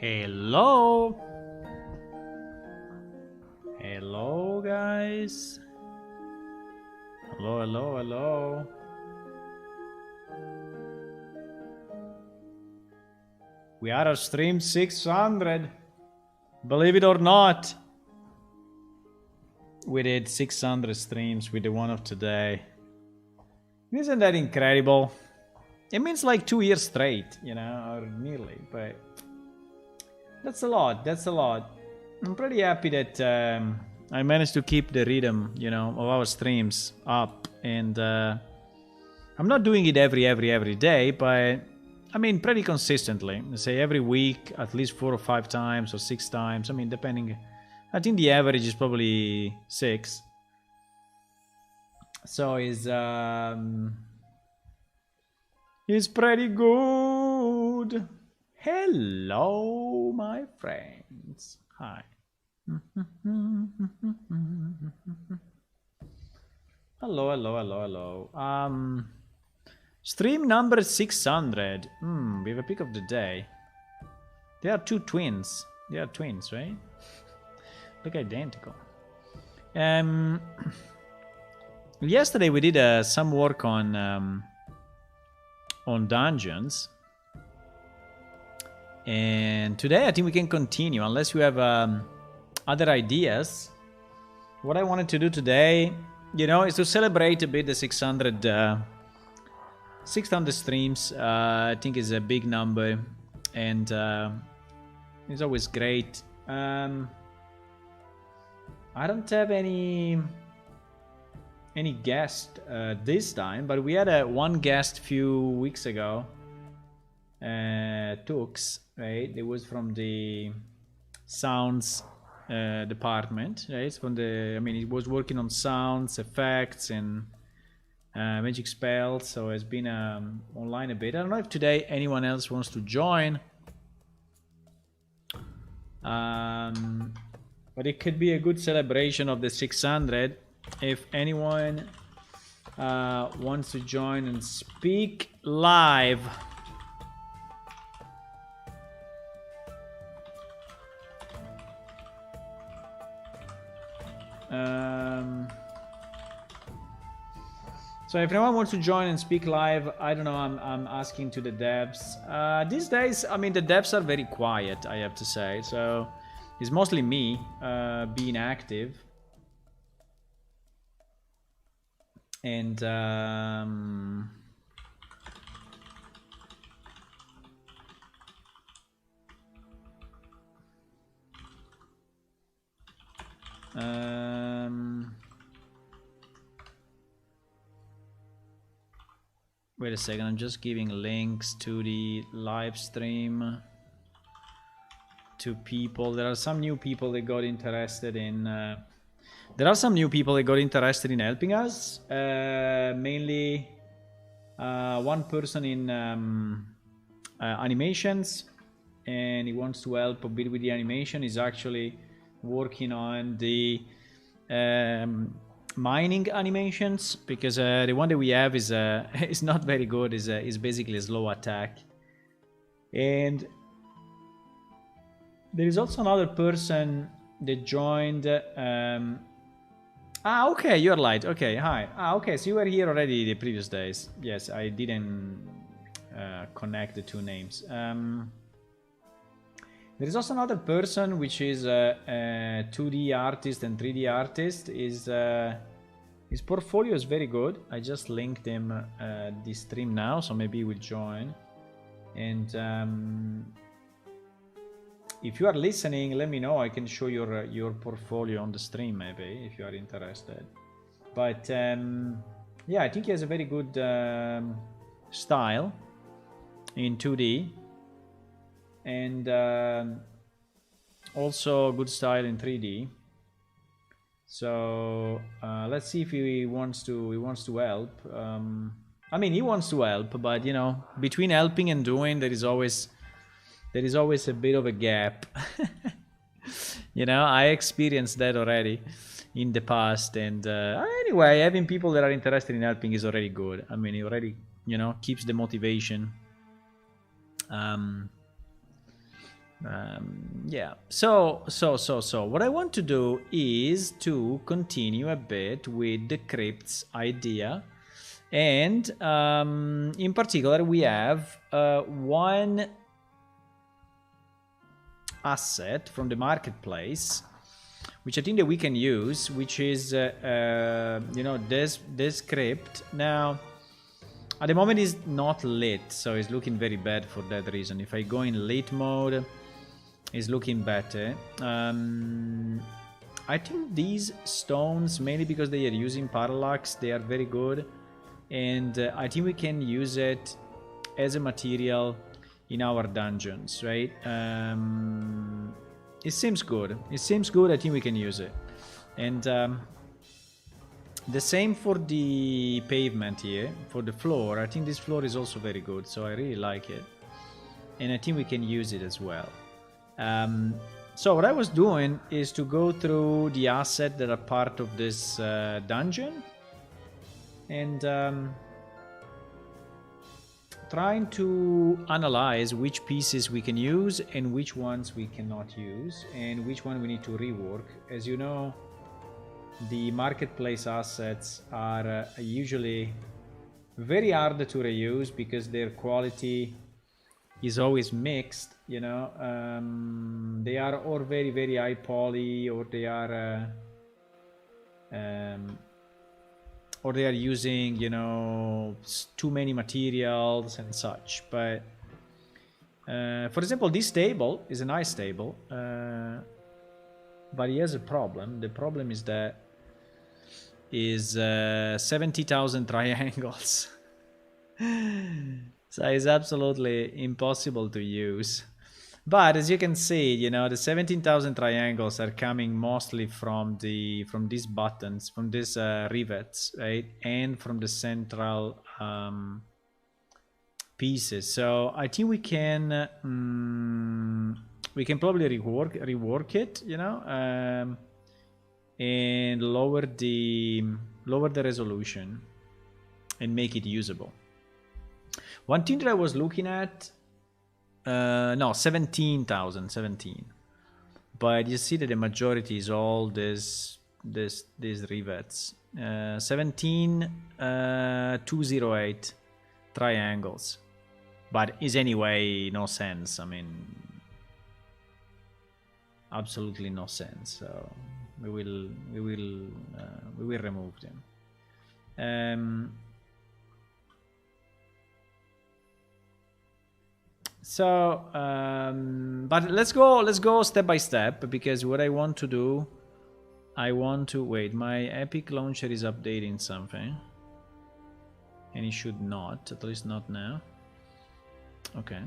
Hello. Hello, guys. Hello, hello, hello. We are at stream 600. Believe it or not. We did 600 streams with the one of today. Isn't that incredible? It means like 2 years straight, you know, or nearly, but that's a lot. That's a lot. I'm pretty happy that I managed to keep the rhythm, you know, of our streams up, and I'm not doing it every day, but I mean pretty consistently. Say every week, at least 4 or 5 times or 6 times. I mean, depending. I think the average is probably 6. So it's pretty good. Hello, my friends. Hi. Hello, hello, hello, hello. Stream number 600. We have a pick of the day. They are 2 twins. They are twins, right? Look identical. Yesterday we did some work on dungeons, and today I think we can continue unless you have other ideas. What I wanted to do today, you know, is to celebrate a bit the 600 streams. I think is a big number, and it's always great. I don't have any guest this time, but we had one guest few weeks ago. Tux, right? It was from the sounds department, right? It's from the, I mean, it was working on sounds, effects, and magic spells. So it's been online a bit. I don't know if today anyone else wants to join. But it could be a good celebration of the 600 if anyone wants to join and speak live. So if anyone wants to join and speak live, I don't know, I'm asking to the devs. These days, I mean, the devs are very quiet, I have to say. So it's mostly me being active. And wait a second, I'm just giving links to the live stream to people. There are some new people that got interested in helping us. Mainly one person in animations, and he wants to help a bit with the animation. He's actually working on the mining animations, because the one that we have is is not very good. Is basically a slow attack. And there is also another person that joined. Okay, you're light. Okay, hi. Okay, so you were here already the previous days. Yes, I didn't connect the 2 names. There is also another person, which is a 2D artist and 3D artist. His portfolio is very good. I just linked him this stream now, so maybe he will join. And if you are listening, let me know. I can show your portfolio on the stream, maybe, if you are interested. But yeah, I think he has a very good style in 2D, and also good style in 3D. So let's see if he wants to help. I mean, he wants to help, but you know, between helping and doing, there is always a bit of a gap. You know, I experienced that already in the past, and anyway, having people that are interested in helping is already good. I mean, it already, you know, keeps the motivation. Yeah, so what I want to do is to continue a bit with the crypts idea, and in particular we have one asset from the marketplace which I think that we can use, which is you know, this crypt. Now at the moment is not lit, so it's looking very bad for that reason. If I go in lit mode, it's looking better. I think these stones, mainly because they are using parallax, they are very good, and I think we can use it as a material in our dungeons, right? It seems good. It seems good. I think we can use it. And the same for the pavement here, for the floor. I think this floor is also very good, so I really like it. And I think we can use it as well. So what I was doing is to go through the assets that are part of this dungeon. And trying to analyze which pieces we can use and which ones we cannot use, and which one we need to rework. As you know, the marketplace assets are usually very hard to reuse because their quality is always mixed, you know. They are or very high poly, or they are using, you know, too many materials and such. But for example, this table is a nice table, but it has a problem. The problem is that is 70,000 triangles. So it's absolutely impossible to use. But as you can see, you know, the 17,000 triangles are coming mostly from these buttons, from these rivets, right? And from the central pieces. So I think we can probably rework it, you know, and lower the resolution and make it usable. One thing that I was looking at, no, 17,017, but you see that the majority is all these rivets. 17,208 triangles, but is anyway no sense. I mean, absolutely no sense. So we will remove them. So, but let's go step by step, because what I want to do, wait, my Epic launcher is updating something, and it should not, at least not now. Okay.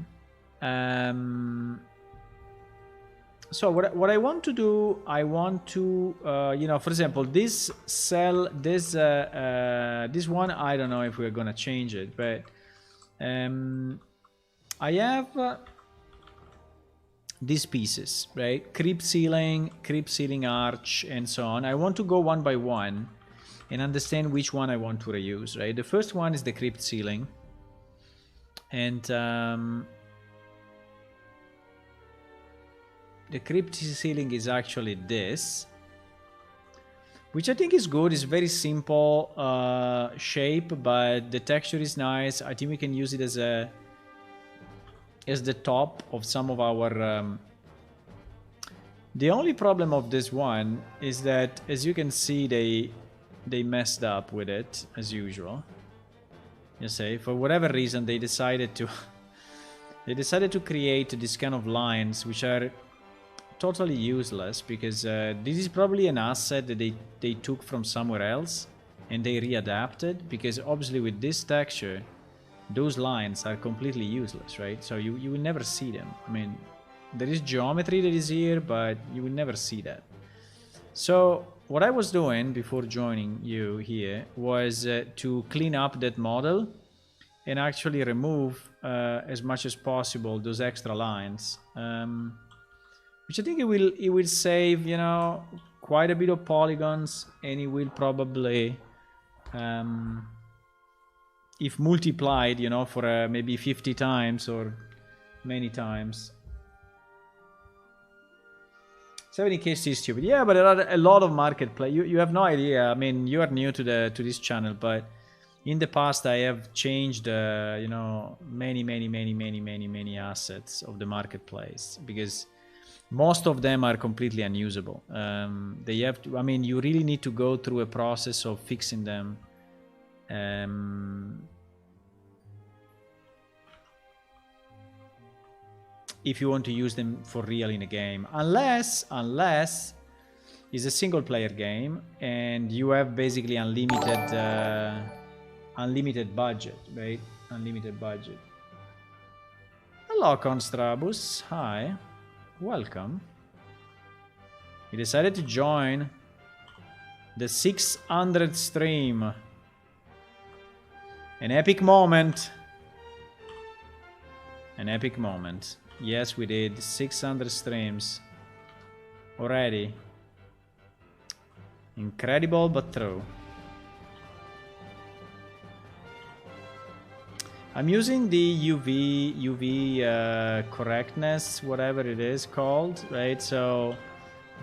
So what I want to do, I want to, you know, for example, this cell, this one, I don't know if we're gonna change it, but I have these pieces, right? Crypt ceiling arch, and so on. I want to go one by one and understand which one I want to reuse, right? The first one is the crypt ceiling, and the crypt ceiling is actually this, which I think is good. It's very simple shape, but the texture is nice. I think we can use it as the top of some of our the only problem of this one is that, as you can see, they messed up with it as usual. You see, for whatever reason they decided to create this kind of lines which are totally useless, because this is probably an asset that they took from somewhere else and they readapted, because obviously with this texture those lines are completely useless, right? So you will never see them. I mean, there is geometry that is here, but you will never see that. So what I was doing before joining you here was to clean up that model and actually remove as much as possible those extra lines, which I think it will save, you know, quite a bit of polygons, and it will probably if multiplied, you know, for maybe 50 times or many times, 70k is still stupid. Yeah, but there are a lot of marketplace. You have no idea. I mean, you are new to this channel, but in the past I have changed, you know, many assets of the marketplace because most of them are completely unusable. They have to. I mean, you really need to go through a process of fixing them. If you want to use them for real in a game, unless it's a single player game and you have basically unlimited budget, right? Unlimited budget. Hello, Constrabus. Hi, welcome. You decided to join the 600 stream. An epic moment. An epic moment. Yes, we did 600 streams already. Incredible but true. I'm using the UV correctness, whatever it is called, right? So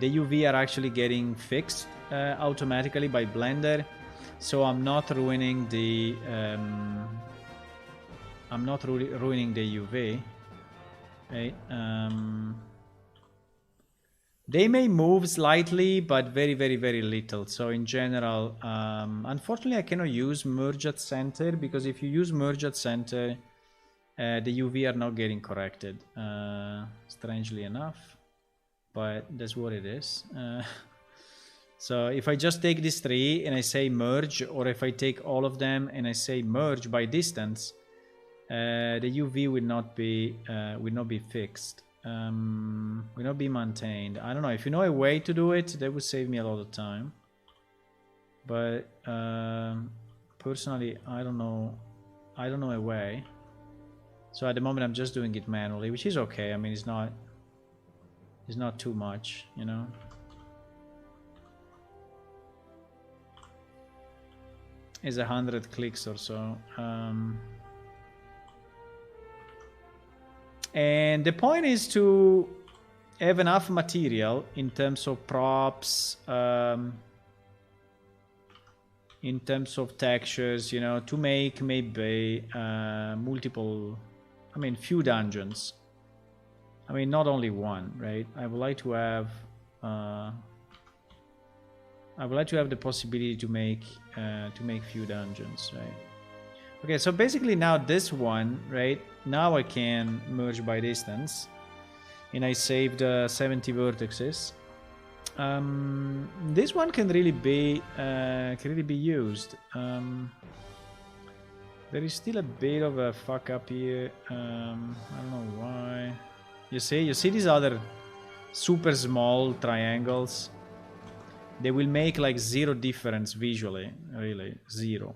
the UV are actually getting fixed automatically by Blender, so I'm not ruining the ruining the UV. Right. They may move slightly, but very little. So in general, unfortunately, I cannot use merge at center because if you use merge at center, the UV are not getting corrected. Strangely enough, but that's what it is. So if I just take these three and I say merge, or if I take all of them and I say merge by distance, the UV will not be fixed, will not be maintained. I don't know. If you know a way to do it, that would save me a lot of time. But personally, I don't know a way. So at the moment, I'm just doing it manually, which is okay. I mean, it's not too much, you know. It's 100 clicks or so. And the point is to have enough material in terms of props, in terms of textures, you know, to make maybe multiple, I mean, few dungeons. I mean, not only one, right? I would like to have the possibility to make few dungeons, right? Okay, so basically now this one, right? Now I can merge by distance, and I saved 70 vertices. This one can really be used. There is still a bit of a fuck up here. I don't know why. You see these other super small triangles. They will make like zero difference visually, really zero.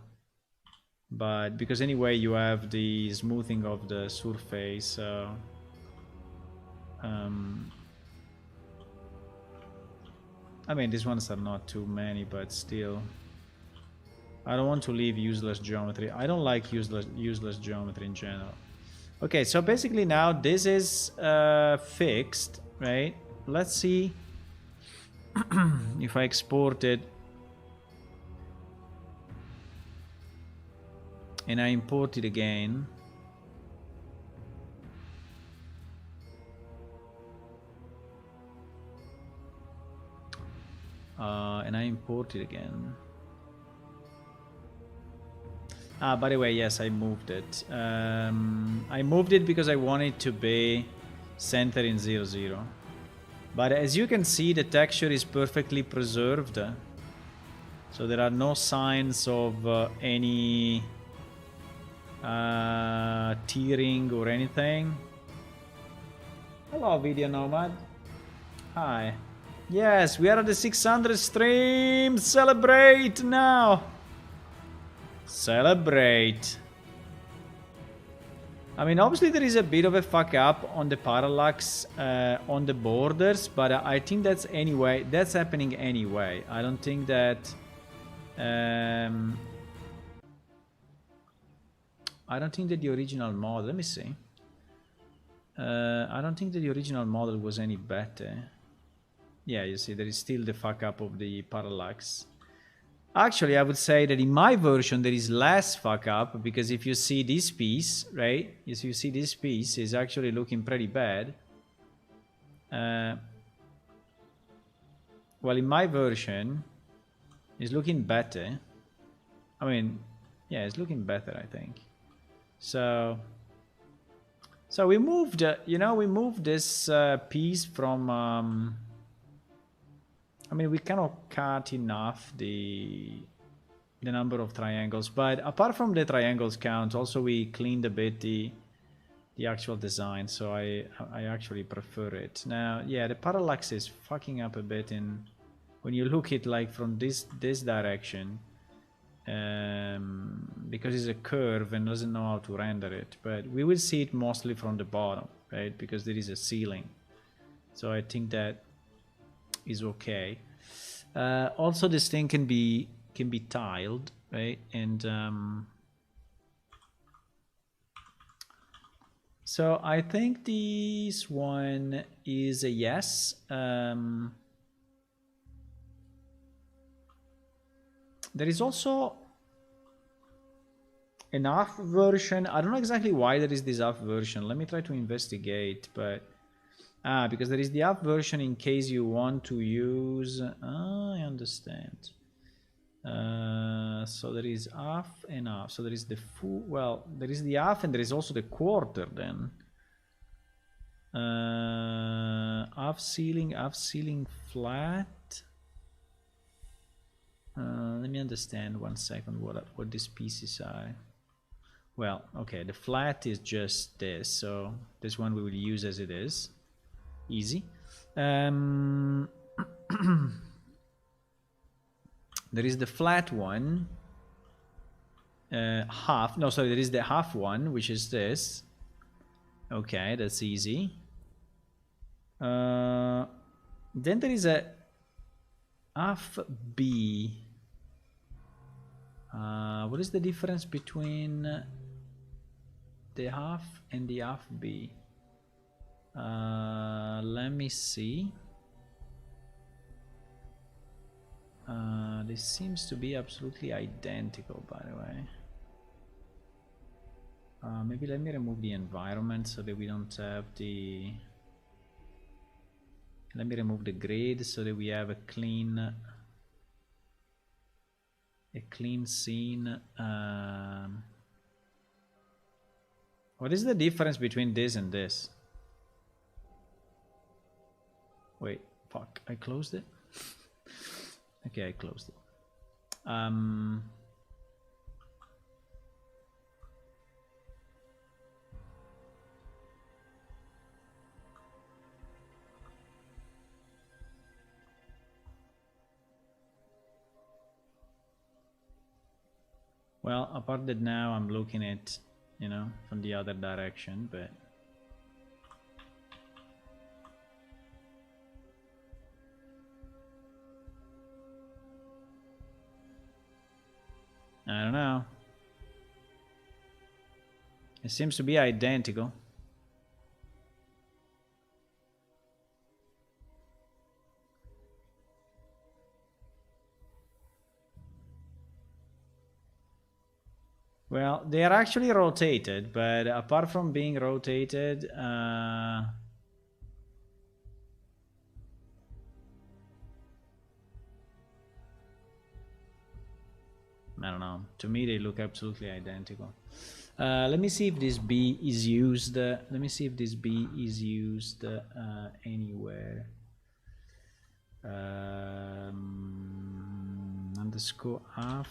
But because anyway you have the smoothing of the surface, so I mean these ones are not too many, but still I don't want to leave useless geometry. I don't like useless geometry in general. Okay, so basically now this is fixed, right? Let's see if I export it and I import it again. And I import it again. By the way, yes, I moved it. I moved it because I want it to be centered in 0, 0. But as you can see, the texture is perfectly preserved. So there are no signs of any tearing or anything. Hello, Video Nomad. Hi. Yes, we are at the 600 stream. Celebrate now. Celebrate. I mean, obviously there is a bit of a fuck up on the parallax on the borders, but I think that's happening anyway. I don't think that the original model, let me see. I don't think that the original model was any better. Yeah, you see, there is still the fuck up of the parallax. Actually, I would say that in my version there is less fuck up, because if you see this piece, right? If you see this piece is actually looking pretty bad. Well, in my version, it's looking better. I mean, yeah, it's looking better, I think. So we moved, we moved this piece from. I mean, we cannot cut enough the number of triangles, but apart from the triangles count, also we cleaned a bit the actual design, so I actually prefer it. Now, yeah, the parallax is fucking up a bit in when you look it like from this direction, because it's a curve and doesn't know how to render it. But we will see it mostly from the bottom, right? Because there is a ceiling, so I think that is okay. Also, this thing can be tiled, right? And so I think this one is a yes. There is also an off version. I don't know exactly why there is this off version. Let me try to investigate, but because there is the off version in case you want to use. I understand. So there is off and off. So there is the full. Well, there is the off and there is also the quarter then. Off ceiling flat. Let me understand 1 second what these pieces are. Well, okay, the flat is just this, so this one we will use as it is. Easy. There is the flat one. There is the half one, which is this. Okay, that's easy. Then there is a half B. What is the difference between the half and the half B? Let me see. This seems to be absolutely identical, by the way. Maybe let me remove the environment so that we don't have the... Let me remove the grid so that we have a clean scene. What is the difference between this and this? Wait, fuck, I closed it? Okay, I closed it. Well, apart that now I'm looking at, from the other direction, but... I don't know. It seems to be identical. Well, they are actually rotated, but apart from being rotated, I don't know. To me, they look absolutely identical. Let me see if this B is used. Let me see if this B is used anywhere. Underscore half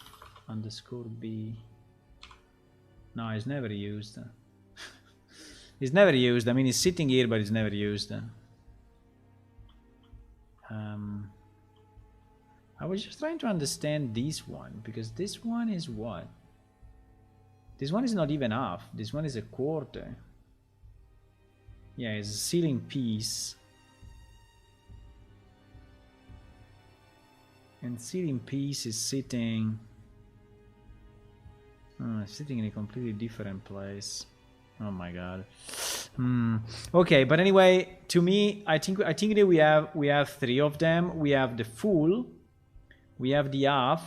underscore B. No, it's never used. It's never used. I mean, it's sitting here, but it's never used. I was just trying to understand this one, because this one is what? This one is not even half. This one is a quarter. Yeah, it's a ceiling piece. And ceiling piece is sitting in a completely different place. Oh my god. Okay, but anyway, to me, I think that we have three of them. We have the full, we have the half,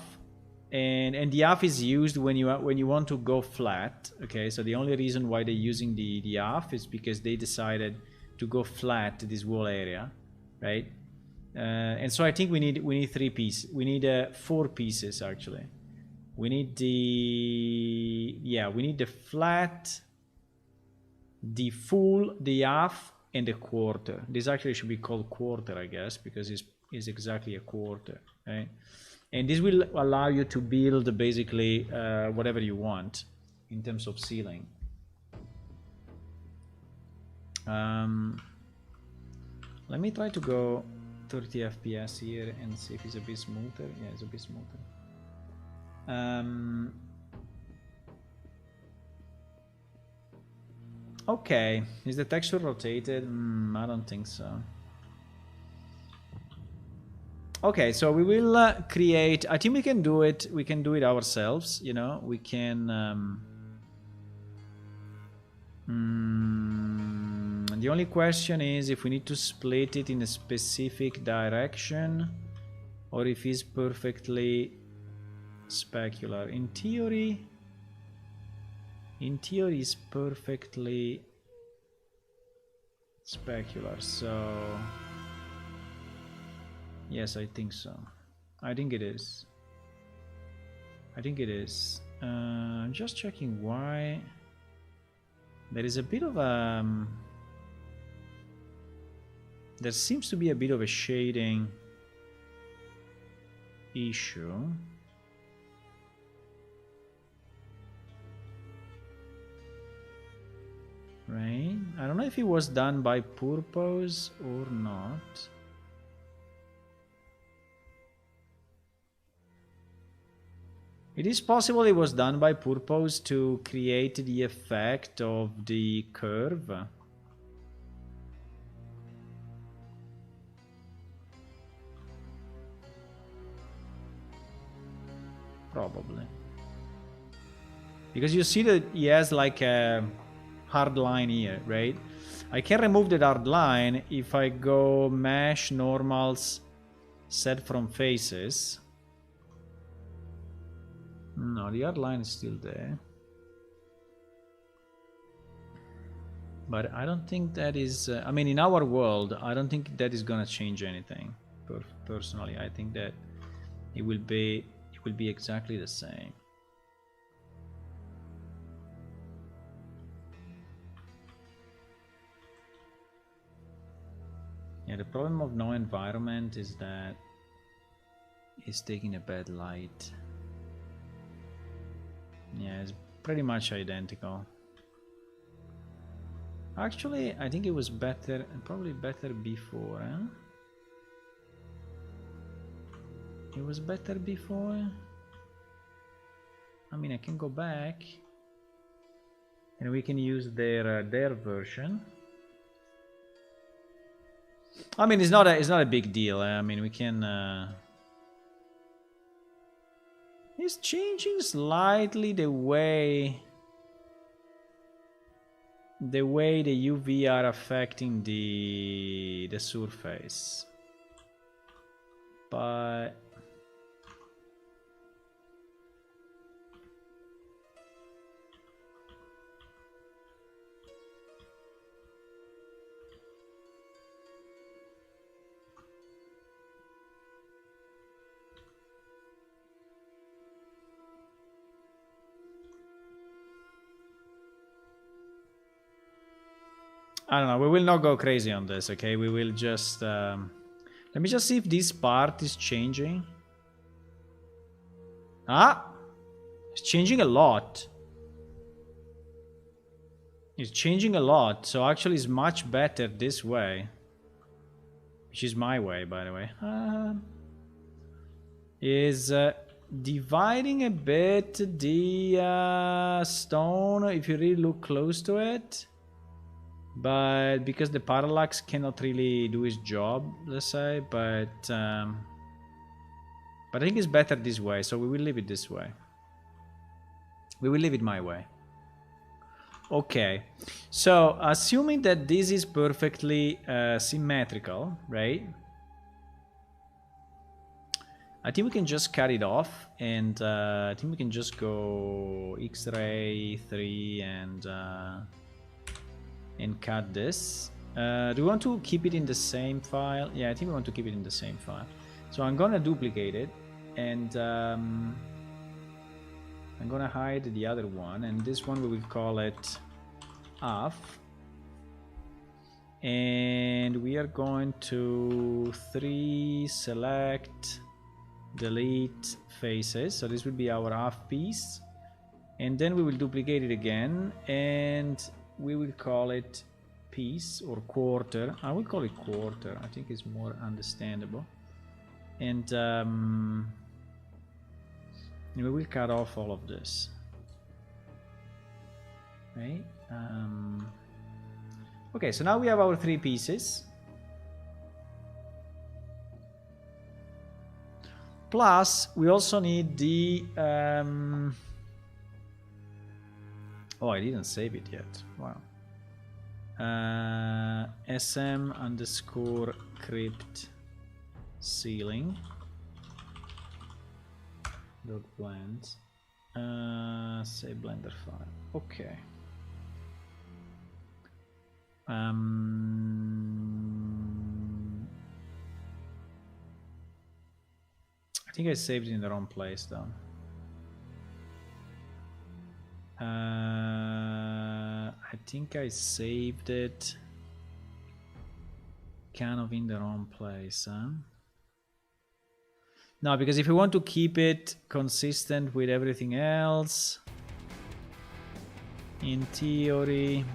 and the half is used when you want to go flat. Okay, so the only reason why they're using the half is because they decided to go flat to this wall area, right? And so I think we need three pieces. We need 4 pieces actually. We need we need the flat, the full, the half, and the quarter. This actually should be called quarter, I guess, because it's exactly a quarter, right? And this will allow you to build basically whatever you want in terms of ceiling. Let me try to go 30 FPS here and see if it's a bit smoother. Yeah, it's a bit smoother. Okay, is the texture rotated? I don't think so. Okay, so we will create. I think we can do it. We can do it ourselves. You know, we can. The only question is if we need to split it in a specific direction, or if it's perfectly specular. In theory, it's perfectly specular. So yes, I think so. I think it is. I'm just checking why there is a bit of a. There seems to be a bit of a shading issue. Right? I don't know if it was done by purpose or not. It is possible it was done by purpose to create the effect of the curve. Probably. Because you see that he has like a hard line here, right? I can remove the hard line if I go mesh normals set from faces. No, the hard line is still there. But I don't think that is... I mean, in our world, I don't think that is gonna change anything. Personally, I think that it will be exactly the same. Yeah, the problem of no environment is that it's taking a bad light. Yeah, it's pretty much identical. Actually, I think it was better, probably better before, huh? It was better before. I mean, I can go back and we can use their version. I mean, it's not a big deal. I mean, we can. It's changing slightly the way the UV are affecting the surface, but I don't know, we will not go crazy on this, okay? We will just... let me just see if this part is changing. Ah! It's changing a lot. It's changing a lot, so actually it's much better this way. Which is my way, by the way. Is dividing a bit the stone, if you really look close to it. But because the parallax cannot really do his job, let's say, but I think it's better this way, so we will leave it this way. We will leave it my way. Okay, so assuming that this is perfectly symmetrical, right? I think we can just cut it off, and I think we can just go X-ray 3 and cut this. Do we want to keep it in the same file? Yeah, I think we want to keep it in the same file. So I'm gonna duplicate it, and I'm gonna hide the other one, and this one we will call it off. And we are going to select, delete faces. So this will be our half piece, and then we will duplicate it again, and we will call it piece or quarter. I will call it quarter. I think it's more understandable. And we will cut off all of this, right? Okay, so now we have our 3 pieces. Plus, we also need the... Oh, I didn't save it yet. Wow. SM underscore crypt ceiling dot blend. Say blender file. Okay. I think I saved it in the wrong place though. I think I saved it kind of in the wrong place, huh? No, because if you want to keep it consistent with everything else, in theory,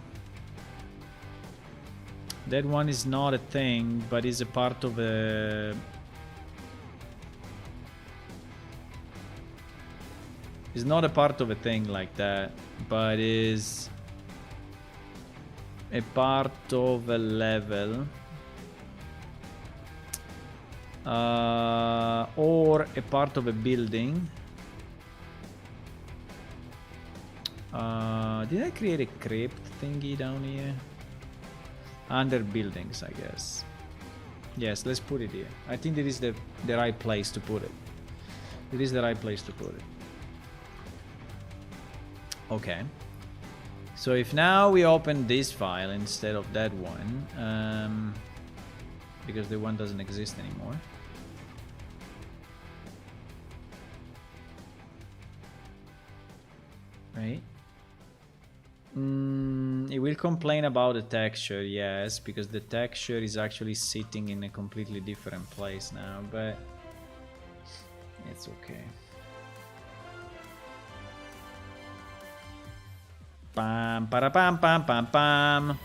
that one is not a thing, but is a part of a... It's not a part of a thing like that, but is a part of a level. Or a part of a building. Did I create a crypt thingy down here? Under buildings, I guess. Yes, let's put it here. I think that is the right place to put it. It is the right place to put it. Okay. So if now we open this file instead of that one, because the one doesn't exist anymore. Right? It will complain about the texture, yes, because the texture is actually sitting in a completely different place now, but it's okay. Pam, para pam, pam, pam, pam.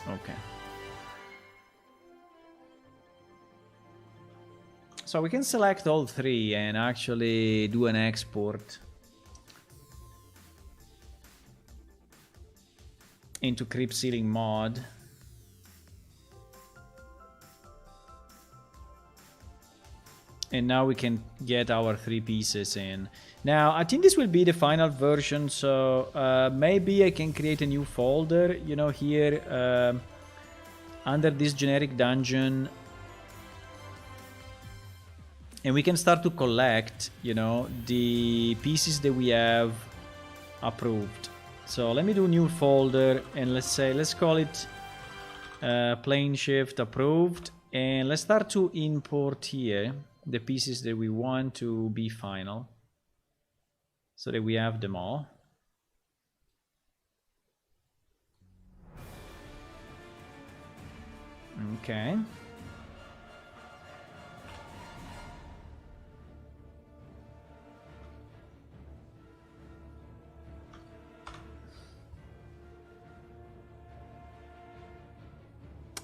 Okay. So we can select all 3 and actually do an export into Crypt Ceiling mod. And now we can get our 3 pieces in. Now, I think this will be the final version, so maybe I can create a new folder, you know, here under this generic dungeon. And we can start to collect, you know, the pieces that we have approved. So let me do a new folder, and let's call it plane shift approved. And let's start to import here the pieces that we want to be final, so that we have them all. Okay.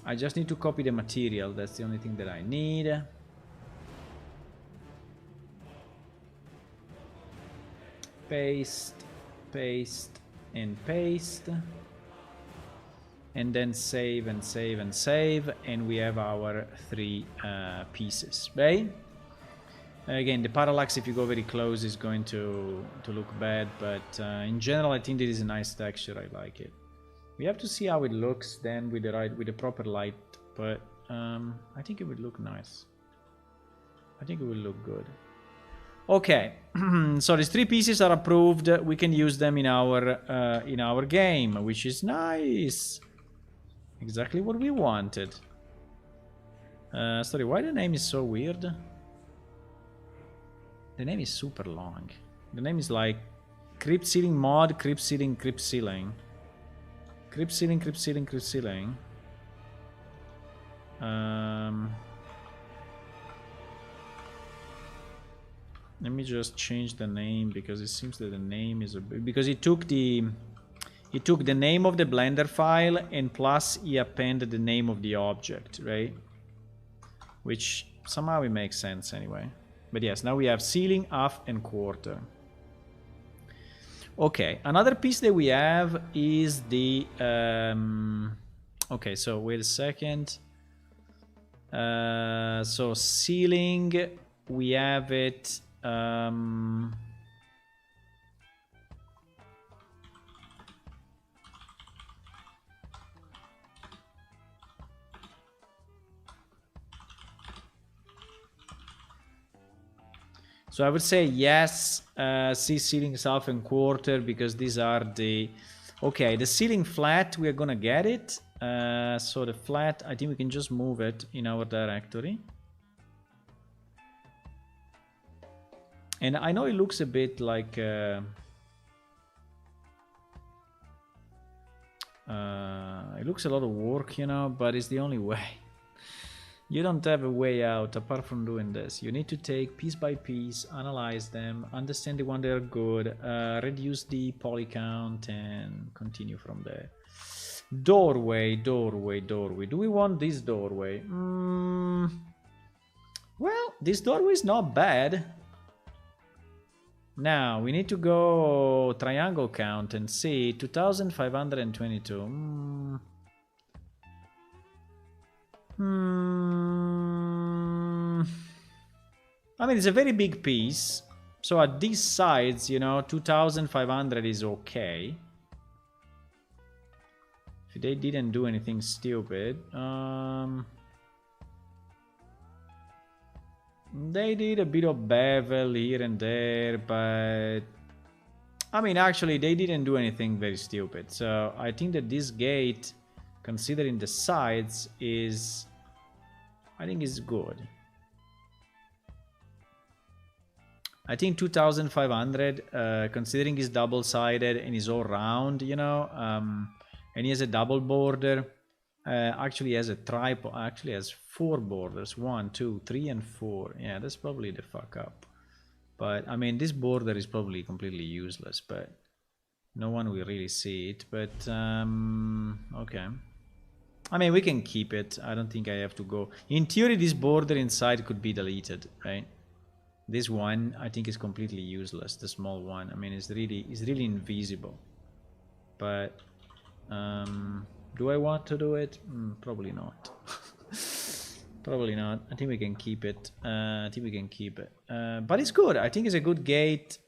I just need to copy the material, that's the only thing that I need. Paste, paste, and paste. And then save and save and save, and we have our 3 pieces, right? Again, the parallax, if you go very close, is going to look bad, but in general, I think this is a nice texture. I like it. We have to see how it looks then with the proper light, but I think it would look nice. I think it will look good. Okay, so these 3 pieces are approved. We can use them in our game, which is nice. Exactly what we wanted. Sorry, why the name is so weird? The name is super long. The name is like Crypt Ceiling Mod, Crypt Ceiling, Crypt Ceiling. Crypt Ceiling, Crypt Ceiling, Crypt Ceiling. Let me just change the name because it seems that the name is because it took the name of the Blender file and plus he appended the name of the object, right? Which somehow it makes sense anyway. But yes, now we have ceiling, half, and quarter. Okay, another piece that we have is the... okay, so wait a second. So ceiling, we have it... So I would say yes, C ceiling, half and quarter, because these are the... Okay, the ceiling flat, we are gonna get it. So the flat, I think we can just move it in our directory. And I know it looks a bit like... it looks a lot of work, you know, but it's the only way. You don't have a way out apart from doing this. You need to take piece by piece, analyze them, understand the one that are good, reduce the poly count, and continue from there. Doorway, doorway, doorway. Do we want this doorway? Well, this doorway is not bad. Now, we need to go triangle count and see 2522. I mean, it's a very big piece. So at these sides, you know, 2500 is okay. If they didn't do anything stupid. They did a bit of bevel here and there, but... I mean, actually, they didn't do anything very stupid. So I think that this gate, considering the sides, is... I think is good. I think 2500, considering it's double-sided and is all round, you know, and he has a double border, actually has a tripod, actually has 4 borders, 1, 2, 3, and 4. Yeah, that's probably the fuck up. But I mean, this border is probably completely useless, but no one will really see it. But okay, I mean, we can keep it. I don't think I have to go. In theory, this border inside could be deleted, right? This one, I think, is completely useless. The small one, I mean, it's really invisible. But do I want to do it? Probably not. Probably not. I think we can keep it. I think we can keep it. But it's good. I think it's a good gate.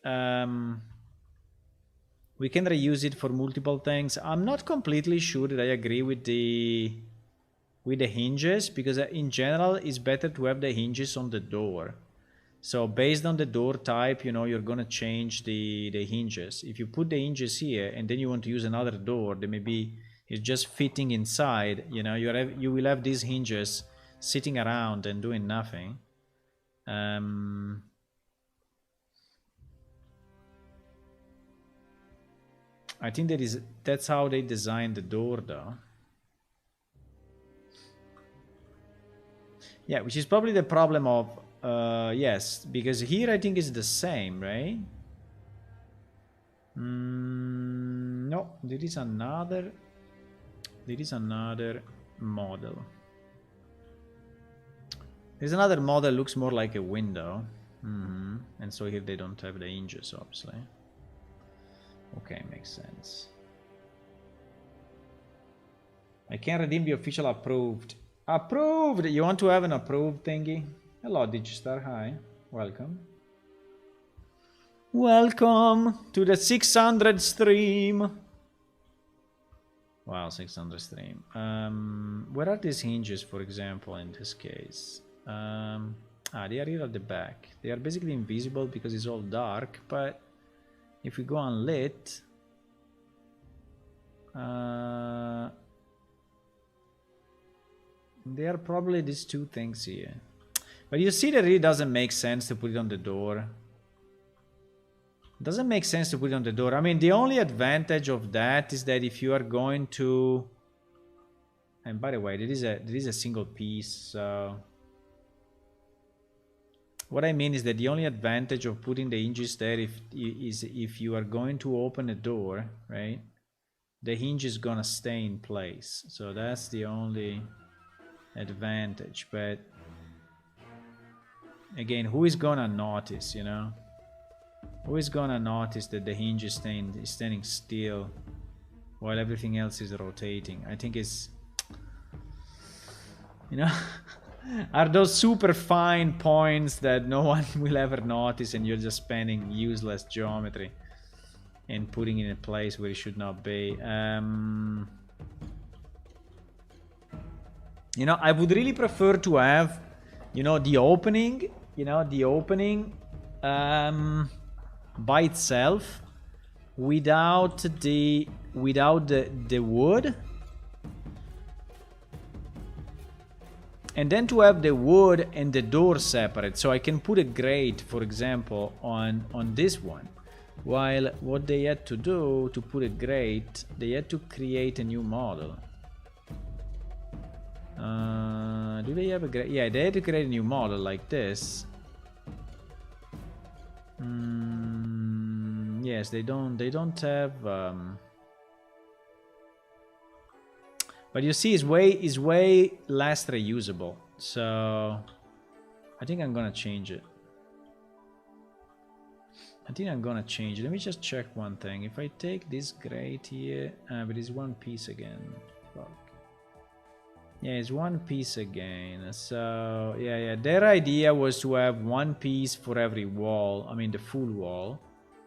We can reuse it for multiple things. I'm not completely sure that I agree with the hinges, because in general, it's better to have the hinges on the door. So based on the door type, you know, you're gonna change the hinges. If you put the hinges here and then you want to use another door, then maybe it's just fitting inside. You know, you will have these hinges sitting around and doing nothing. I think that's how they designed the door, though. Yeah, which is probably the problem of yes, because here I think it's the same, right? No, there is another model. There's another model, looks more like a window. And so here they don't have the hinges, obviously. Okay, makes sense. I can redeem the official approved. Approved! You want to have an approved thingy? Hello, Digistar, hi. welcome. Welcome to the 600 stream. Wow, 600 stream. Where are these hinges, for example, in this case? They are here at the back. They are basically invisible because it's all dark, but if we go unlit, there are probably these two things here. But you see that it really doesn't make sense to put it on the door. It doesn't make sense to put it on the door. I mean, the only advantage of that is that if you are going to... And by the way, there is a single piece, so... What I mean is that the only advantage of putting the hinges there is if you are going to open a door, right? The hinge is gonna stay in place. So that's the only advantage. But again, who is gonna notice, you know? Who is gonna notice that the hinge is standing still while everything else is rotating? I think it's, you know, are those super fine points that no one will ever notice, and you're just spending useless geometry and putting it in a place where it should not be. You know, I would really prefer to have, you know, the opening, by itself without the wood, and then to have the wood and the door separate, so I can put a grate, for example, on this one. While what they had to do to put a grate, they had to create a new model. Do they have a grate? Yeah, they had to create a new model like this. Yes, they don't have. But you see, it's way less reusable. So I think I'm gonna change it. Let me just check one thing. If I take this grate here, but it's one piece again. Fuck. Yeah, it's one piece again. So yeah. Their idea was to have one piece for every wall. I mean, the full wall.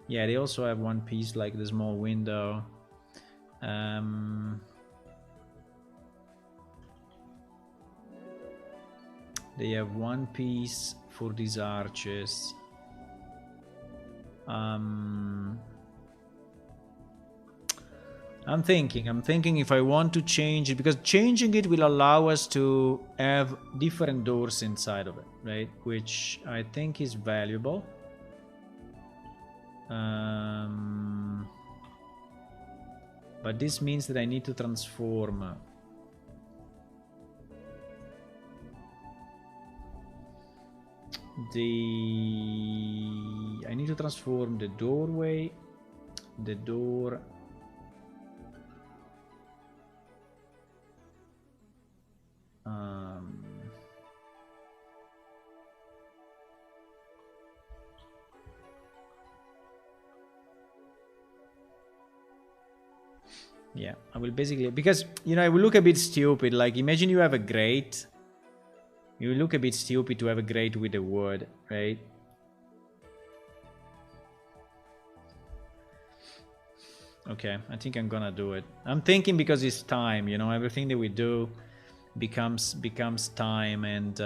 Yeah, they also have one piece like the small window. They have one piece for these arches. I'm thinking if I want to change it, because changing it will allow us to have different doors inside of it, right? Which I think is valuable. But this means that I need to transform I need to transform the doorway, the door, yeah, I will basically, because, you know, I will look a bit stupid. Like, imagine you have a grate. You look a bit stupid to have a grate with the wood, right? Okay, I think I'm gonna do it. I'm thinking because it's time, you know, everything that we do becomes time, and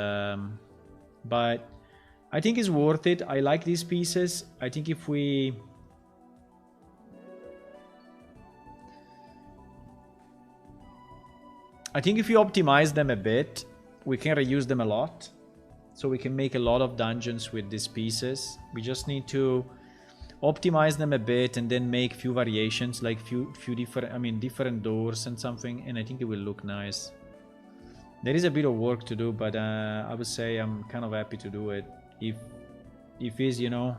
but I think it's worth it. I like these pieces. I think if we optimize them a bit, we can reuse them a lot. So we can make a lot of dungeons with these pieces. We just need to optimize them a bit and then make few variations, like few different doors and something, and I think it will look nice. There is a bit of work to do, but I would say I'm kind of happy to do it if it's, you know,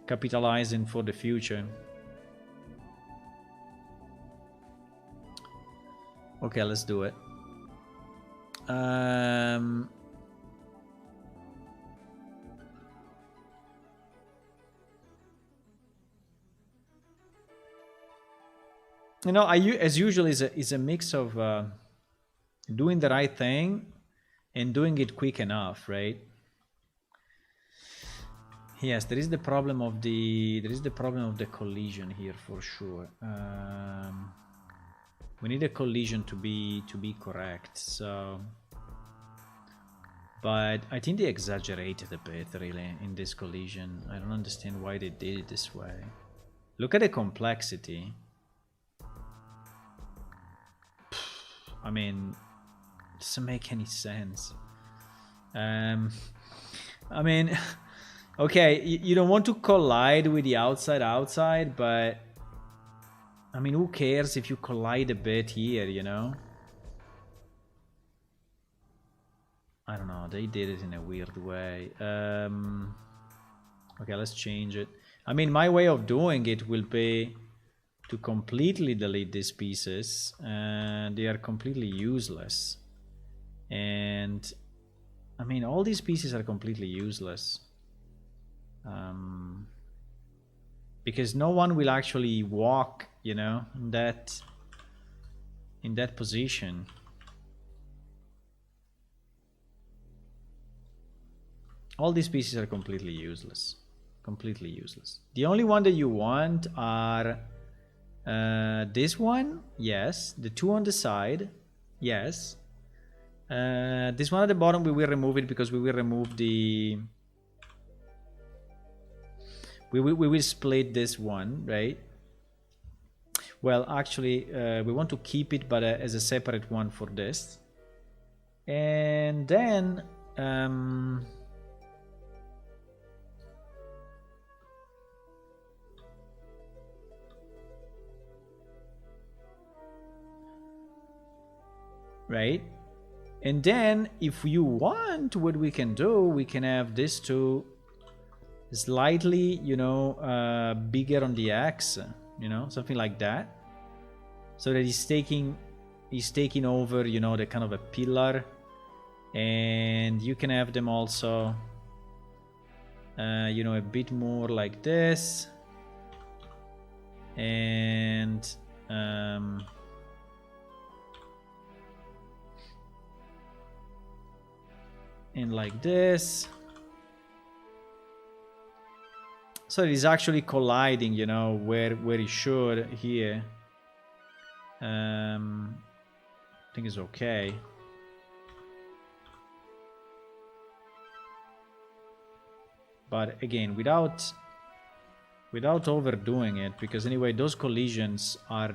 capitalizing for the future. Okay, let's do it. You know, as usual, is a mix of doing the right thing and doing it quick enough, right? Yes, there is the problem of the collision here for sure. We need a collision to be correct. So, but I think they exaggerated a bit really in this collision. I don't understand why they did it this way. Look at the complexity. I mean, it doesn't make any sense. I mean, okay, you don't want to collide with the outside, but I mean, who cares if you collide a bit here, you know? I don't know, they did it in a weird way. Okay, let's change it. I mean, my way of doing it will be to completely delete these pieces. They are completely useless. And I mean, all these pieces are completely useless. Because no one will actually walk, you know, in that position. All these pieces are completely useless. Completely useless. The only one that you want are this one, yes. The two on the side, yes. This one at the bottom, we will remove it because we will remove the... We will split this one, right? Well, actually, we want to keep it, but as a separate one for this. And then... right? And then if you want, what we can do, we can have this two slightly, you know, bigger on the X, you know, something like that, so that he's taking over, you know, the kind of a pillar. And you can have them also, you know, a bit more like this, and like this. So it is actually colliding, you know, where it should here. I think it's okay. But again, without overdoing it, because anyway, those collisions are...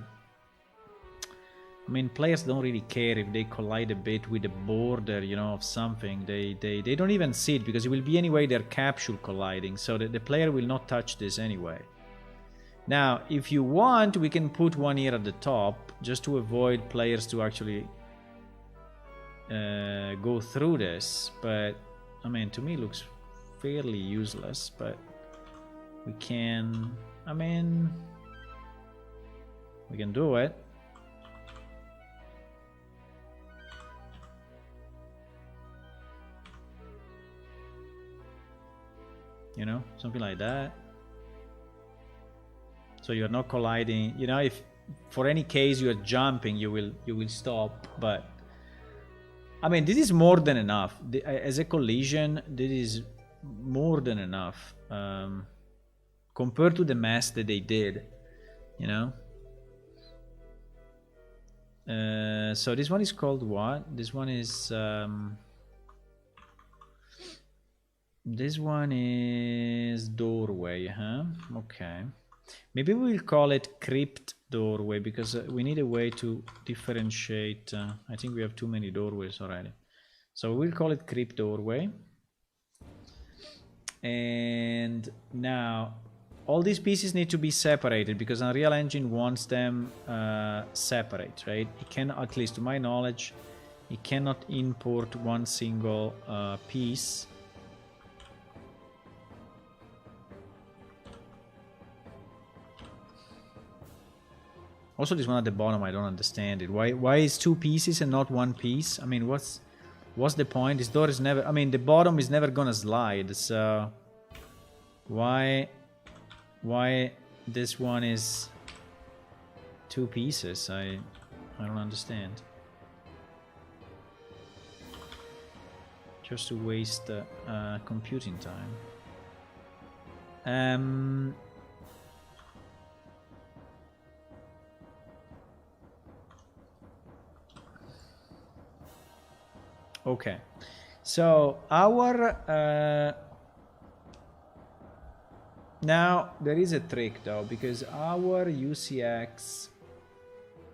I mean, players don't really care if they collide a bit with the border, you know, of something. They don't even see it, because it will be anyway their capsule colliding, so that the player will not touch this anyway. Now, if you want, we can put one here at the top, just to avoid players to actually go through this. But, I mean, to me it looks fairly useless, but we can... I mean, we can do it. You know, something like that. So you're not colliding. You know, if for any case you are jumping, you will stop. But I mean, this is more than enough. As a collision, this is more than enough compared to the mess that they did. You know. So this one is called what? This one is. This one is Doorway, huh? Okay. Maybe we'll call it Crypt Doorway, because we need a way to differentiate. I think we have too many doorways already. So we'll call it Crypt Doorway. And now, all these pieces need to be separated, because Unreal Engine wants them separate, right? It can, at least to my knowledge, it cannot import one single piece. Also, this one at the bottom, I don't understand it. Why is two pieces and not one piece? I mean, what's the point? This door is never... I mean, the bottom is never gonna slide, so... Why this one is two pieces? I don't understand. Just to waste computing time. Okay, so our now there is a trick though, because our UCX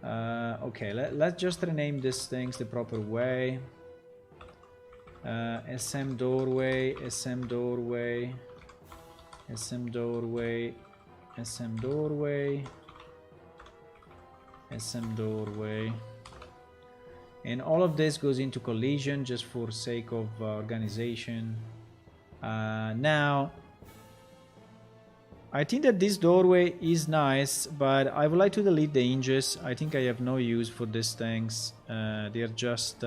okay, let's just rename these things the proper way. SM doorway, SM doorway, SM doorway, SM doorway, SM doorway. And all of this goes into collision just for sake of organization. Now, I think that this doorway is nice, but I would like to delete the hinges. I think I have no use for these things. They're just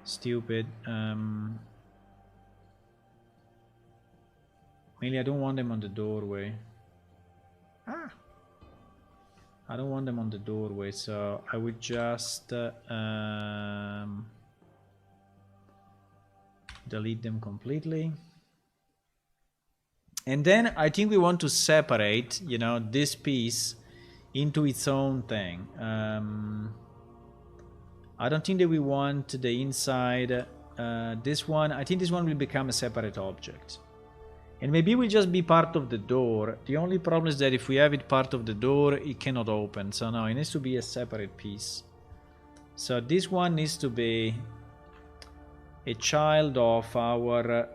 stupid. Mainly, I don't want them on the doorway. I don't want them on the doorway, so I would just delete them completely. And then I think we want to separate, you know, this piece into its own thing. I don't think that we want the inside. This one, I think this one will become a separate object. And maybe it will just be part of the door. The only problem is that if we have it part of the door, it cannot open. So no, it needs to be a separate piece. So this one needs to be a child of our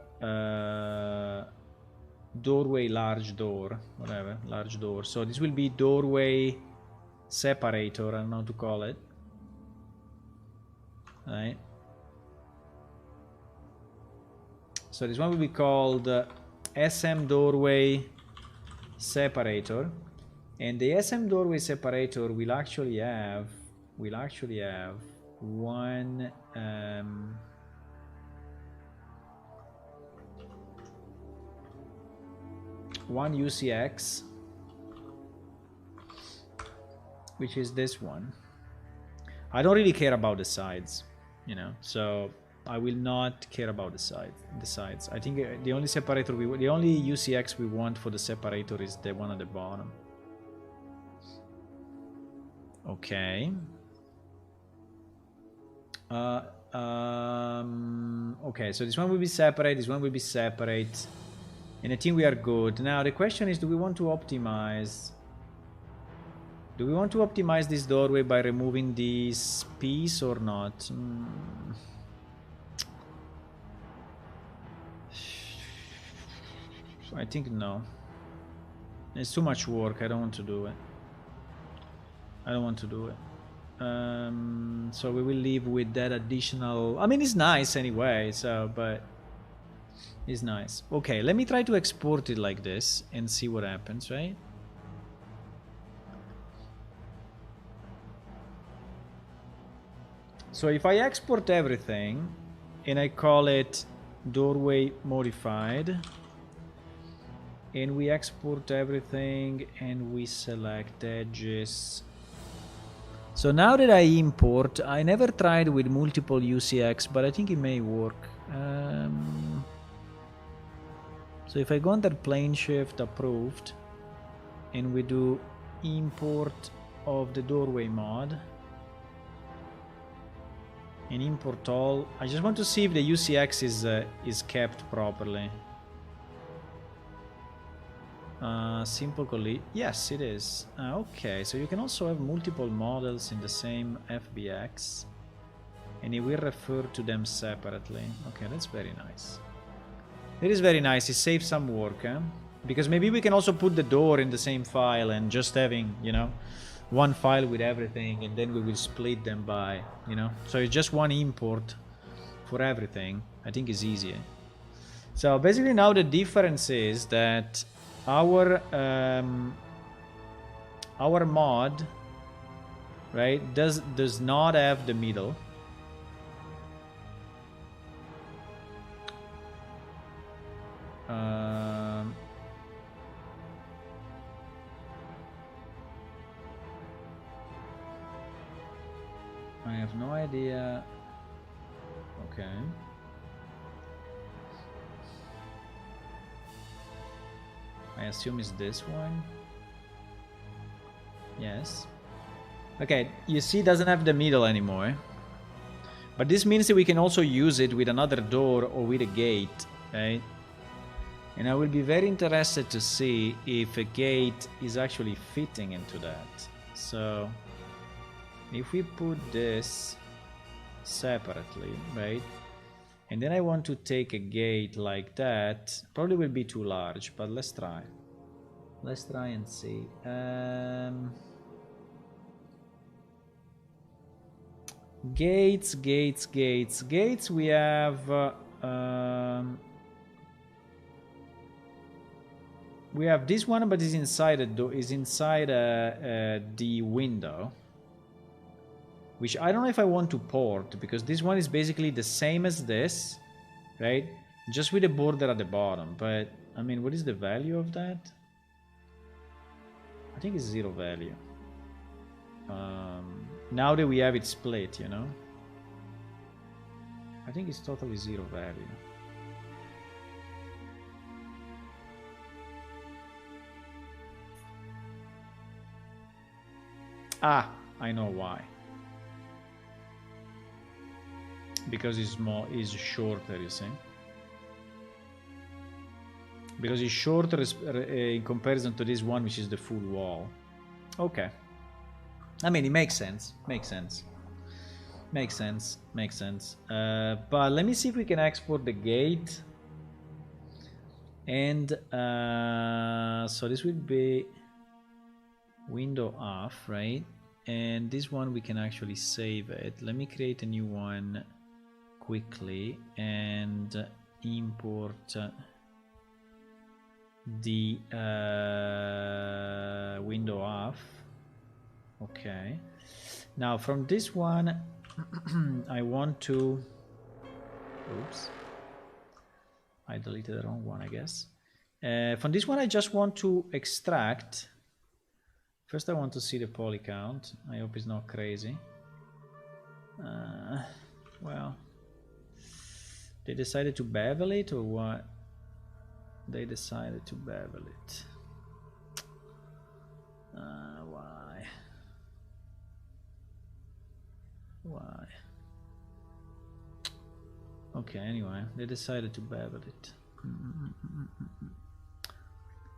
doorway large door. Whatever, large door. So this will be doorway separator, I don't know how to call it. Right. So this one will be called SM doorway separator, and the SM doorway separator will actually have one one UCX, which is this one. I don't really care about the sides, you know, so I will not care about the sides. I think the only separator the only UCX we want for the separator is the one at the bottom. Okay. Okay, so this one will be separate, this one will be separate, and I think we are good. Now the question is, do we want to optimize? Do we want to optimize this doorway by removing this piece or not? I think no. It's too much work. I don't want to do it. I don't want to do it. So we will leave with that additional. I mean, it's nice anyway. So, but it's nice. Okay, let me try to export it like this and see what happens, right? So if I export everything and I call it doorway modified, and we export everything and we select edges. So now that I import, I never tried with multiple UCX, but I think it may work. So if I go under plane shift approved and we do import of the doorway mod and import all, I just want to see if the UCX is kept properly. Simple collision. Yes, it is. Okay, so you can also have multiple models in the same FBX, and it will refer to them separately. Okay, that's very nice. It is very nice. It saves some work, huh? Because maybe we can also put the door in the same file and just having, you know, one file with everything, and then we will split them by, you know. So it's just one import for everything. I think it's easier. So basically now the difference is that our mod, right, does not have the middle. I have no idea. Okay. I assume it's this one. Yes. Okay, you see it doesn't have the middle anymore. But this means that we can also use it with another door or with a gate, right? And I will be very interested to see if a gate is actually fitting into that. So if we put this separately, right? And then I want to take a gate like that. Probably will be too large, but let's try. Let's try and see. Gates. We have this one, but it's inside a door. Is inside the window, which I don't know if I want to port, because this one is basically the same as this, right? Just with a border at the bottom. But I mean, what is the value of that? I think it's 0 value. Now that we have it split, you know, I think it's totally 0 value. Ah, I know why. Because it's more, is shorter, you see. Because it's shorter in comparison to this one, which is the full wall. Okay. I mean, it makes sense. Makes sense. But let me see if we can export the gate. And so this will be window off, right? And this one we can actually save it. Let me create a new one quickly and import the window off. Okay, now from this one I want to, oops, I deleted the wrong one, I guess. From this one I just want to extract. First I want to see the poly count. I hope it's not crazy. Well, they decided to bevel it or what? They decided to bevel it. Why? Okay, anyway, they decided to bevel it.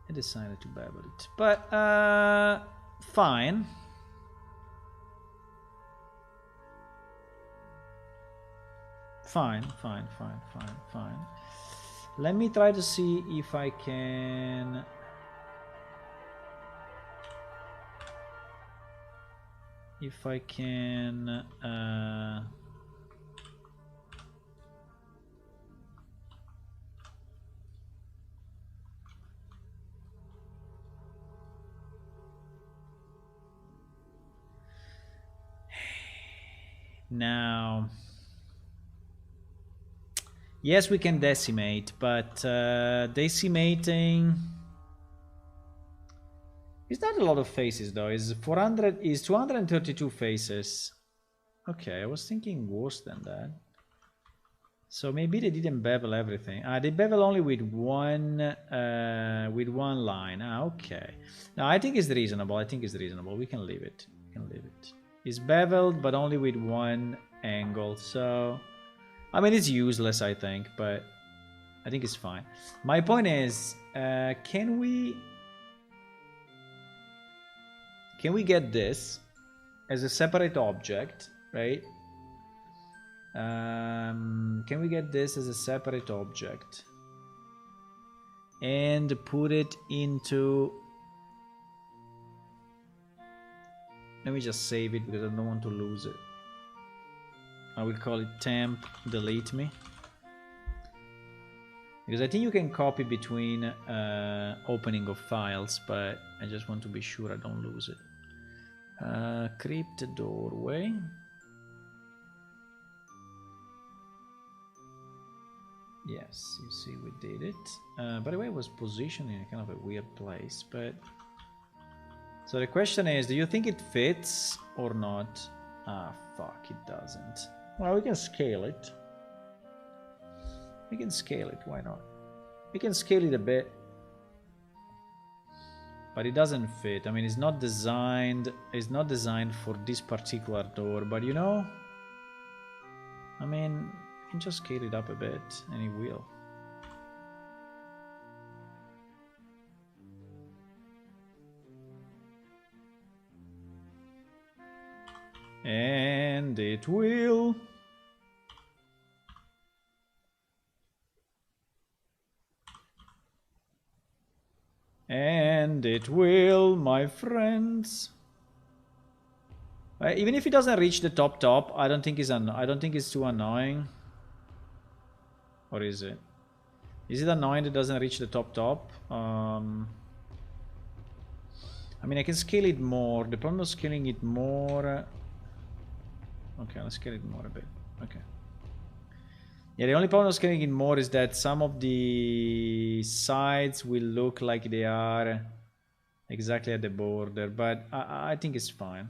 They decided to bevel it. But, fine. Fine. Let me try to see if I can... Now, yes, we can decimate, but decimating is not a lot of faces though. Is 232 faces. Okay, I was thinking worse than that. So maybe they didn't bevel everything. They bevel only with one line. Okay. Now I think it's reasonable. We can leave it. It's beveled, but only with one angle. So, I mean, it's useless, I think, but I think it's fine. My point is, can we get this as a separate object, right? Can we get this as a separate object and put it into... Let me just save it because I don't want to lose it. I will call it temp delete me. Because I think you can copy between opening of files, but I just want to be sure I don't lose it. Crypt Doorway. Yes, you see we did it. By the way, it was positioned in a kind of a weird place, but... So the question is, do you think it fits or not? Ah, fuck, it doesn't. Well, we can scale it. Why not? We can scale it a bit. but it doesn't fit. I mean, it's not designed for this particular door, but you know, I mean, you can just scale it up a bit and it will. And it will. And it will, my friends. Even if it doesn't reach the top, I don't think it's too annoying. Or is it? Is it annoying that it doesn't reach the top? I mean, I can scale it more. The problem of scaling it more... Okay, let's scale it more a bit. Okay. Yeah, the only problem of scaling it more is that some of the sides will look like they are exactly at the border, but I think it's fine.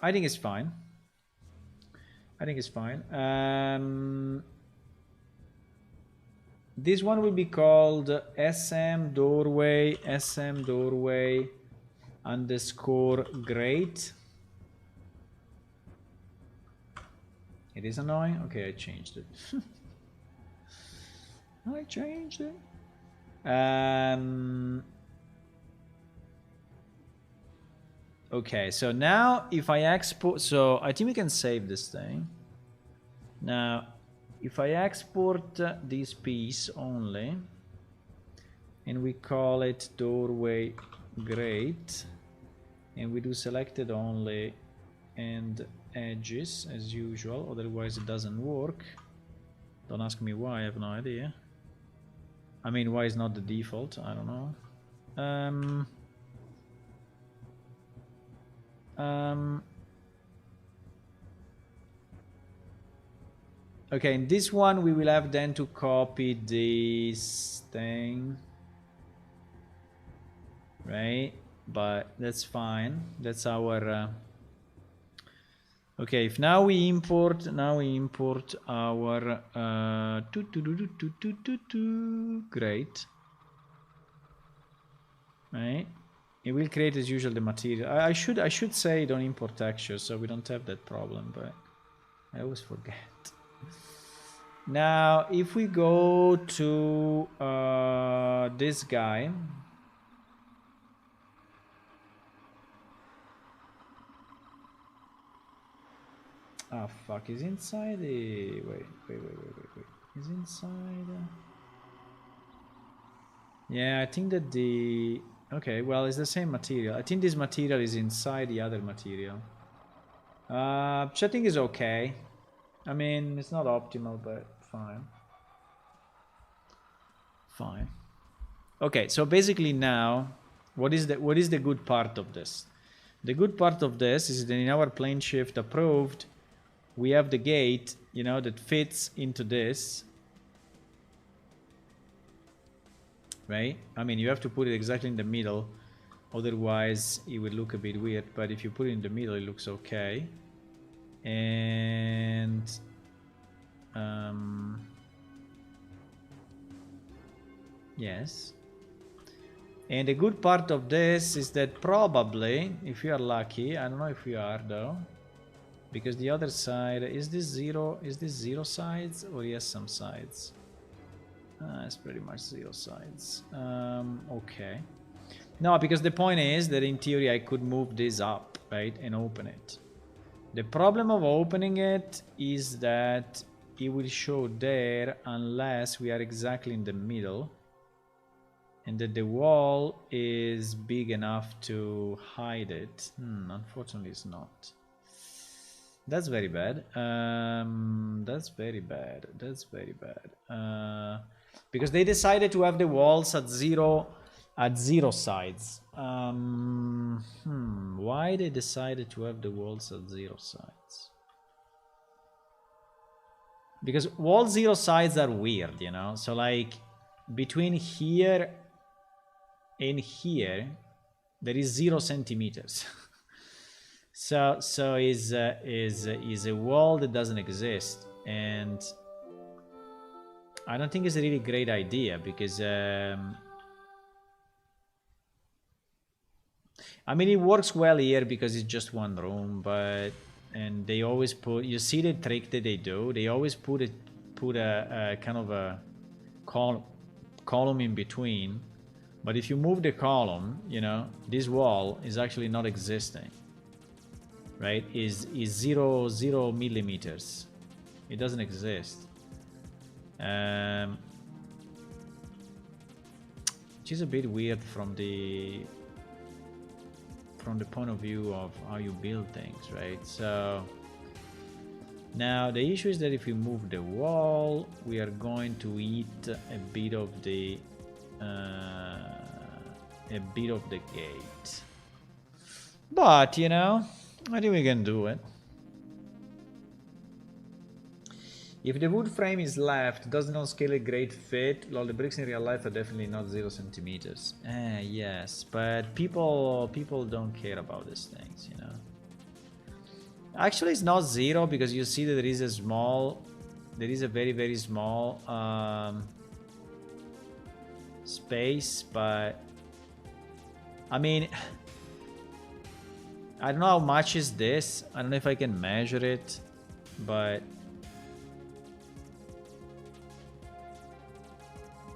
I think it's fine. This one will be called SM Doorway underscore great. It is annoying? Okay, I changed it. I changed it. Okay, so now if I export... So I think we can save this thing. Now, if I export this piece only, and we call it Doorway Great, and we do selected only and edges as usual, otherwise it doesn't work. Don't ask me why, I have no idea. I mean, why is not the default? I don't know. Okay, in this one we will have then to copy this thing, right? But that's fine. That's our okay, if now we import our great, right? It will create as usual the material. I should say don't import textures so we don't have that problem, but I always forget. Now if we go to this guy, oh fuck, he's inside the... Wait. He's inside... Yeah, I think that the... Okay, well, it's the same material. I think this material is inside the other material. Which I think is okay. I mean, it's not optimal, but fine. Fine. Okay, so basically now, what is the good part of this? The good part of this is that in our plane shift approved, we have the gate, you know, that fits into this. Right? I mean, you have to put it exactly in the middle, otherwise it would look a bit weird, but if you put it in the middle, it looks okay. And yes. And the good part of this is that probably, if you are lucky, I don't know if you are though, because the other side, is this zero sides or yes, some sides? It's pretty much zero sides. Okay. No, because the point is that in theory I could move this up, right, and open it. The problem of opening it is that it will show there unless we are exactly in the middle and that the wall is big enough to hide it. Unfortunately it's not. That's very bad. That's very bad. Because they decided to have the walls at zero sides. Why they decided to have the walls at zero sides? Because wall zero sides are weird, you know. So like between here and here, there is 0 centimeters. So is a wall that doesn't exist, and I don't think it's a really great idea because I mean, it works well here because it's just one room, but and they always put. You see the trick that they do. They always put a kind of a column in between. But if you move the column, you know, this wall is actually not existing. Right? Is 0 millimeters. It doesn't exist. Which is a bit weird from the point of view of how you build things, right? So now the issue is that if we move the wall, we are going to eat a bit of the gate. But you know, I think we can do it. If the wood frame is left, does not scale a great fit. Well, the bricks in real life are definitely not 0 centimeters. Yes, but people don't care about these things, you know. Actually, it's not 0 because you see that there is a very, very small space, but I mean, I don't know how much is this. I don't know if I can measure it, but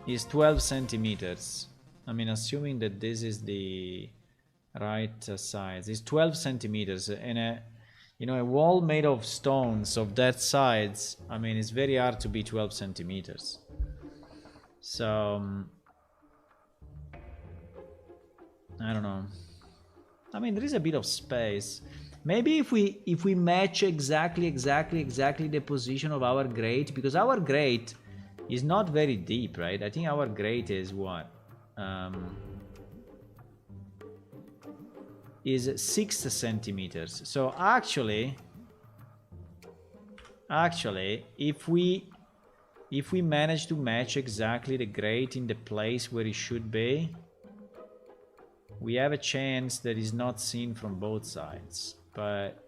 is 12 centimeters. I mean, assuming that this is the right size, it's 12 centimeters, and a wall made of stones of that size. I mean, it's very hard to be 12 centimeters. So I don't know. I mean, there is a bit of space. Maybe if we match exactly the position of our grate, because our grate is not very deep, right? I think our grate is what? Is 6 centimeters. So actually, if we manage to match exactly the grate in the place where it should be, we have a chance that is not seen from both sides. But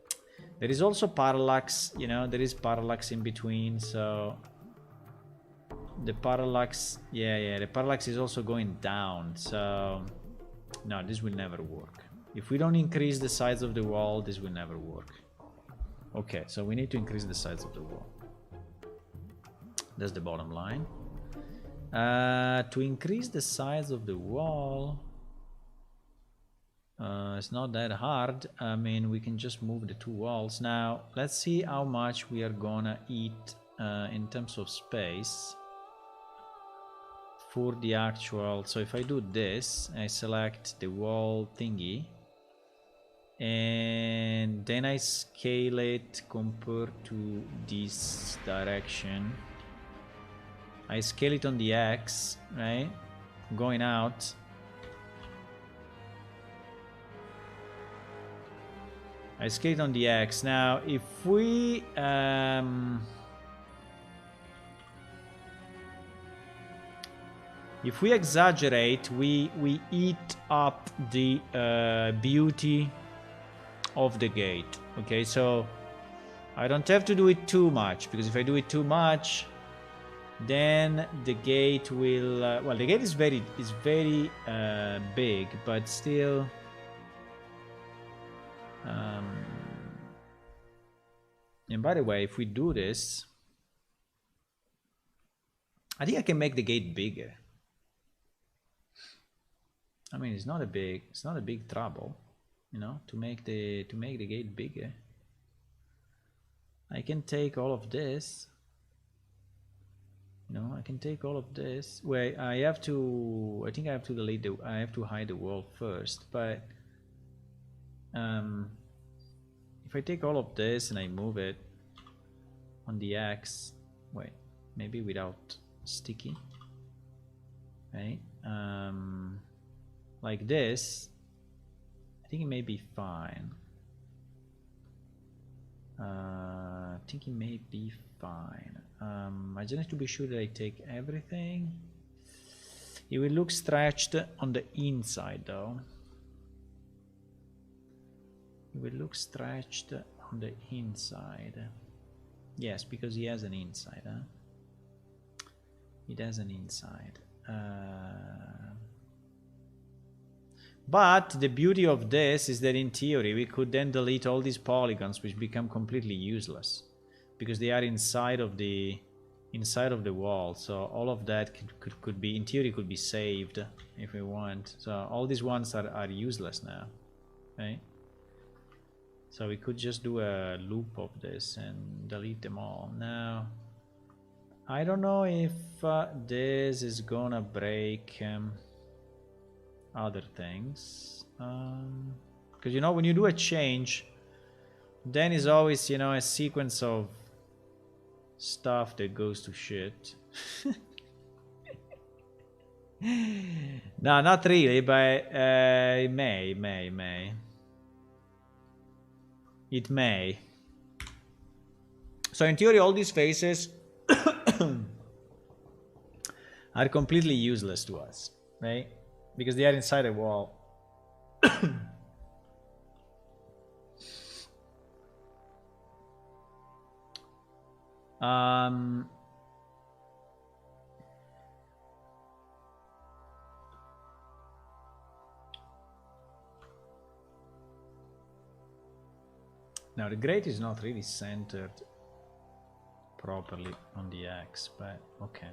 there is also parallax, you know, there is parallax in between, so the parallax, the parallax is also going down, so no, this will never work. If we don't increase the size of the wall, this will never work. Okay, so we need to increase the size of the wall. That's the bottom line. To increase the size of the wall, it's not that hard. I mean, we can just move the two walls. Now, let's see how much we are gonna eat in terms of space for the actual. So if I do this, I select the wall thingy, and then I scale it compared to this direction. I scale it on the X, right? Going out. I scale it on the X. Now, if we exaggerate, we eat up the beauty of the gate. Okay, so I don't have to do it too much, because if I do it too much, then the gate will well, the gate is very big, but still and by the way, if we do this, I think I can make the gate bigger. I mean, it's not a big trouble, you know, to make the gate bigger. I can take all of this. You know, I can take all of this. Wait, I think I have to delete I have to hide the wall first, but if I take all of this and I move it on the X, wait, maybe without sticky, right? Like this, I think it may be fine. I think it may be fine. I just need to be sure that I take everything. It will look stretched on the inside though. It will look stretched on the inside. Yes, because he has an inside, huh? It has an inside. But the beauty of this is that in theory we could then delete all these polygons which become completely useless because they are inside of the wall. So all of that could be, in theory, could be saved if we want. So all these ones are useless now, right? So we could just do a loop of this and delete them all. Now I don't know if this is gonna break other things, because you know, when you do a change, then is always, you know, a sequence of stuff that goes to shit. No, not really, but it may. It may. So in theory, all these faces are completely useless to us, right? Because they are inside a wall. Now the grate is not really centered properly on the X, but okay.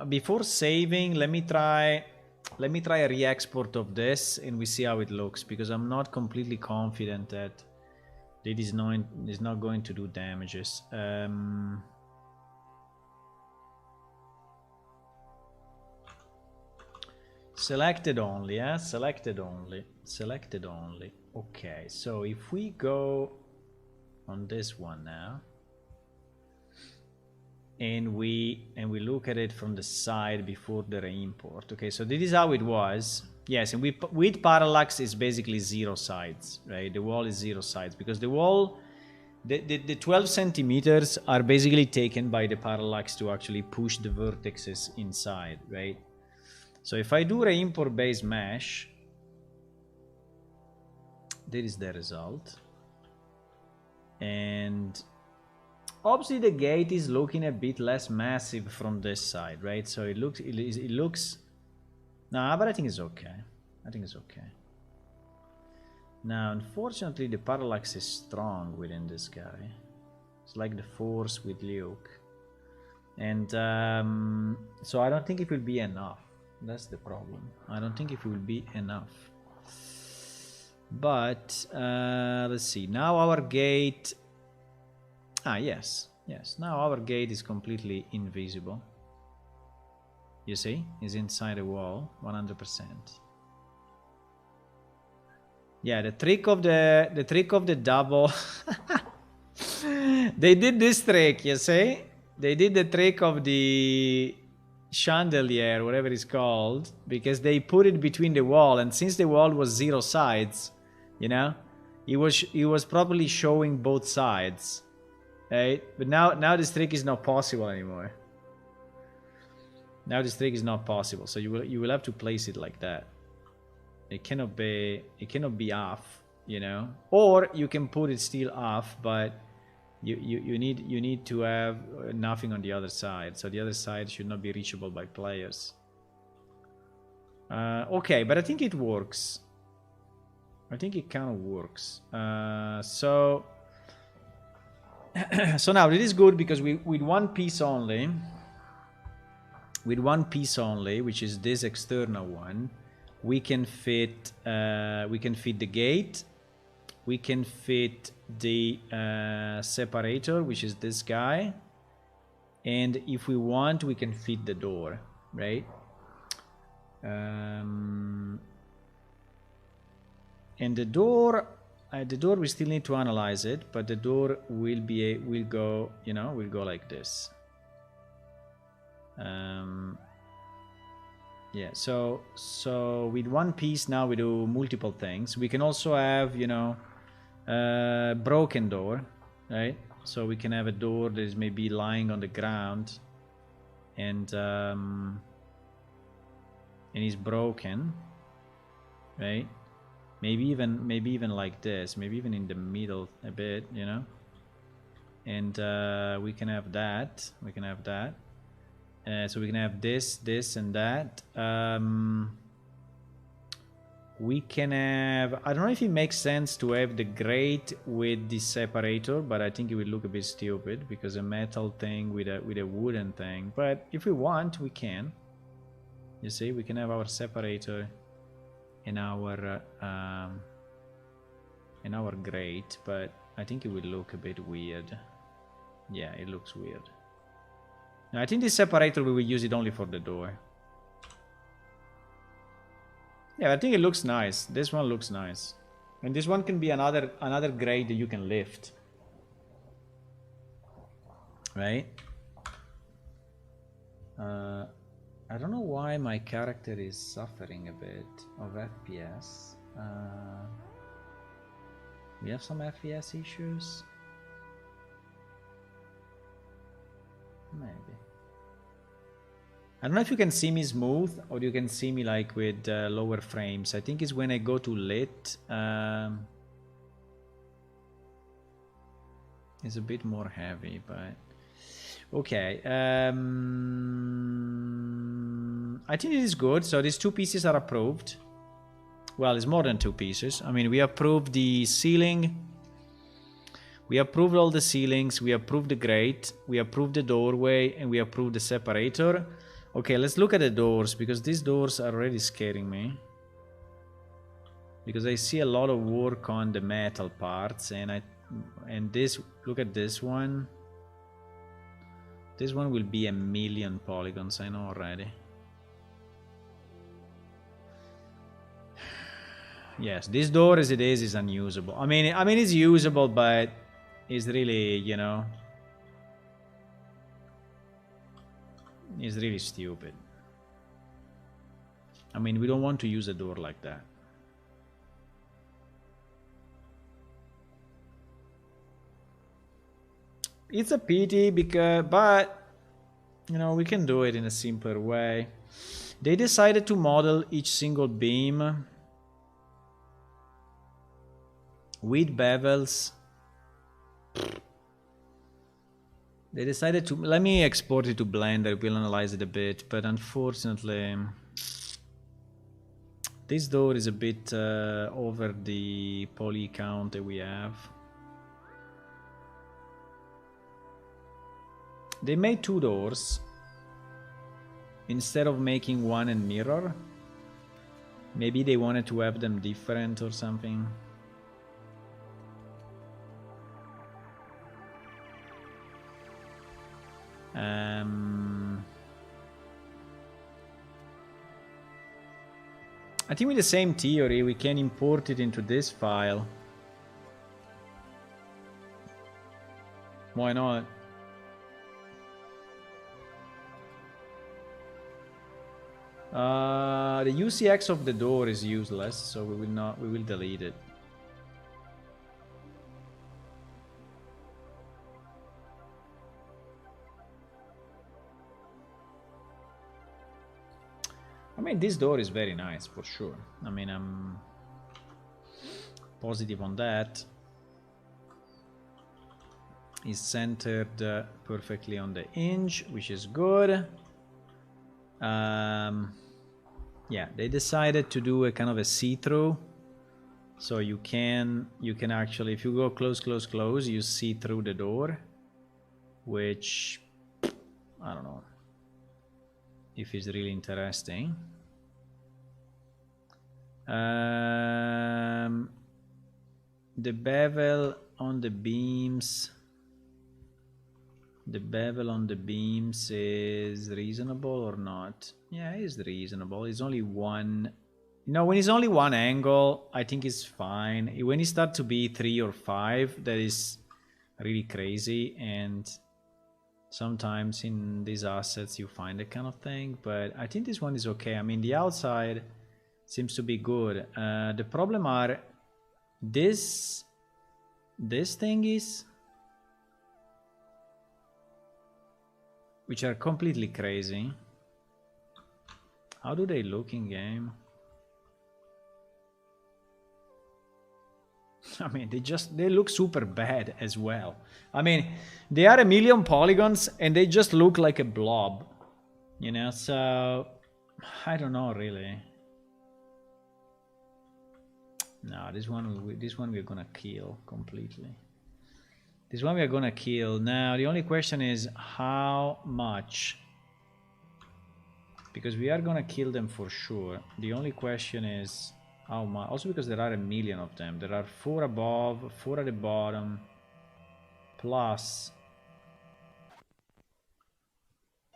Before saving, let me try a re-export of this and we see how it looks, because I'm not completely confident that it is not going to do damages. Selected only, yeah, selected only. Okay, so if we go on this one now, and we look at it from the side before the re-import. Okay, so this is how it was. Yes, and with parallax is basically 0 sides, right? The wall is 0 sides because the wall, the 12 centimeters are basically taken by the parallax to actually push the vertexes inside, right? So if I do re-import base mesh, there is the result. And obviously the gate is looking a bit less massive from this side, right? So it looks nah, but I think it's okay. Now unfortunately the parallax is strong within this guy. It's like the force with Luke. And so I don't think it will be enough. That's the problem. I don't think it will be enough. But let's see. Now our gate... yes. Now our gate is completely invisible. You see? It's inside a wall, 100%. Yeah, the trick of the double... They did this trick, you see? They did the trick of the chandelier, whatever it's called, because they put it between the wall, and since the wall was 0 sides, you know, it was probably showing both sides, right? But now this trick is not possible anymore. Now this trick is not possible, so you will have to place it like that. It cannot be off, you know, or you can put it still off, but you need to have nothing on the other side, so the other side should not be reachable by players. Okay, but I think it works. I think it kind of works. So now it is good because with one piece only, which is this external one, we can fit the gate, we can fit the separator, which is this guy, and if we want, we can fit the door, right? And the door we still need to analyze it, but the door will go like this. Yeah, so with one piece now we do multiple things. We can also have, you know, broken door, right? So we can have a door that is maybe lying on the ground and is broken, right? Maybe even like this, maybe even in the middle a bit, you know. and we can have that. We can have that. So we can have this, this, and that. We can have... I don't know if it makes sense to have the grate with the separator, but I think it will look a bit stupid because a metal thing with a wooden thing. But if we want, we can. You see, we can have our separator in our grate, but I think it will look a bit weird. Yeah, it looks weird. Now, I think this separator we will use it only for the door. Yeah, I think it looks nice. This one looks nice. And this one can be another grade that you can lift. Right? I don't know why my character is suffering a bit of FPS. We have some FPS issues. Maybe. I don't know if you can see me smooth or you can see me like with lower frames. I think it's when I go to lit. It's a bit more heavy, but okay. I think it is good. So these two pieces are approved. Well, it's more than two pieces. I mean, we approved the ceiling. We approved all the ceilings. We approved the grate. We approved the doorway, and we approved the separator. Okay, let's look at the doors, because these doors are already scaring me. Because I see a lot of work on the metal parts, and this, look at this one. This one will be 1,000,000 polygons, I know already. Yes, this door as it is unusable. I mean it's usable, but it's really, you know, it's really stupid. I mean, we don't want to use a door like that. It's a pity but you know, we can do it in a simpler way. They decided to model each single beam with bevels. They decided to... Let me export it to Blender, we'll analyze it a bit, but unfortunately this door is a bit over the poly count that we have. They made two doors instead of making one and mirror. Maybe they wanted to have them different or something. I think with the same theory we can import it into this file. Why not? The UCX of the door is useless, so we will delete it. I mean, this door is very nice for sure. I mean, I'm positive on that. It's centered perfectly on the hinge, which is good. Yeah, they decided to do a kind of a see-through, so you can actually, if you go close, you see through the door, which I don't know if it's really interesting. The bevel on the beams. The bevel on the beams is reasonable or not? Yeah, it is reasonable. It's only one. You know, when it's only one angle, I think it's fine. When it starts to be 3 or 5, that is really crazy. And sometimes in these assets you find that kind of thing. But I think this one is okay. I mean, the outside seems to be good. The problem are this thing is, which are completely crazy. How do they look in game? I mean, they look super bad as well. I mean, they are 1,000,000 polygons and they just look like a blob, you know. So I don't know really. No, this one we're gonna kill completely. This one we're gonna kill. Now the only question is how much, because we are gonna kill them for sure. The only question is how much. Also because there are 1,000,000 of them. There are 4 above, 4 at the bottom, plus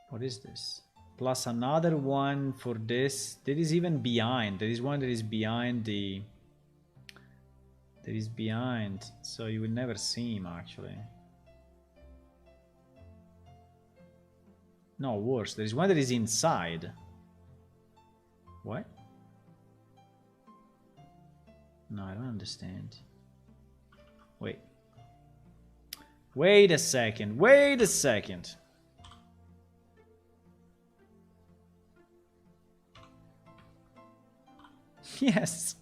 what is this? Plus another one for this. That is even behind. There is one that is behind the. That is behind, so you will never see him actually. No, worse. There is one that is inside. What? No, I don't understand. Wait. Wait a second. Wait a second. Yes.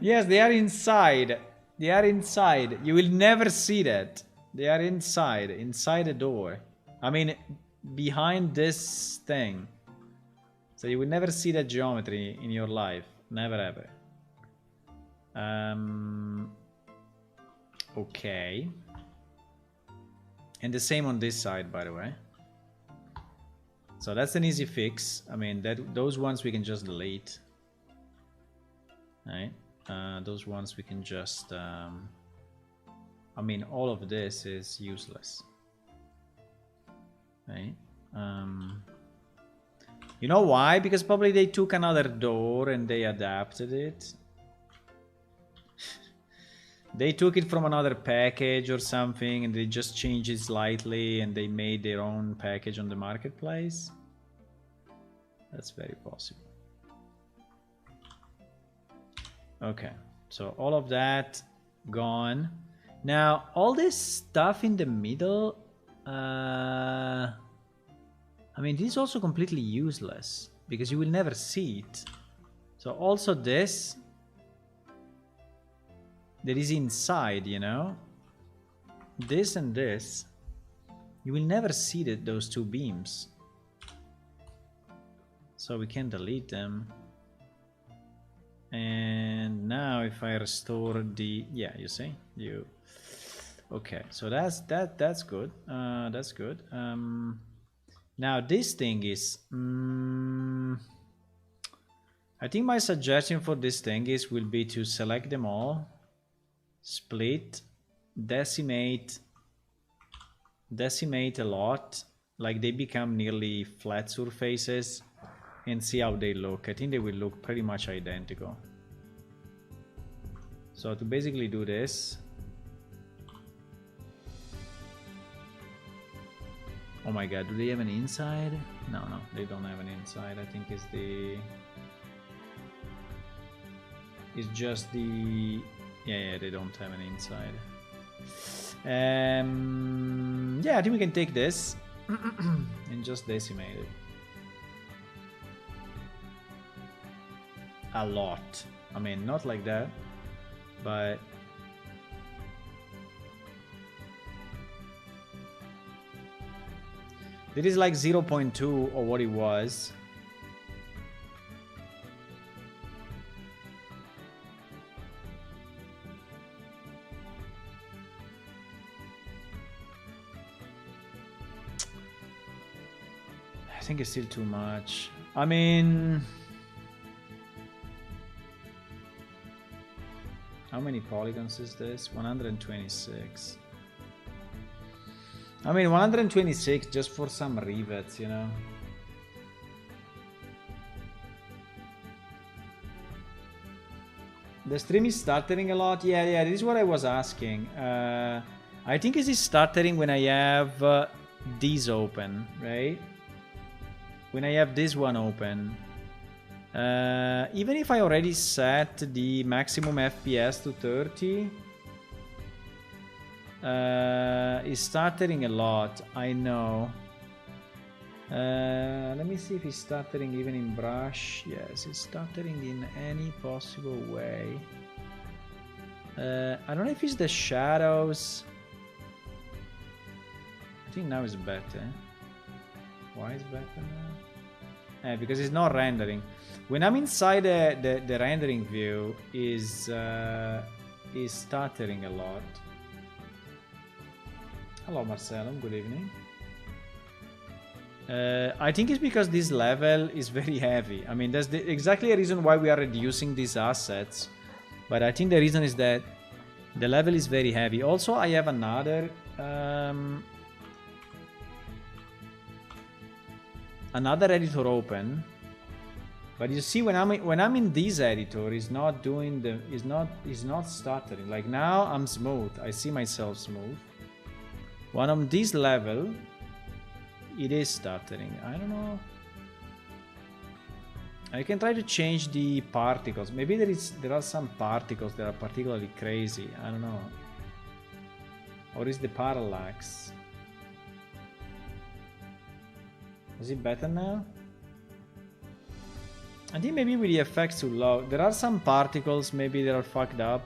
Yes, they are inside. They are inside. You will never see that. They are inside. Inside the door. I mean, behind this thing. So you will never see that geometry in your life. Never ever. Okay. And the same on this side, by the way. So that's an easy fix. I mean, those ones we can just delete. Right? Those ones we can just... I mean, all of this is useless. Right? You know why? Because probably they took another door and they adapted it. They took it from another package or something and they just changed it slightly and they made their own package on the marketplace. That's very possible. Okay, so all of that gone. Now, all this stuff in the middle, I mean, this is also completely useless because you will never see it. So also this, that is inside, you know, this and this, you will never see those two beams. So we can delete them. And now if I restore the, yeah, you see, okay, so that's good. That's good. Now this thing is, I think my suggestion for this thing will be to select them all, split, decimate a lot, like they become nearly flat surfaces, and see how they look. I think they will look pretty much identical. So to basically do this, oh my god, do they have an inside? No, they don't have an inside. I think it's just the, yeah, they don't have an inside. Yeah, I think we can take this and just decimate it. A lot. I mean, not like that, but it is like 0.2 or what it was. I think it's still too much. I mean, how many polygons is this? 126. I mean, 126 just for some rivets, you know. The stream is stuttering a lot. Yeah, this is what I was asking. I think it is stuttering when I have these open, right? When I have this one open. Even if I already set the maximum FPS to 30, it's stuttering a lot, I know. Let me see if it's stuttering even in brush. Yes, it's stuttering in any possible way. I don't know if it's the shadows. I think now it's better. Why is better now? Because it's not rendering. When I'm inside the rendering view, is stuttering a lot. Hello, Marcelo. Good evening. I think it's because this level is very heavy. I mean, that's exactly a reason why we are reducing these assets. But I think the reason is that the level is very heavy. Also, I have another editor open. But you see, when I'm in this editor, it's not doing it's not stuttering. Like now, I'm smooth. I see myself smooth. When I'm this level, it is stuttering. I don't know. I can try to change the particles. Maybe there are some particles that are particularly crazy. I don't know. Or is the parallax? Is it better now? I think maybe with the effects too low. There are some particles maybe that are fucked up.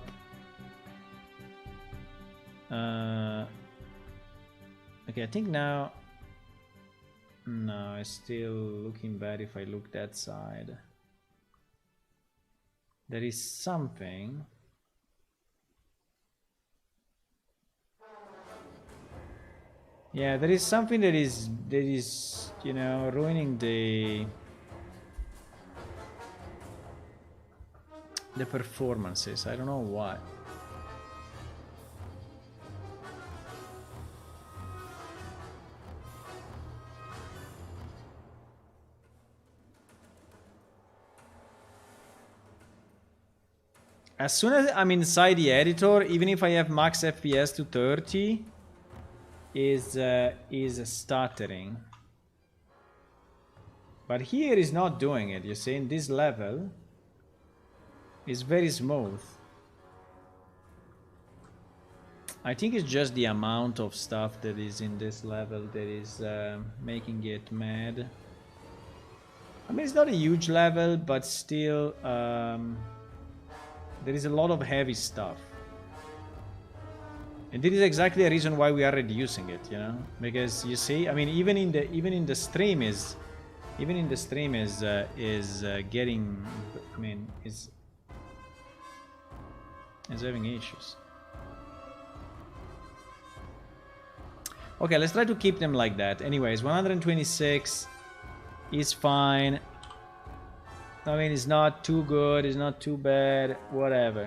Okay, I think now... No, it's still looking bad if I look that side. There is something. Yeah, there is something that is you know, ruining the performances. I don't know why. As soon as I'm inside the editor, even if I have max FPS to 30, is stuttering. But here is not doing it. You see, in this level, is very smooth. I think it's just the amount of stuff that is in this level that is making it mad. I mean, it's not a huge level, but still, there is a lot of heavy stuff. And this is exactly the reason why we are reducing it, you know? Because you see, I mean, even in the stream is getting, I mean, is having issues. Okay, let's try to keep them like that. Anyways, 126 is fine. I mean, it's not too good, it's not too bad, whatever.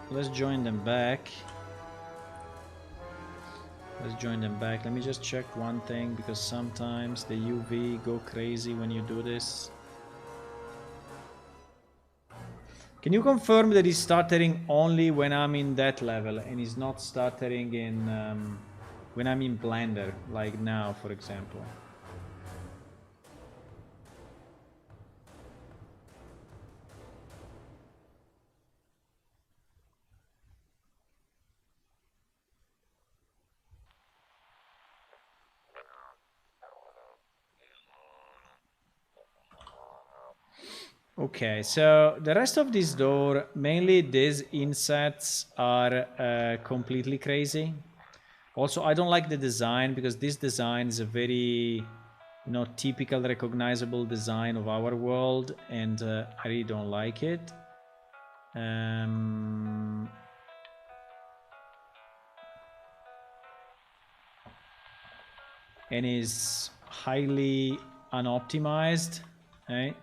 Let's join them back. Let me just check one thing, because sometimes the UV go crazy when you do this. Can you confirm that it's stuttering only when I'm in that level and it's not stuttering in when I'm in Blender, like now, for example? Okay, so the rest of this door, mainly these insets are completely crazy. Also, I don't like the design, because this design is a very, you know, typical, recognizable design of our world, and I really don't like it. And is highly unoptimized, right?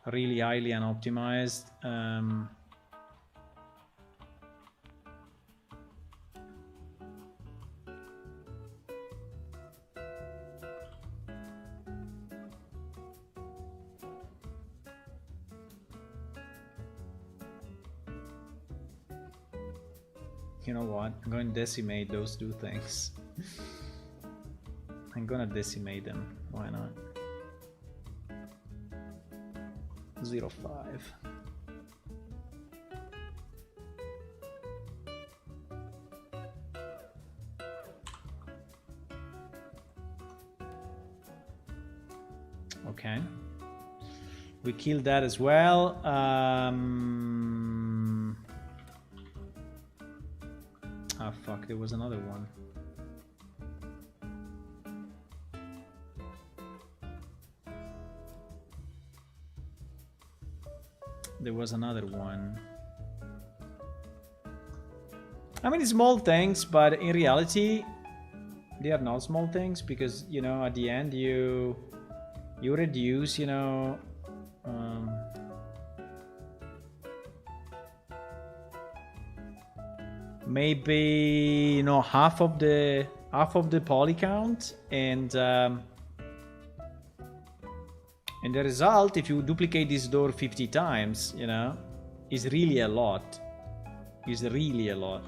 Really highly unoptimized. You know what? I'm going to decimate those two things. I'm gonna decimate them. Why not? 0.5. Okay. We killed that as well. Ah, fuck, there was another one. There was another one. I mean, it's small things, but in reality, they are not small things because, you know, at the end you reduce, you know, maybe, you know, half of the poly count, and the result, if you duplicate this door 50 times, you know, is really a lot. Is really a lot.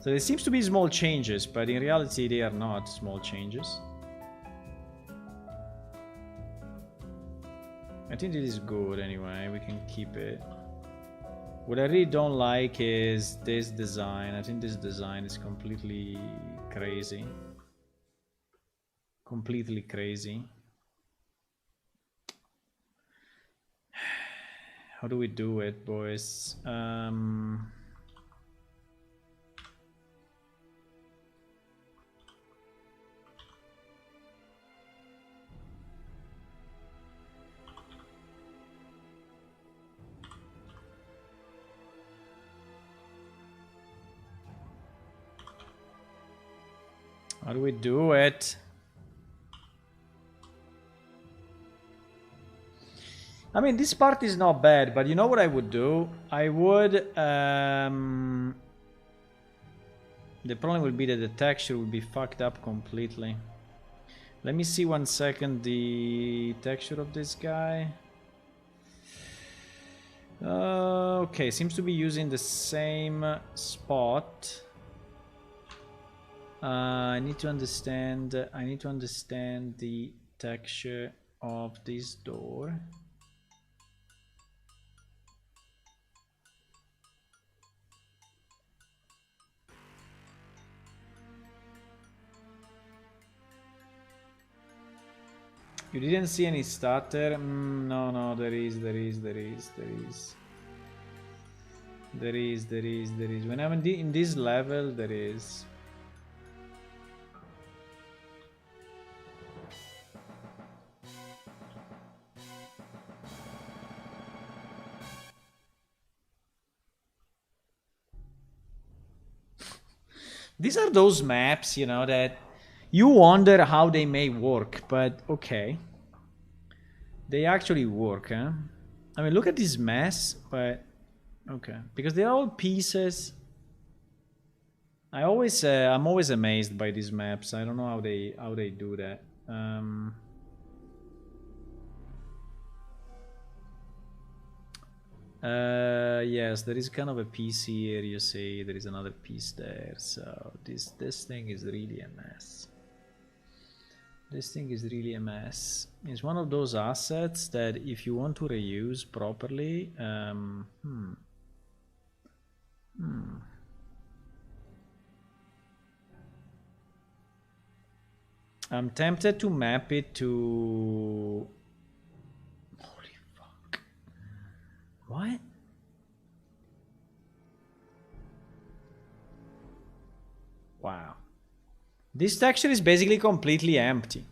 So there seems to be small changes, but in reality they are not small changes. I think it is good anyway, we can keep it. What I really don't like is this design. I think this design is completely crazy. Completely crazy. How do we do it, boys? How do we do it? I mean, this part is not bad, but you know what I would do? I would... the problem would be that the texture would be fucked up completely. Let me see 1 second the texture of this guy. Okay, seems to be using the same spot. I need to understand the texture of this door. You didn't see any stutter? No, there is. When I'm in this level, there is. These are those maps, you know, that you wonder how they may work, but okay. They actually work, huh? I mean, look at this mess, but okay. Because they're all pieces. I'm always amazed by these maps. I don't know how they do that. Yes, there is kind of a piece here, you see, there is another piece there, so this thing is really a mess. This thing is really a mess. It's one of those assets that if you want to reuse properly, I'm tempted to map it to... Holy fuck. What? Wow. This texture is basically completely empty.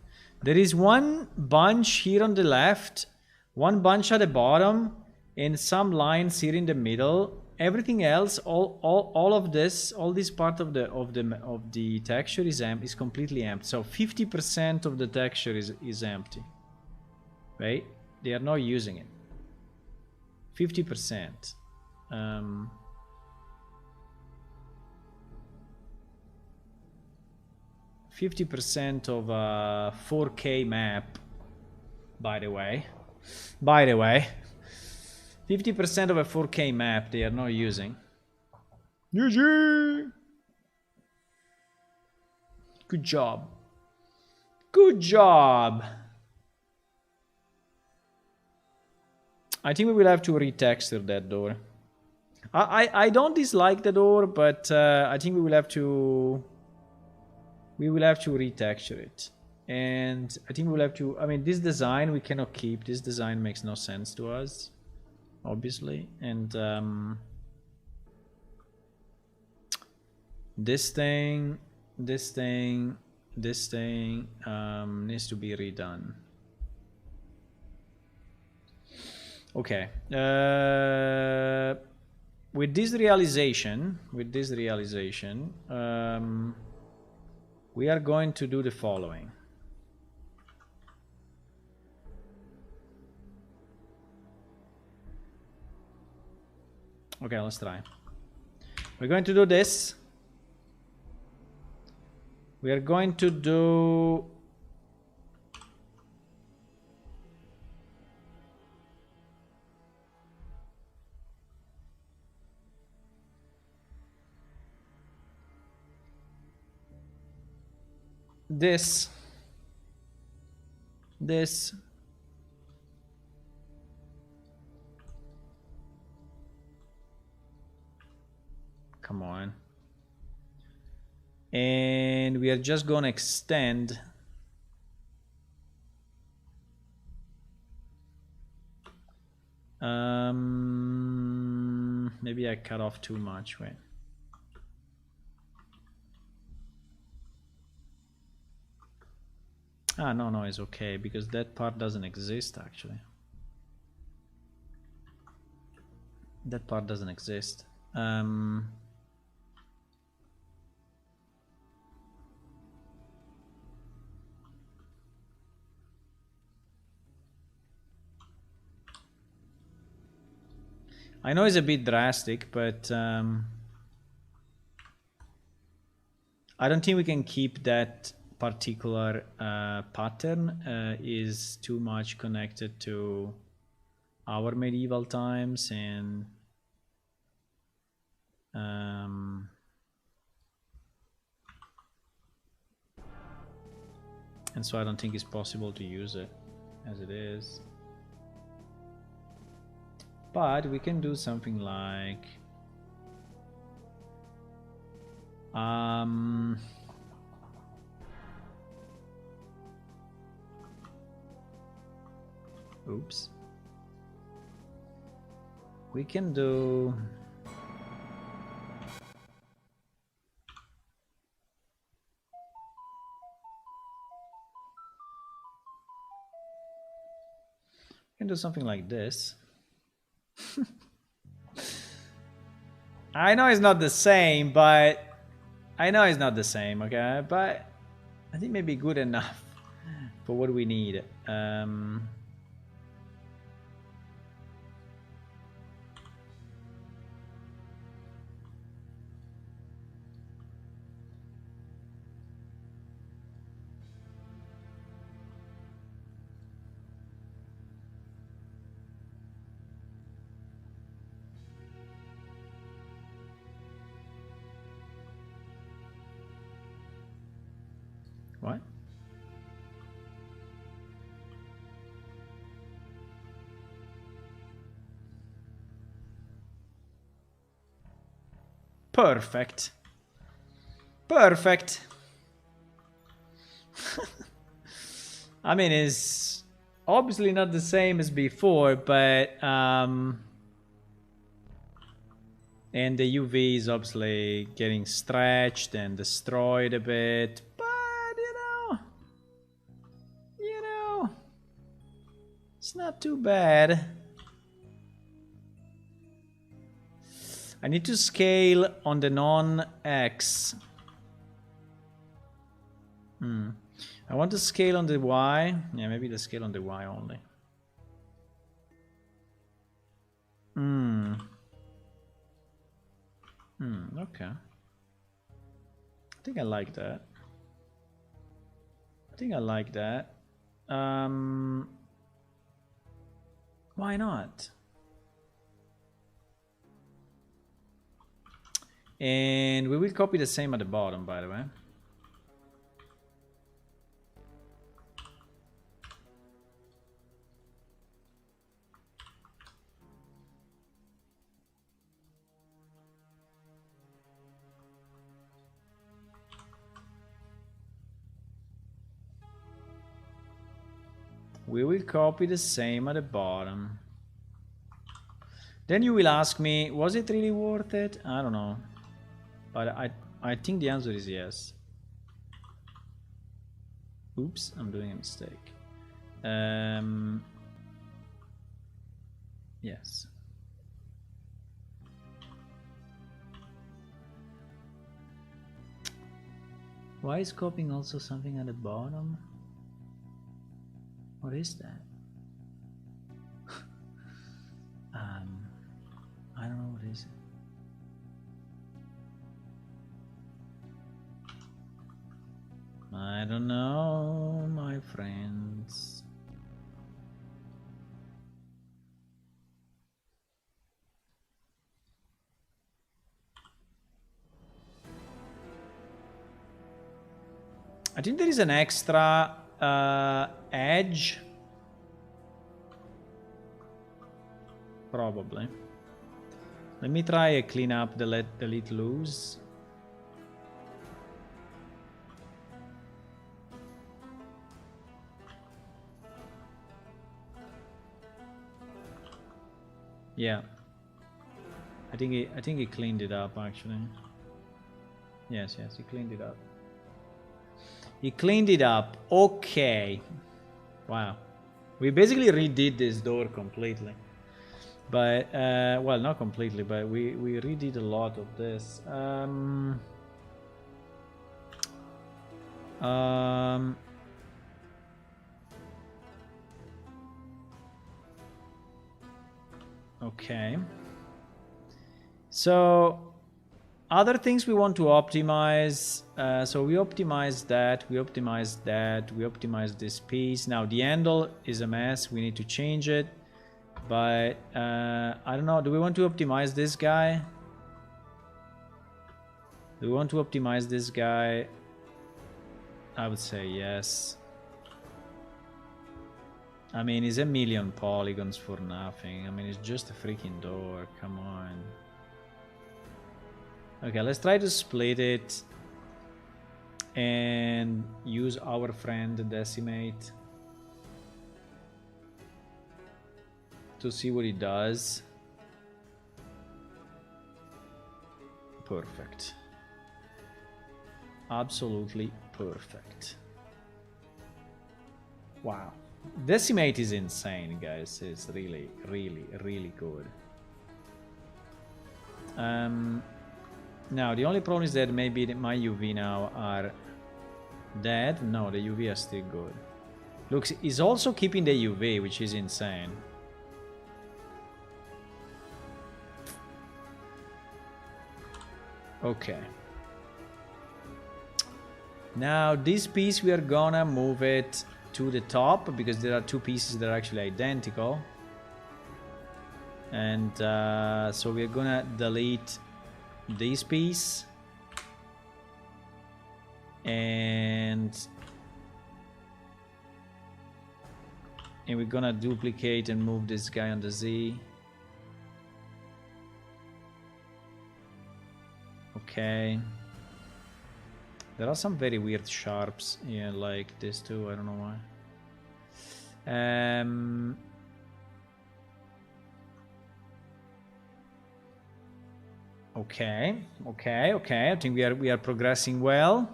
There is one bunch here on the left, one bunch at the bottom, and some lines here in the middle. Everything else, all of this, all this part of the texture is completely empty. So 50% of the texture is empty. Right? They are not using it. 50%. 50% of a 4K map, by the way. 50% of a 4K map they are not using. GG! Good job. Good job! I think we will have to retexture that door. I don't dislike the door, but I think we will have to retexture it. And I think we'll have to, I mean, this design we cannot keep. This design makes no sense to us, obviously. And this thing needs to be redone. Okay. With this realization, we are going to do the following. Okay, let's try. We're going to do this. We are going to do this. Come on. And we are just going to extend maybe I cut off too much. Wait. Ah, no, it's okay because that part doesn't exist actually. That part doesn't exist. I know it's a bit drastic, but I don't think we can keep that particular pattern. Is too much connected to our medieval times, and so I don't think it's possible to use it as it is. But we can do something like oops. We can do something like this. I know it's not the same, but okay, but I think maybe good enough for what we need. What? Perfect. I mean, it's obviously not the same as before, but and the UV is obviously getting stretched and destroyed a bit, but you know, it's not too bad. I need to scale on the non-X. I want to scale on the Y. Yeah, maybe the scale on the Y only. Okay. I think I like that. Why not? And we will copy the same at the bottom, by the way. We will copy the same at the bottom. Then you will ask me, was it really worth it? I don't know. But I think the answer is yes. Oops, I'm doing a mistake. Yes. Why is copying also something at the bottom? What is that? I don't know what is it. I don't know, my friends. I think there is an extra edge. Probably. Let me try and clean up the let loose. Yeah. I think he cleaned it up actually. Yes, he cleaned it up. He cleaned it up. Okay. Wow. We basically redid this door completely. But, well, not completely, but we redid a lot of this. Okay. So, other things we want to optimize. So we optimize that, we optimize that, we optimize this piece. Now the handle is a mess, we need to change it. But I don't know, do we want to optimize this guy? Do we want to optimize this guy? I would say yes. I mean, it's a million polygons for nothing. I mean, it's just a freaking door, come on. Okay, let's try to split it and use our friend Decimate to see what it does. Perfect. Absolutely perfect. Wow. Decimate is insane, guys. It's really, really, really good. Now, the only problem is that maybe my UV now are dead. No, the UV are still good. Looks, he's also keeping the UV, which is insane. Okay. Now, this piece, we are gonna move it to the top, because there are two pieces that are actually identical. And so we're gonna delete this piece. And we're gonna duplicate and move this guy on the Z. Okay. There are some very weird sharps here, like this too, I don't know why. Okay, I think we are progressing well.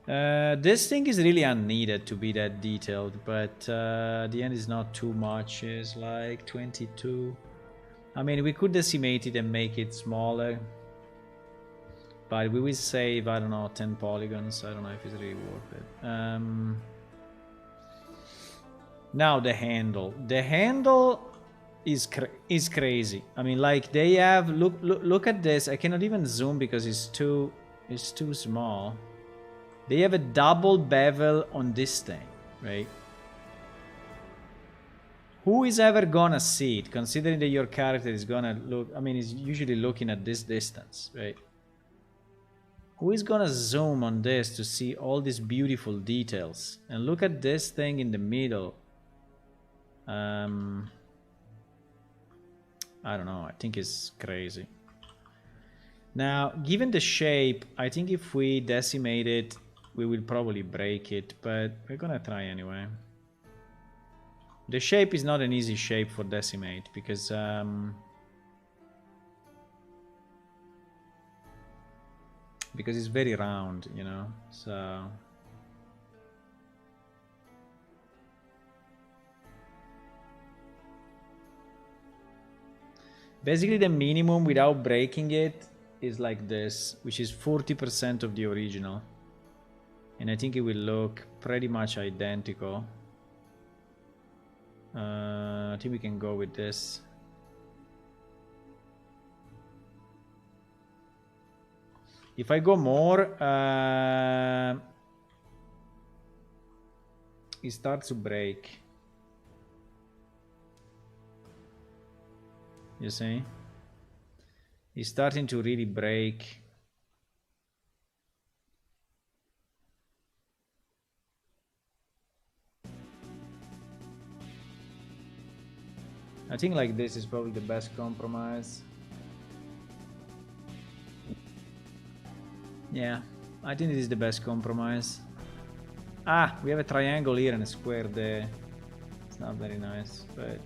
This thing is really unneeded to be that detailed, but the end is not too much. It's like 22. I mean, we could decimate it and make it smaller, but we will save, I don't know, 10 polygons. I don't know if it's really worth it. Now the handle. The handle is crazy. I mean, like, they have, look at this. I cannot even zoom because it's too small. They have a double bevel on this thing, right? Who is ever gonna see it, considering that your character is gonna look, I mean, is usually looking at this distance, right? Who is gonna zoom on this to see all these beautiful details? And look at this thing in the middle. I don't know, I think it's crazy. Now, given the shape, I think if we decimate it, we will probably break it, but we're gonna try anyway. The shape is not an easy shape for decimate because it's very round, you know, so basically the minimum without breaking it is like this, which is 40% of the original, and I think it will look pretty much identical. I think we can go with this. If I go more, it starts to break. You see? It's starting to really break. I think like this is probably the best compromise. Yeah, I think this is the best compromise. Ah, we have a triangle here and a square there. It's not very nice, but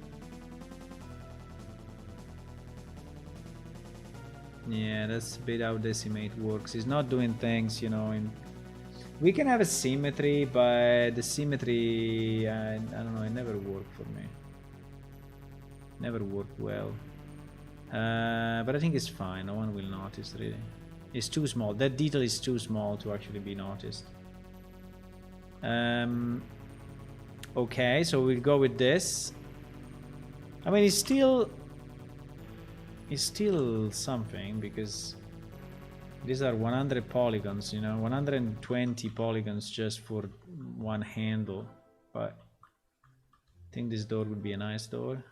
yeah, that's a bit how decimate works. It's not doing things, you know. We can have a symmetry, but the symmetry, I don't know, it never worked for me. Never worked well. But I think it's fine. No one will notice, really. It's too small. That detail is too small to actually be noticed. Okay, so we'll go with this. I mean, it's still something because these are 100 polygons, you know, 120 polygons just for one handle. But I think this door would be a nice door.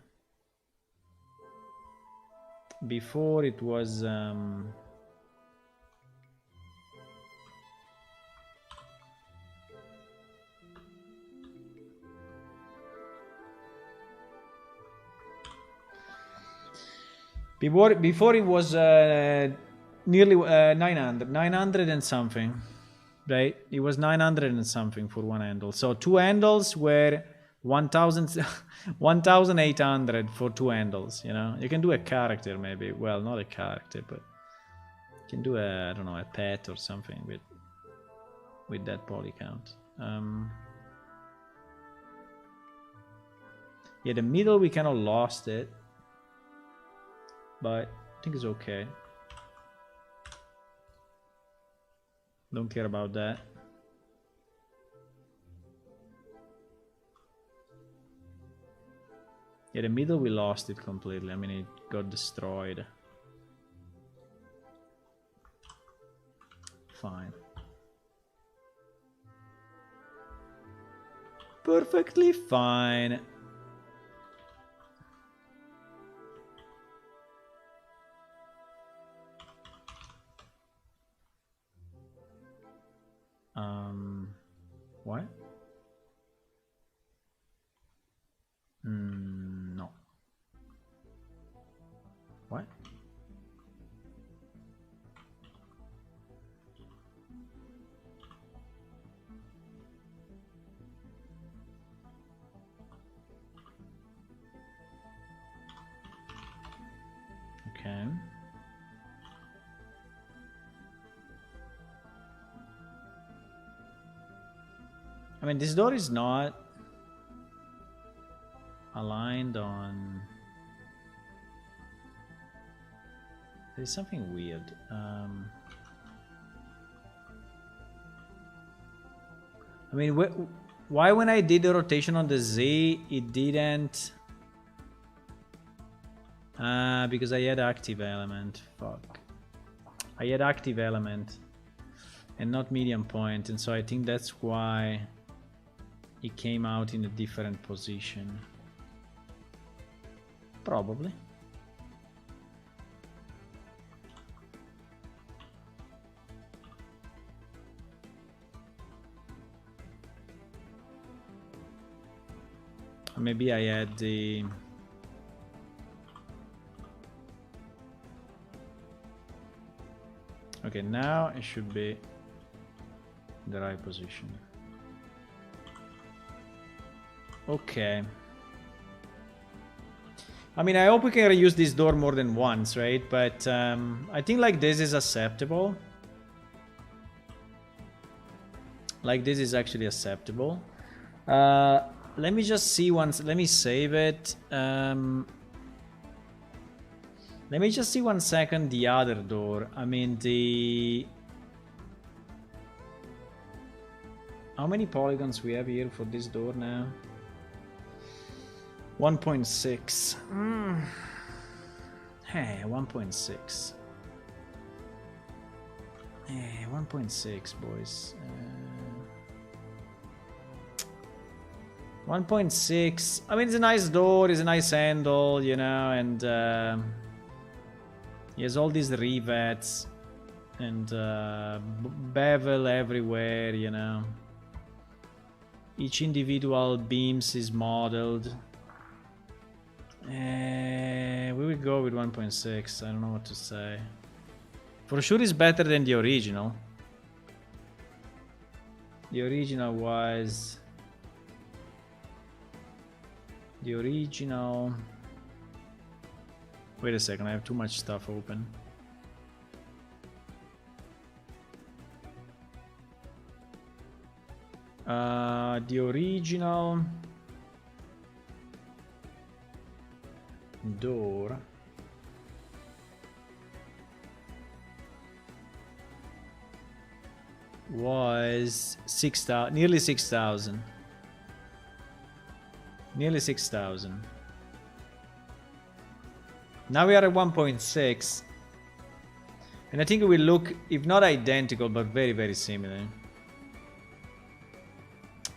Before it was before it was nearly 900 and something, right? It was 900 and something for one handle. So two handles were 1800 for two handles, you know. You can do a character maybe. Well, not a character, but you can do a, I don't know, a pet or something with that poly count. Yeah, the middle we kind of lost it, but I think it's okay. Don't care about that. Yeah, the middle we lost it completely. I mean, it got destroyed. Fine. Perfectly fine. What? No. What? Okay. I mean, this door is not aligned on... There's something weird. I mean, why when I did the rotation on the Z, it didn't... because I had active element. Fuck. I had active element and not medium point, and so I think that's why it came out in a different position. Probably. Maybe I had the... Okay, now it should be the right position. Okay. I mean, I hope we can reuse this door more than once, right? But I think like this is acceptable. Like this is actually acceptable. Let me just see once. Let me save it. Let me just see 1 second the other door. I mean the... How many polygons we have here for this door now? 1.6. Hey, 1.6. Hey, 1.6, boys. 1.6. I mean, it's a nice door, it's a nice handle, you know, and he has all these rivets and bevel everywhere, you know. Each individual beams is modeled. We will go with 1.6. I don't know what to say. For sure it's better than the original. The original was... The original... Wait a second, I have too much stuff open. The original door was 6,000, nearly 6,000. Nearly 6,000. Now we are at 1.6. And I think it will look, if not identical, but very, very similar.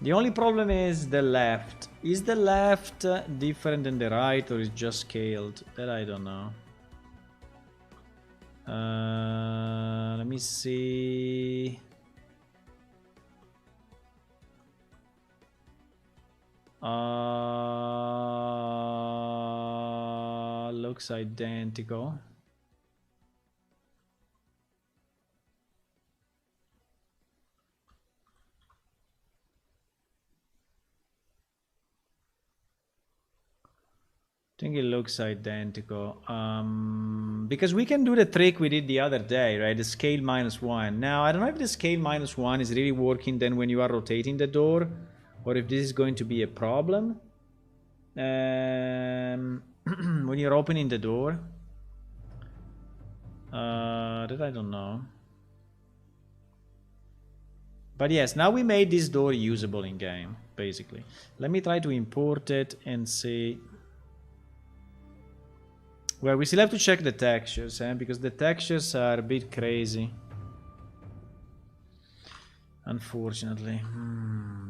The only problem is the left. Is the left different than the right, or is just scaled? That I don't know. Let me see. Looks identical. I think it looks identical. Because we can do the trick we did the other day, right? The scale -1. Now, I don't know if the scale -1 is really working then when you are rotating the door, or if this is going to be a problem. When you're opening the door. That I don't know. But yes, now we made this door usable in game, basically. Let me try to import it and see. Well, we still have to check the textures, because the textures are a bit crazy. Unfortunately.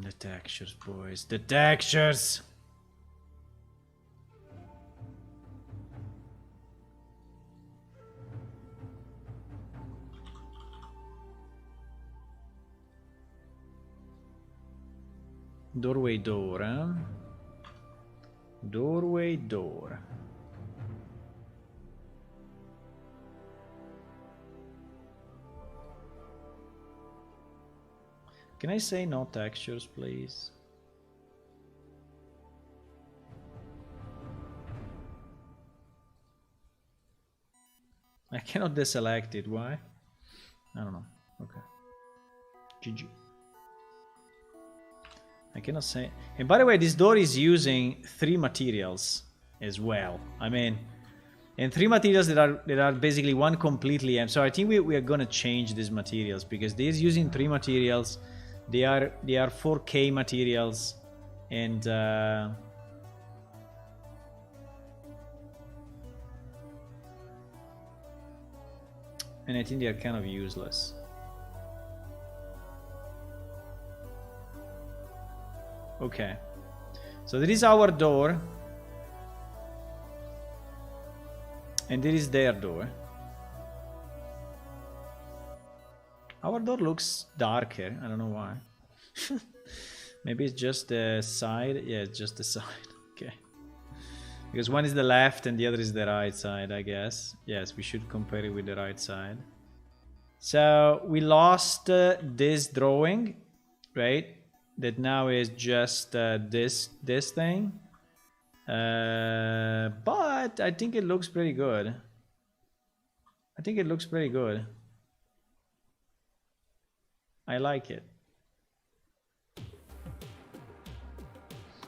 The textures, boys. The textures! Doorway door, huh? Doorway door. Can I say no textures, please? I cannot deselect it. Why? I don't know. Okay. GG. I cannot say. And by the way, this door is using 3 materials as well. I mean, and 3 materials that are basically one completely empty. So I think we are gonna change these materials because they're using 3 materials. They are 4K materials, and I think they are kind of useless. Okay, so this is our door, and this is their door. Our door looks darker. I don't know why. Maybe it's just the side. Yeah, it's just the side. Okay. Because one is the left and the other is the right side, I guess. Yes, we should compare it with the right side. So we lost this drawing, right? That now is just this thing. But I think it looks pretty good. I think it looks pretty good. I like it.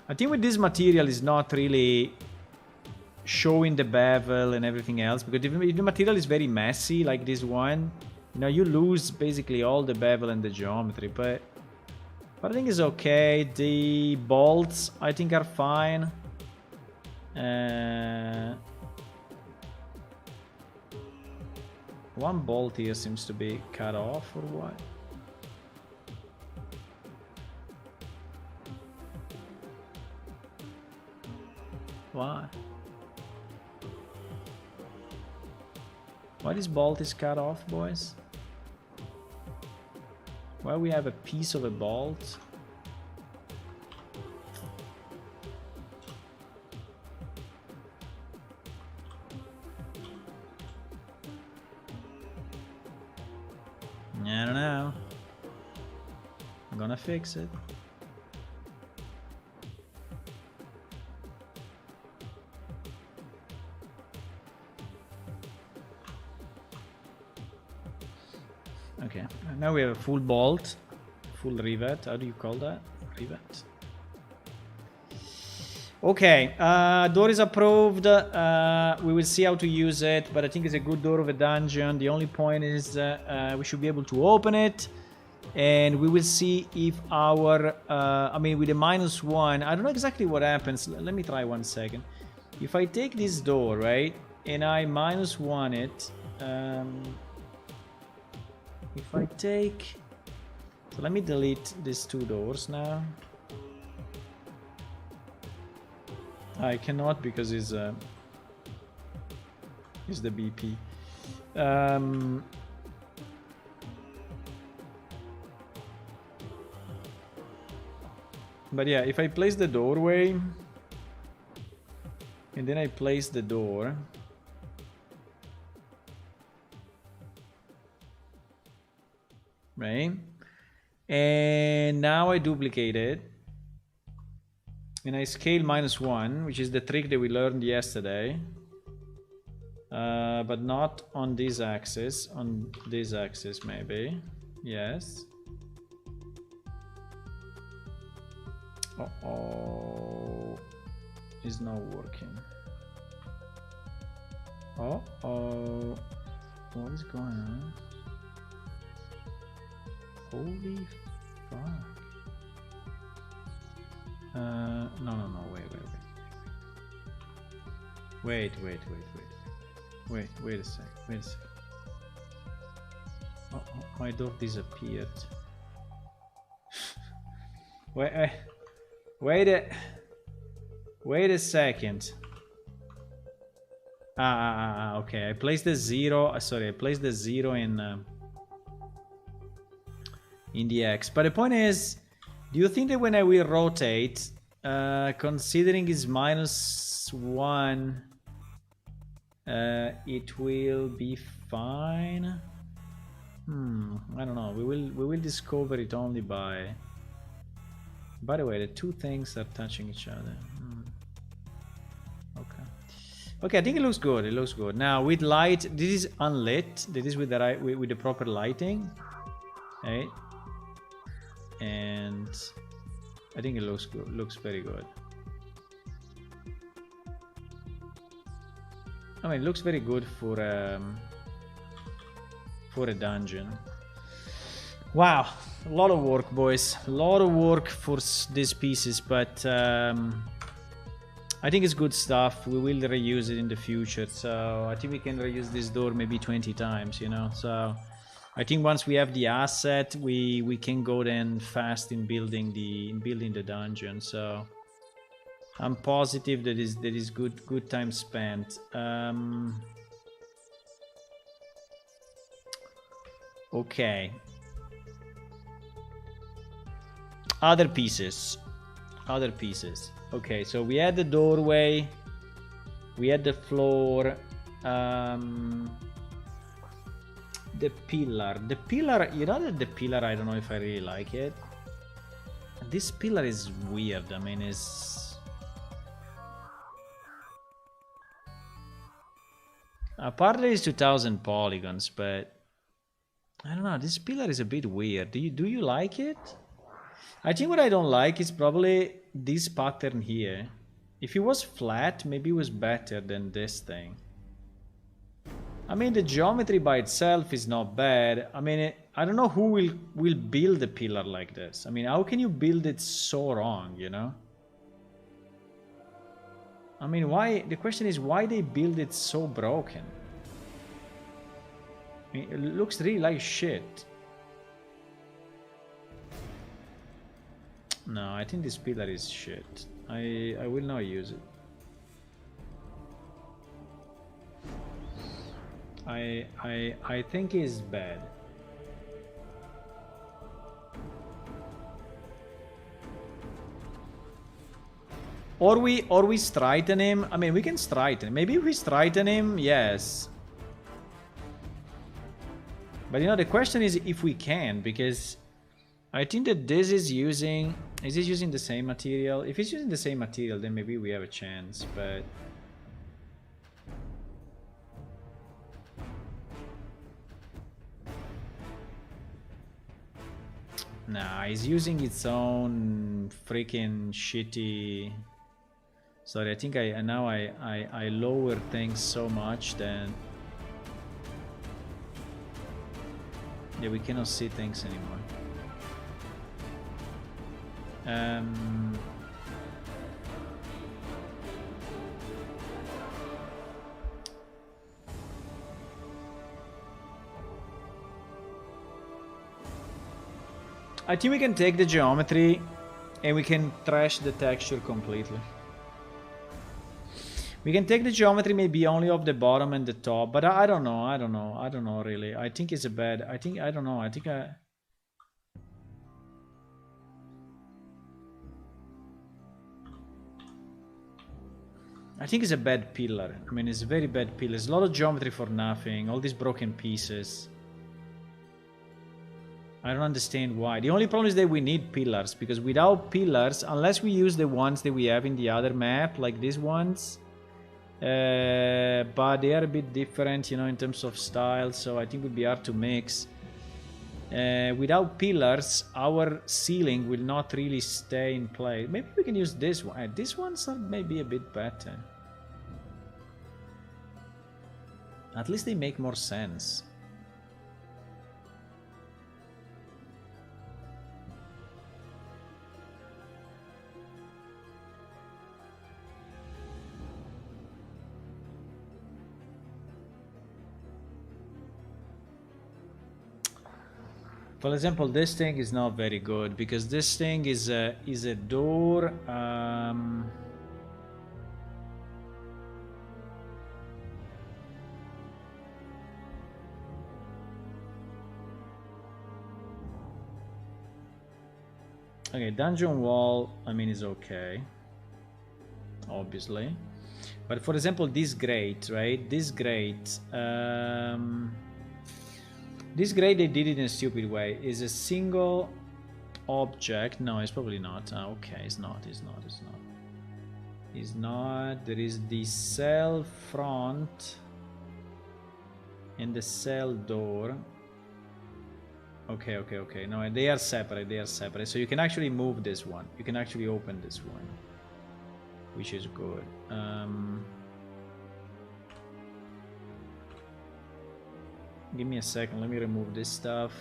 I think with this material is not really showing the bevel and everything else, because if the material is very messy like this one, you know, you lose basically all the bevel and the geometry, but I think it's okay. The bolts I think are fine. One bolt here seems to be cut off or what? Why? Why this bolt is cut off, boys? Why we have a piece of a bolt? I don't know. I'm gonna fix it. Okay, now we have a full bolt, full rivet. How do you call that? Rivet. Okay, door is approved. We will see how to use it, but I think it's a good door of a dungeon. The only point is we should be able to open it, and we will see if our, I mean, with a -1, I don't know exactly what happens. Let me try 1 second. If I take this door, right, and I -1 it, if I take, so let me delete these 2 doors now. I cannot because it's the BP. But yeah, if I place the doorway and then I place the door, right? And now I duplicate it. And I scale -1, which is the trick that we learned yesterday. But not on this axis. On this axis, maybe. Yes. Uh-oh. It's not working. Uh-oh. What is going on? Holy fuck. No, wait. Wait a sec. Oh, my door disappeared. Wait a second. Okay. I placed the 0. Sorry, I placed the 0 in the X. But the point is, do you think that when I will rotate, considering it's -1, it will be fine? I don't know. We will discover it only by. By the way, the 2 things are touching each other. Okay, I think it looks good. It looks good. Now with light, this is unlit. This is with the proper lighting, right? And I think it looks good. Looks very good. I mean, it looks very good for a dungeon. Wow, a lot of work, boys. A lot of work for these pieces, but I think it's good stuff. We will reuse it in the future, so I think we can reuse this door maybe 20 times, you know. So I think once we have the asset, we can go then fast in building the dungeon. So I'm positive that is good time spent. Okay. Other pieces. Okay, so we had the doorway, we had the floor, the pillar, you know that the pillar, I don't know if I really like it. This pillar is weird. I mean, Partly is 2000 polygons, but I don't know, this pillar is a bit weird. Do you like it? I think what I don't like is probably this pattern here. If it was flat, maybe it was better than this thing. I mean, the geometry by itself is not bad. I mean, I don't know who will build a pillar like this. I mean, how can you build it so wrong, you know? I mean, why? The question is why they build it so broken. I mean, it looks really like shit. No, I think this pillar is shit. I will not use it. I think it's bad. Or we straighten him. I mean, we can straighten him. Maybe if we straighten him, yes. But you know, the question is if we can, because I think that this is using... Is this using the same material? If it's using the same material, then maybe we have a chance, but... Nah, he's using its own freaking shitty... Sorry, I think I lower things so much that... Yeah, we cannot see things anymore. I think we can take the geometry and we can trash the texture completely. We can take the geometry maybe only of the bottom and the top, but I don't know really. I think it's a bad, I don't know, I think it's a bad pillar. I mean, it's a very bad pillar. There's a lot of geometry for nothing, all these broken pieces. I don't understand why. The only problem is that we need pillars, because without pillars, unless we use the ones that we have in the other map, like these ones, but they are a bit different, you know, in terms of style, so I think it would be hard to mix. Without pillars, our ceiling will not really stay in place. Maybe we can use this one. These ones are maybe a bit better. At least they make more sense. For example, this thing is not very good because this thing is a door. Okay, dungeon wall. I mean, is okay, obviously, but for example, this grate, right? This grate. This grade they did it in a stupid way. Is a single object. No, it's probably not. Okay, it's not. There is the cell front and the cell door. Okay. No, they are separate. So you can actually move this one. You can actually open this one, which is good. Give me a second, let me remove this stuff.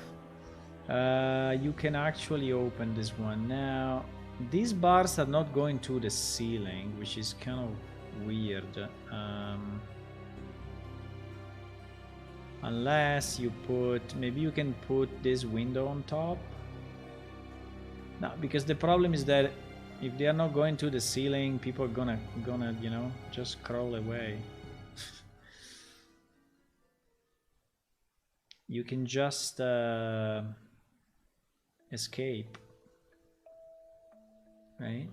You can actually open this one now. These bars are not going to the ceiling, which is kind of weird. Unless you put, maybe you can put this window on top. No, because the problem is that if they are not going to the ceiling, people are gonna you know, just crawl away. You can just escape, right?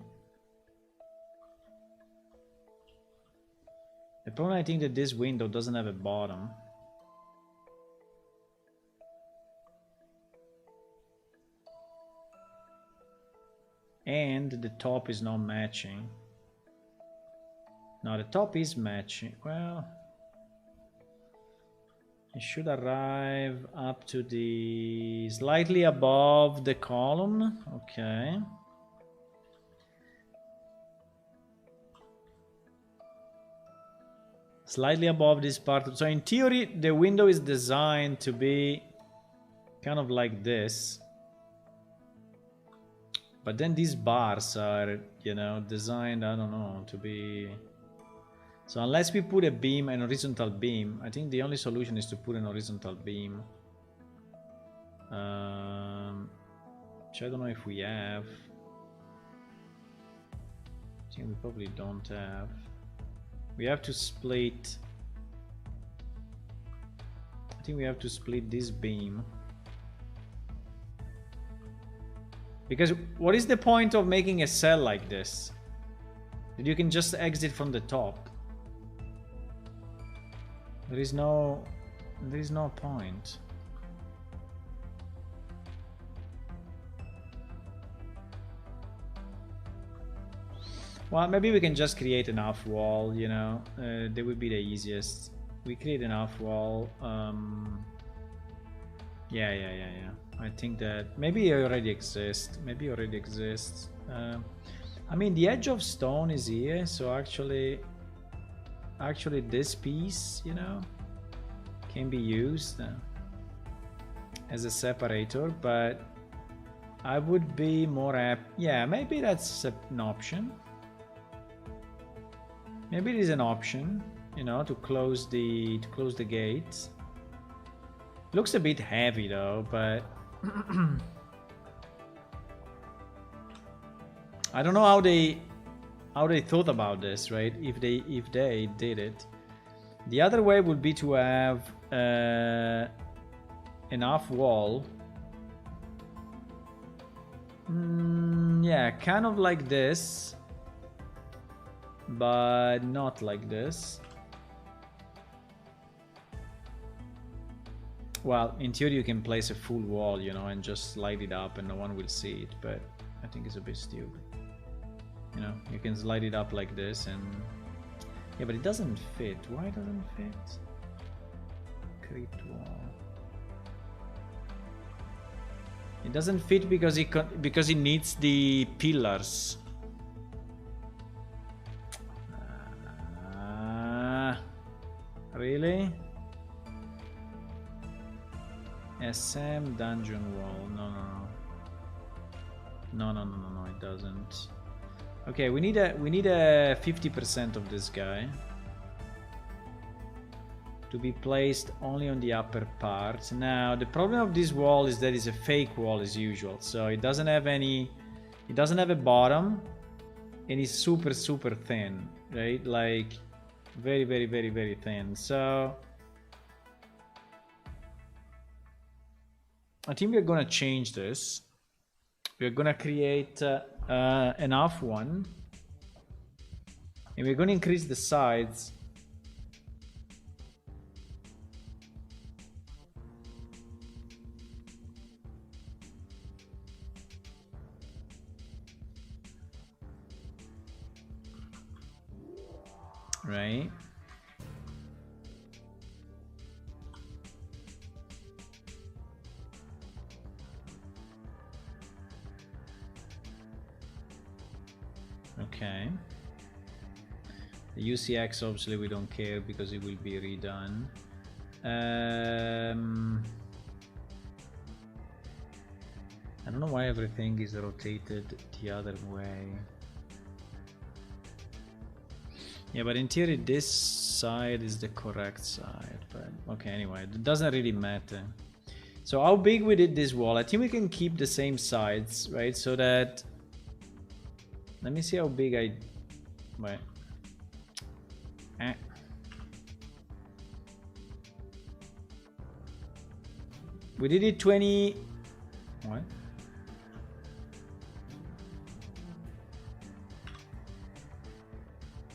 The problem, I think, that this window doesn't have a bottom. And the top is not matching. No, the top is matching. Well, It should arrive up to the slightly above the column. Okay. Slightly above this part. So in theory, the window is designed to be kind of like this. But then these bars are, you know, designed, I don't know, to be... So unless we put a beam, an horizontal beam, I think the only solution is to put an horizontal beam. Which I don't know if we have. I think we probably don't have. We have to split... I think we have to split this beam. Because what is the point of making a cell like this? That you can just exit from the top. There is no point. Well, maybe we can just create an off wall, you know. That would be the easiest. We create an off wall. Yeah. I think that maybe it already exists. I mean, the edge of stone is here, so actually this piece, you know, can be used as a separator, but I would be more apt. Yeah, maybe that's an option. Maybe it is an option, you know, to close the gates. Looks a bit heavy though, but I don't know how they thought about this, right? If they did it. The other way would be to have an off wall. Yeah, kind of like this, but not like this. Well, in theory you can place a full wall, you know, and just slide it up and no one will see it, but I think it's a bit stupid. You know, you can slide it up like this and... Yeah, but it doesn't fit. Why doesn't it fit? Crypt wall. It doesn't fit because it needs the pillars. Really? SM dungeon wall. No, it doesn't. Okay, we need a 50% of this guy to be placed only on the upper part. Now the problem of this wall is that it's a fake wall as usual, so it doesn't have any, it doesn't have a bottom, and it's super thin, right? Like very thin. So I think we're gonna change this. We're gonna create an off one, and we're gonna increase the sides. Right? Okay. The UCX obviously we don't care because it will be redone. I don't know why everything is rotated the other way. Yeah, but in theory this side is the correct side, but okay, anyway, it doesn't really matter. So how big we did this wall? I think we can keep the same sides, right? So that, let me see how big I, wait. We did it 20, what?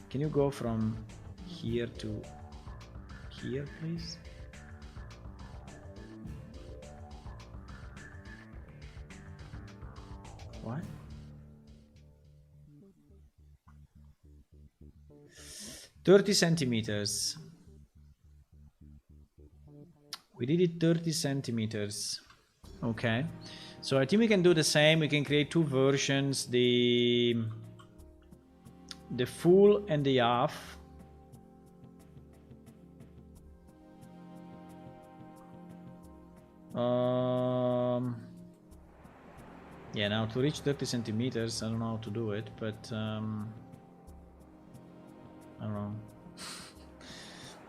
Can you go from here to here, please? What? $30 centimeters. We did it 30 centimeters. Okay. So I think we can do the same. We can create two versions. The full and the half. Yeah, now to reach 30 centimeters, I don't know how to do it, but I don't know.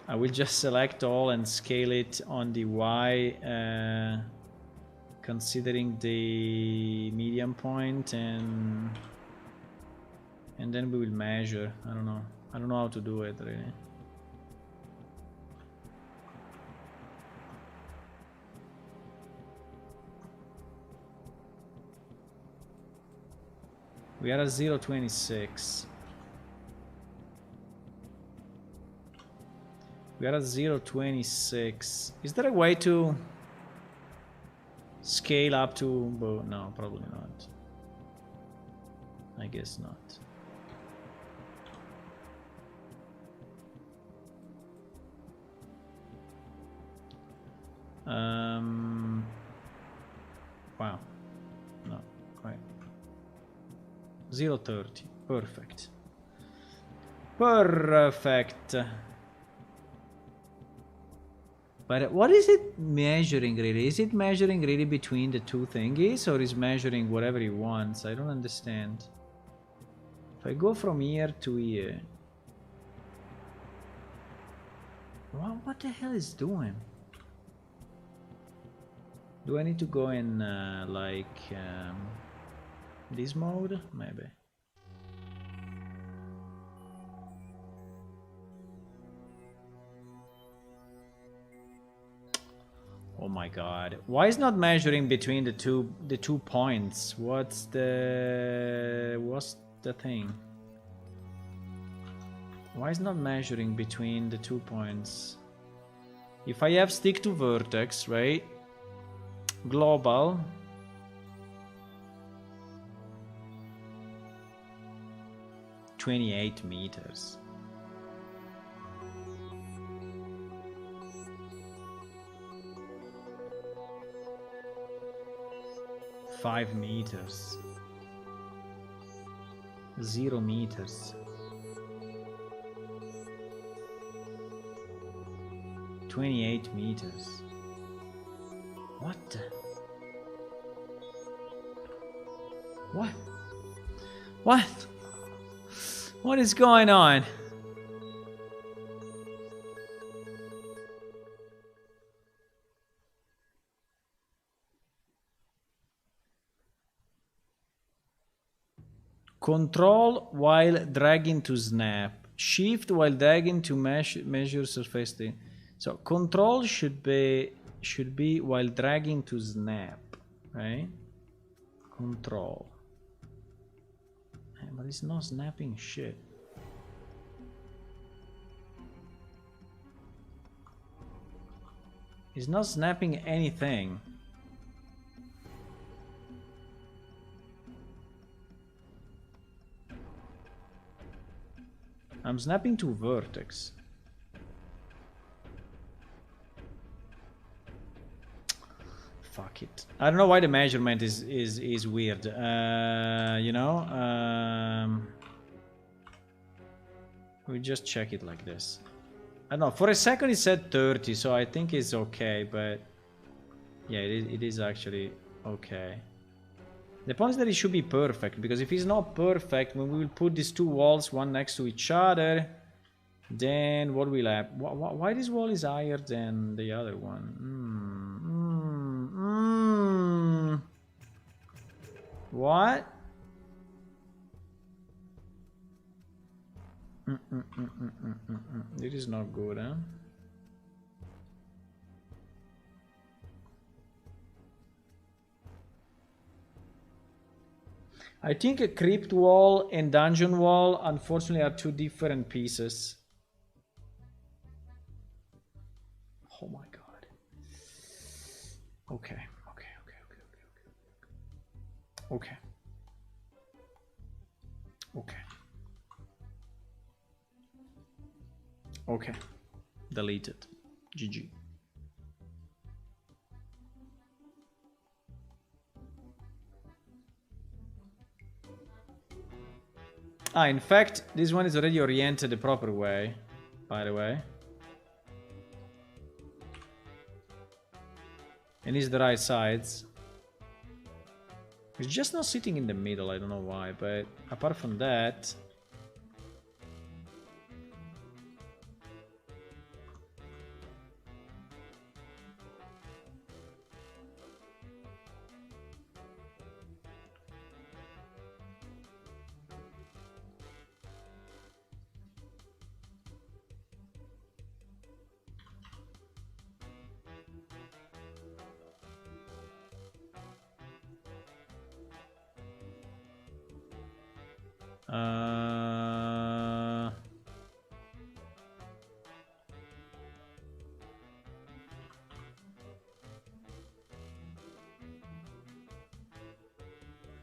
I will just select all and scale it on the Y, considering the medium point, and then we will measure. I don't know how to do it really. We are at 0.26. We are at 0.26. Is there a way to scale up to... Well, no, probably not. I guess not. Wow. No, quite. 0.30. Perfect. Perfect. But what is it measuring really? Is it measuring really between the two thingies, or is measuring whatever it wants? I don't understand. If I go from here to here, what the hell is doing? Do I need to go in this mode? Maybe. Oh my god. Why is not measuring between the two points? What's the thing? Why is not measuring between the 2 points? If I have stick to vertex, right? Global. $28 meters. $5 meters. 0 meters. 28 meters. What the? What? What? What is going on? Control while dragging to snap. Shift while dragging to measure surface. So control should be while dragging to snap, right? Control. But it's not snapping shit. It's not snapping anything. I'm snapping to vertex. Fuck it. I don't know why the measurement is weird. You know, we just check it like this. I don't know. For a second it said 30, so I think it's okay. But yeah, it is actually okay. The point is that it should be perfect, because if it's not perfect, when we will put these two walls one next to each other, then what will happen? Why this wall is higher than the other one? What? It is not good, huh? I think a crypt wall and dungeon wall, unfortunately, are two different pieces. Oh my god. Okay. Okay. Deleted. GG. Ah, in fact, this one is already oriented the proper way, by the way. And it's the right sides. It's just not sitting in the middle, I don't know why, but apart from that...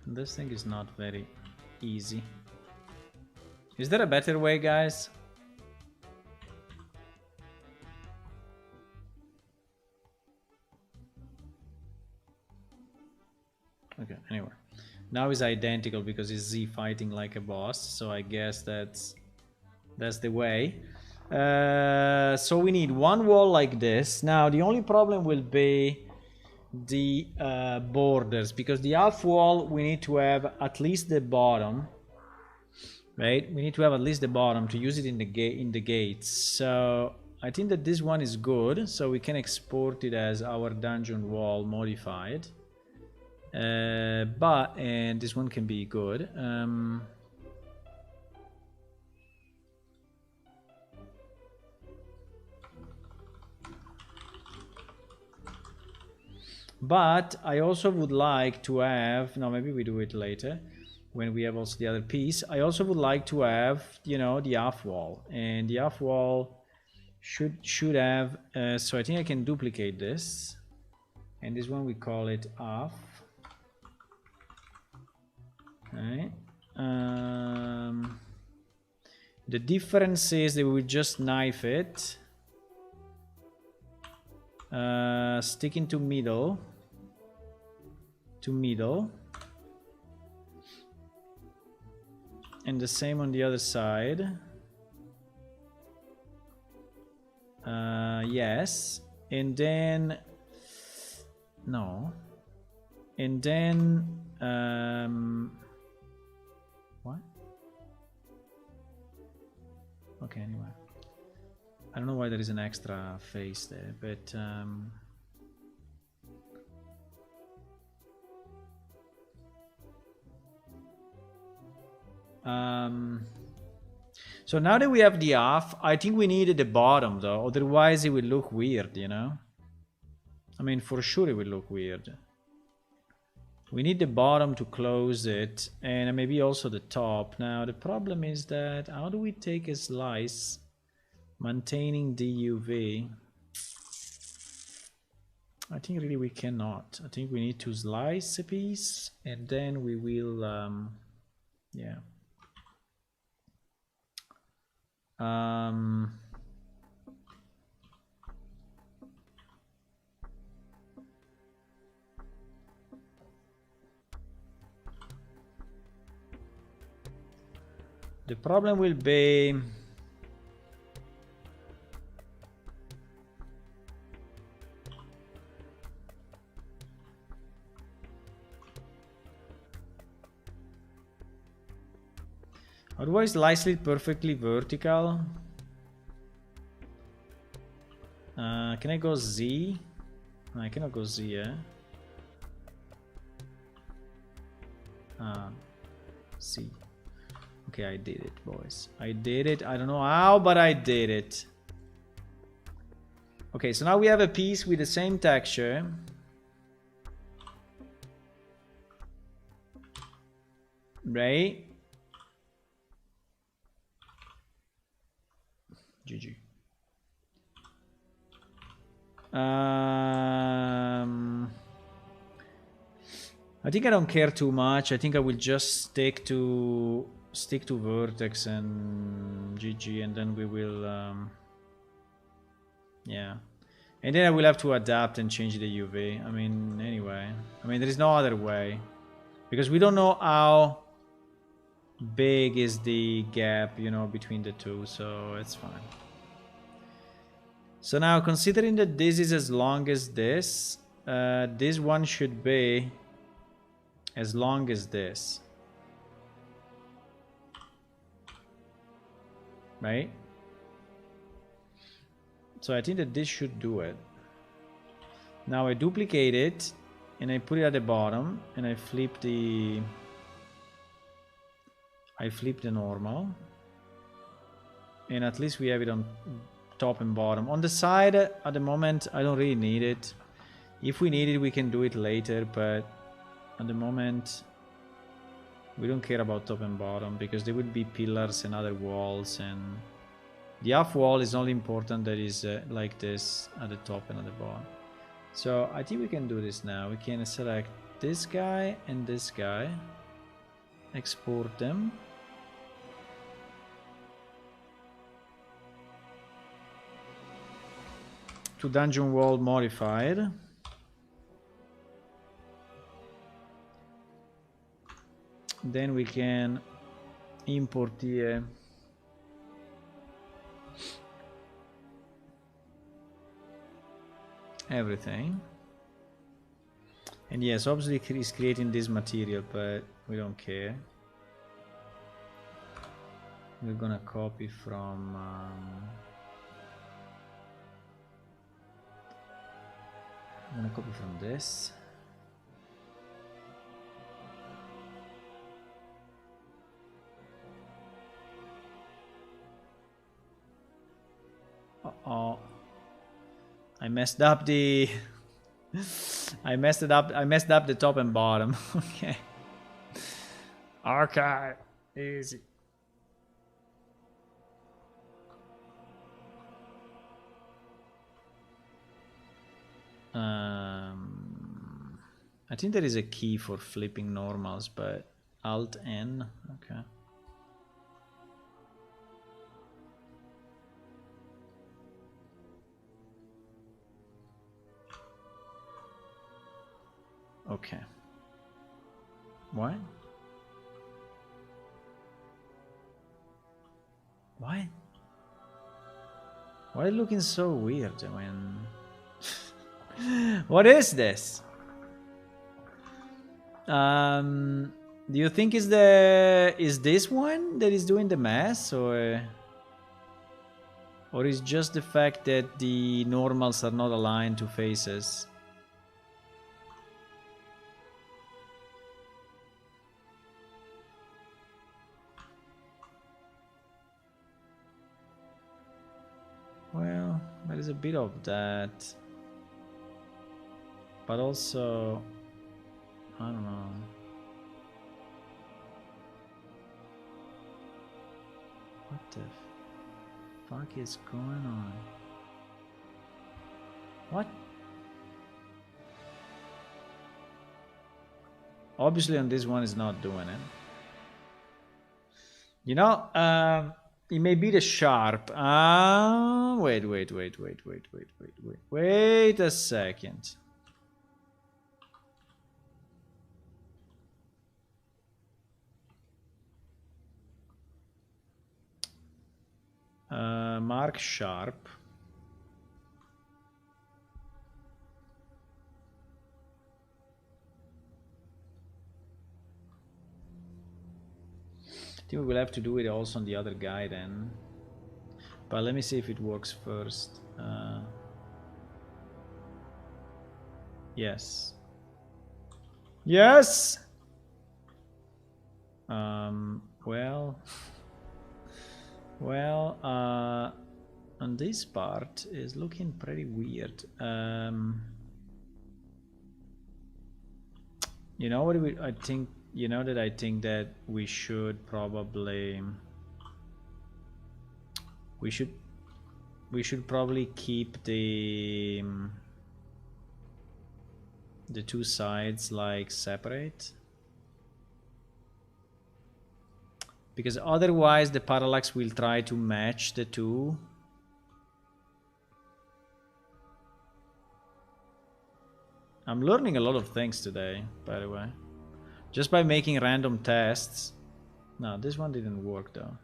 This thing is not very easy. Is there a better way, guys? Okay, anyway. Now it's identical because it's Z fighting like a boss, so I guess that's the way. So we need one wall like this. Now the only problem will be the borders, because the half wall we need to have at least the bottom, right? We need to have at least the bottom to use it in the gates. So I think that this one is good, so we can export it as our dungeon wall modified. And this one can be good. But I also would like to have, no, maybe we do it later when we have also the other piece. I also would like to have, you know, the half wall, and the half wall should have, so I think I can duplicate this, and this one we call it half. Right. The difference is that we will just knife it, stick into middle to middle, and the same on the other side. Yes, and then no, and then what? Okay, anyway. I don't know why there is an extra face there, but so now that we have the half, I think we needed the bottom though, otherwise it will look weird, you know? I mean, for sure it will look weird. We need the bottom to close it, and maybe also the top. Now the problem is that how do we take a slice maintaining DUV? I think really we cannot. I think we need to slice a piece and then we will yeah. The problem will be otherwise slice it perfectly vertical. Can I go Z? No, I cannot go Z, eh? C. Okay, I did it, boys. I did it. I don't know how, but I did it. Okay, so now we have a piece with the same texture. Right? GG. I think I don't care too much. I think I will just stick to vertex and GG, and then we will yeah, and then I will have to adapt and change the UV. I mean, anyway, I mean there is no other way, because we don't know how big is the gap, you know, between the two, so it's fine. So now, considering that this is as long as this one should be as long as this, right? So I think that this should do it. Now I duplicate it and I put it at the bottom and I flip the normal, and at least we have it on top and bottom. On the side at the moment I don't really need it. If we need it we can do it later, but at the moment we don't care about top and bottom because there would be pillars and other walls, and the half wall is only important that is like this at the top and at the bottom. So I think we can do this now. We can select this guy and this guy, export them. To dungeon wall modified. Then we can import here everything. And yes, obviously he's creating this material, but we don't care. We're gonna copy from I'm gonna copy from this. Uh-oh. I messed up the I messed up the top and bottom. Okay. Okay. Easy. I think there is a key for flipping normals, but Alt N. Okay. Okay. What? What? Why are you looking so weird when... What is this? Do you think is this one that is doing the mess, or is just the fact that the normals are not aligned to faces? Well, there is a bit of that, but also I don't know. What the fuck is going on? What? Obviously on this one is not doing it. You know, it may be the sharp. Wait a second. Mark sharp. I think we will have to do it also on the other guy then. But let me see if it works first. Yes. Yes! Well, on this part is looking pretty weird. You know what I think? You know that I think that we should probably keep the two sides like separate, because otherwise the parallax will try to match the two. I'm learning a lot of things today, by the way, just by making random tests. No, this one didn't work though.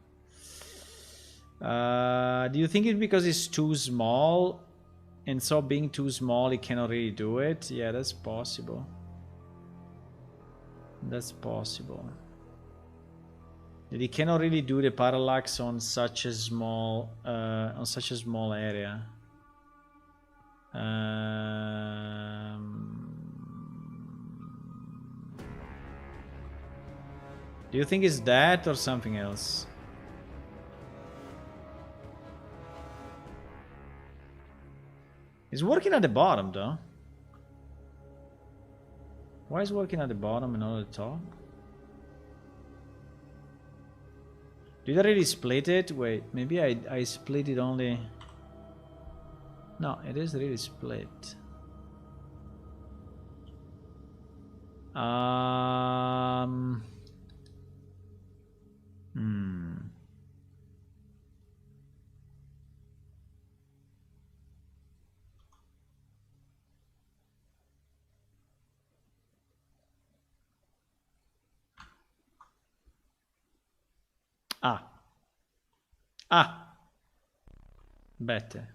Do you think it's because it's too small? And so being too small, it cannot really do it? Yeah, that's possible. That's possible. That it cannot really do the parallax on such a small area. Do you think it's that or something else? It's working at the bottom though. Why is it working at the bottom and not at the top? Did I really split it? Wait, maybe I split it only... No, it is really split. Better.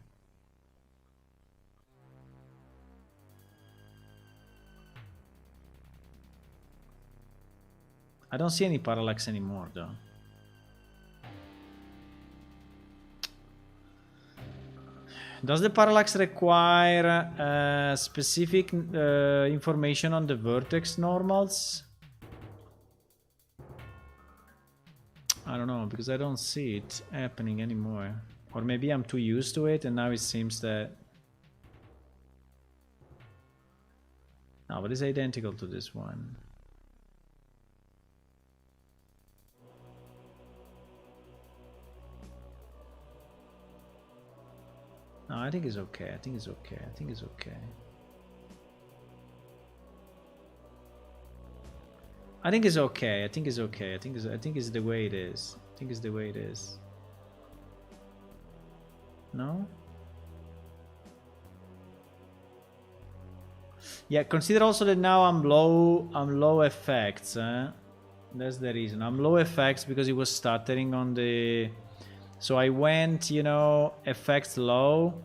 I don't see any parallax anymore though. Does the parallax require specific information on the vertex normals? I don't know, because I don't see it happening anymore. Or maybe I'm too used to it and now it seems that... No, but it's identical to this one. No, I think it's okay. I think it's okay. I think it's okay. I think it's okay. I think it's okay. I think it's the way it is. I think it's the way it is. No? Yeah, consider also that now I'm low effects. That's the reason. I'm low effects because it was stuttering on the... So I went, you know, effects low.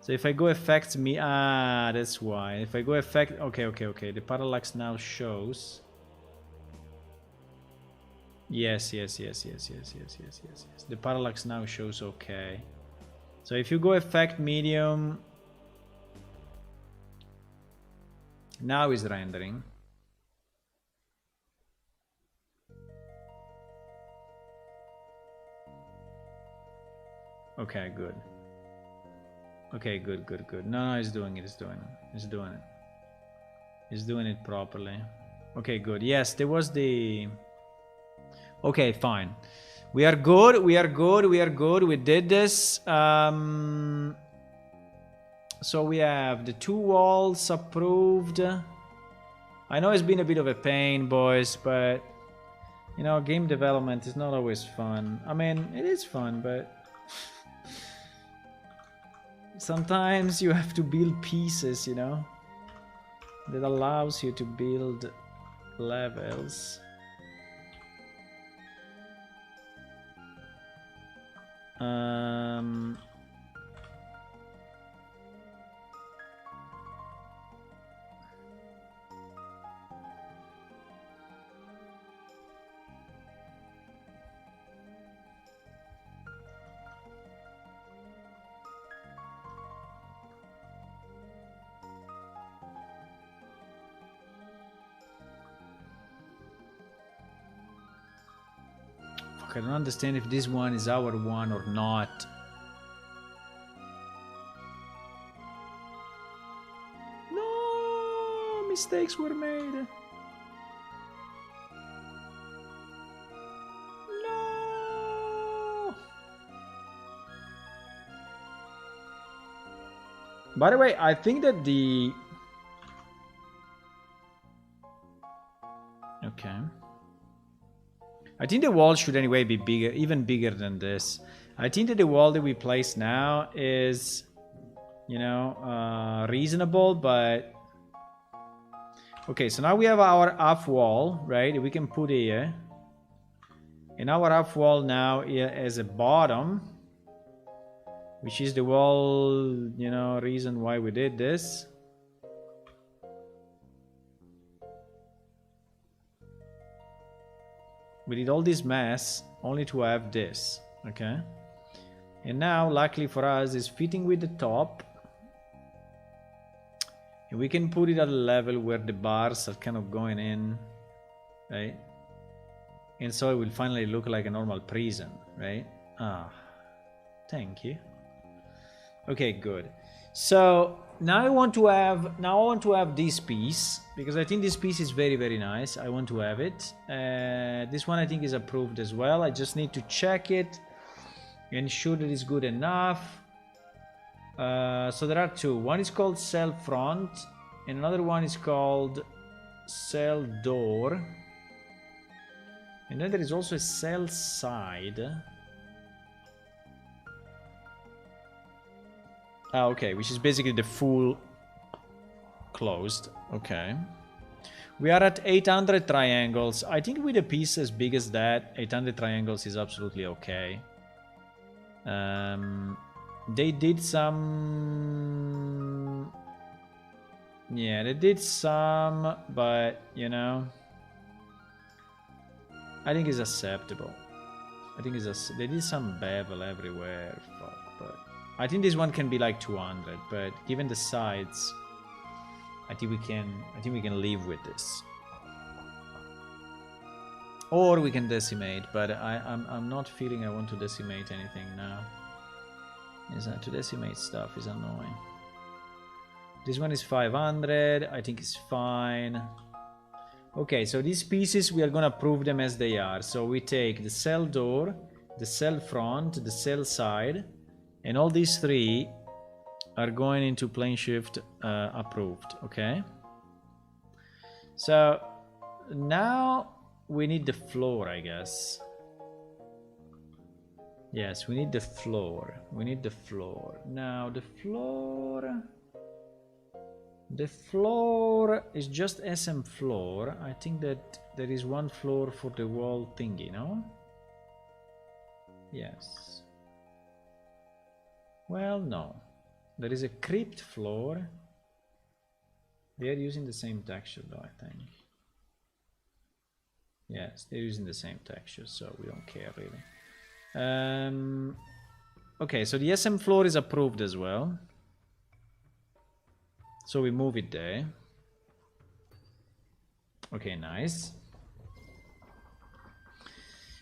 So if I go effects that's why. If I go effect... Okay. The parallax now shows. Yes. The parallax now shows okay. So if you go effect medium... Now is rendering. Okay, good. Okay, good. No, it's doing it. It's doing it properly. Okay, good. Yes, there was the... Okay, fine. We are good. We did this. So we have the 2 walls approved. I know it's been a bit of a pain, boys, but... You know, game development is not always fun. I mean, it is fun, but... Sometimes you have to build pieces, you know, that allows you to build levels. I don't understand if this one is our one or not. No, mistakes were made. No. By the way, I think that the... Okay. I think the wall should anyway be bigger, even bigger than this. I think that the wall that we place now is, you know, reasonable, but... Okay, so now we have our half wall, right? We can put here. And our half wall now has a bottom, which is the wall, you know, reason why we did this. We did all this mess only to have this, okay? And now, luckily for us, it's fitting with the top. And we can put it at a level where the bars are kind of going in, right? And so it will finally look like a normal prison, right? Ah, thank you. Okay, good. So now I want to have this piece, because I think this piece is very, very nice. I want to have it. This one I think is approved as well. I just need to check it, ensure that it's good enough. So there are two. One is called cell front, and another one is called cell door. And then there is also a cell side. Ah, okay, which is basically the full closed. Okay. We are at 800 triangles. I think with a piece as big as that, 800 triangles is absolutely okay. They did some... Yeah, they did some, but, you know... I think it's acceptable. I think it's they did some bevel everywhere, but I think this one can be like 200. But given the sides, I think we can live with this. Or we can decimate, but I'm not feeling I want to decimate anything now. To decimate stuff is annoying. This one is 500. I think it's fine. Okay, so these pieces, we are gonna prove them as they are. So we take the cell door, the cell front, the cell side, and all these three are going into plane shift approved, okay? So now we need the floor, I guess. Yes, we need the floor. We need the floor. Now the floor... The floor is just SM floor. I think that there is one floor for the wall thingy, no? Yes. Well, no. There is a crypt floor. They are using the same texture though, I think. Yes, they're using the same texture, so we don't care really. Okay, so the SM floor is approved as well. So we move it there. Okay, nice.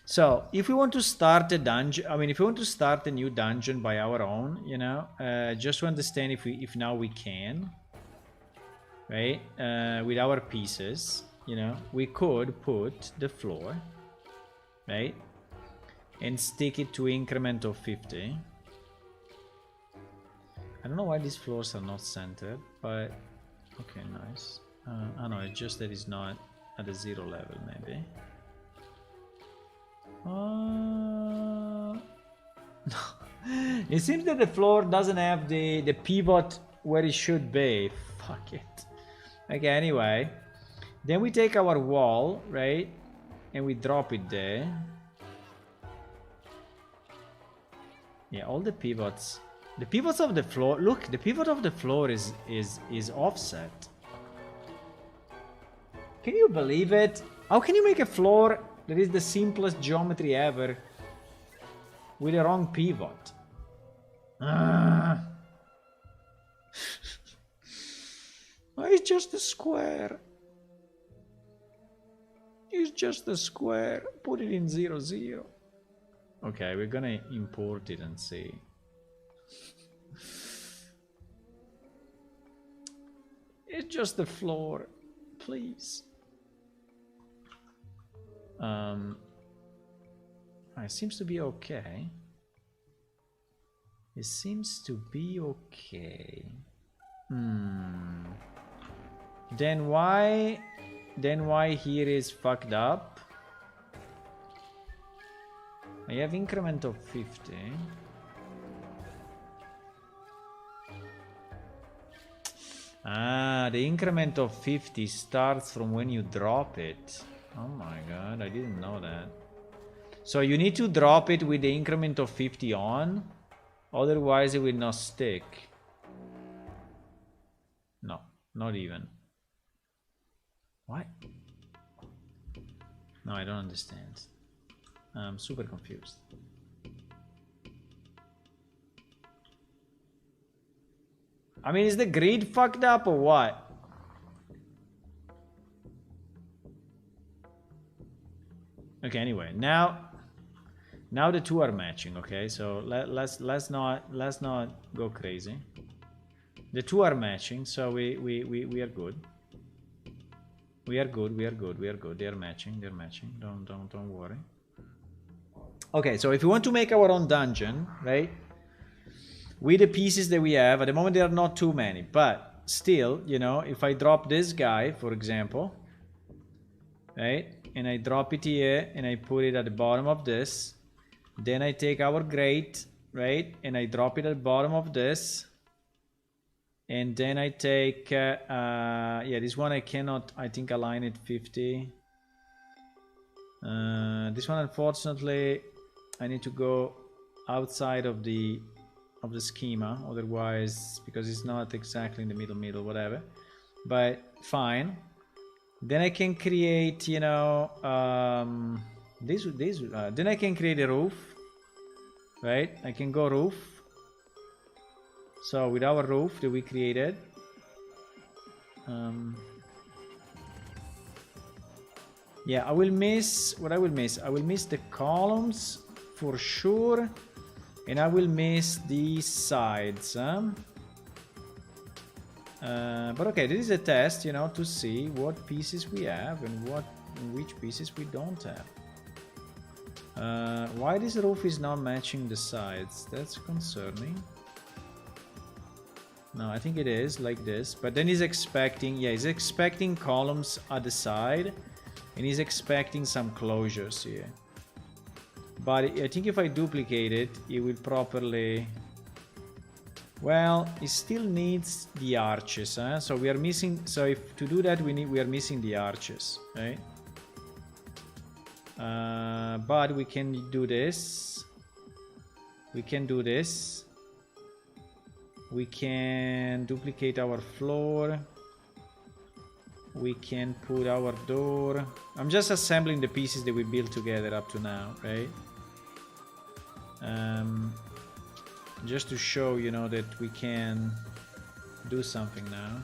So if we want to start a dungeon, I mean, if we want to start a new dungeon by our own, you know, just to understand if now we can, right? With our pieces, you know, we could put the floor, right? And stick it to increment of 50. I don't know why these floors are not centered, but okay, nice. I know, it's just that it's not at the 0 level, maybe. No. It seems that the floor doesn't have the pivot where it should be. Fuck it. Okay, anyway. Then we take our wall, right? And we drop it there. Yeah, all the pivots. The pivots of the floor, look, the pivot of the floor is offset. Can you believe it? How can you make a floor that is the simplest geometry ever with a wrong pivot? It's just a square. It's just a square. Put it in 0, 0. Okay, we're gonna import it and see. It's just the floor, please. It seems to be okay. It seems to be okay. Then why here is fucked up? I have increment of 50. Ah, the increment of 50 starts from when you drop it. Oh my god, I didn't know that. So you need to drop it with the increment of 50 on, otherwise it will not stick. No, not even. What? No, I don't understand. I'm super confused. I mean, is the grid fucked up or what? Okay, anyway, now the two are matching. Okay, so let's not go crazy. The two are matching, so we are good. We are good. They're matching. Don't worry. Okay, so if we want to make our own dungeon, right? With the pieces that we have, at the moment there are not too many, but still, you know, if I drop this guy, for example, right? And I drop it here and I put it at the bottom of this. Then I take our grate, right? And I drop it at the bottom of this. And then I take, yeah, this one I cannot, I think, align it 50. This one, unfortunately, I need to go outside of the schema, otherwise, because it's not exactly in the middle, whatever. But fine. Then I can create, you know, then I can create a roof, right? I can go roof. So with our roof that we created, yeah, I will miss what I will miss. I will miss the columns for sure, and I will miss these sides. But okay, this is a test, you know, to see what pieces we have and which pieces we don't have. Why this roof is not matching the sides? That's concerning. No, I think it is like this, but then he's expecting, yeah, he's expecting columns at the side, and he's expecting some closures here. But I think if I duplicate it, it will properly... Well, it still needs the arches, huh? So we are missing, so if to do that we are missing the arches, right? But we can do this. We can do this. We can duplicate our floor. We can put our door. I'm just assembling the pieces that we built together up to now, right? Just to show, you know, that we can do something now.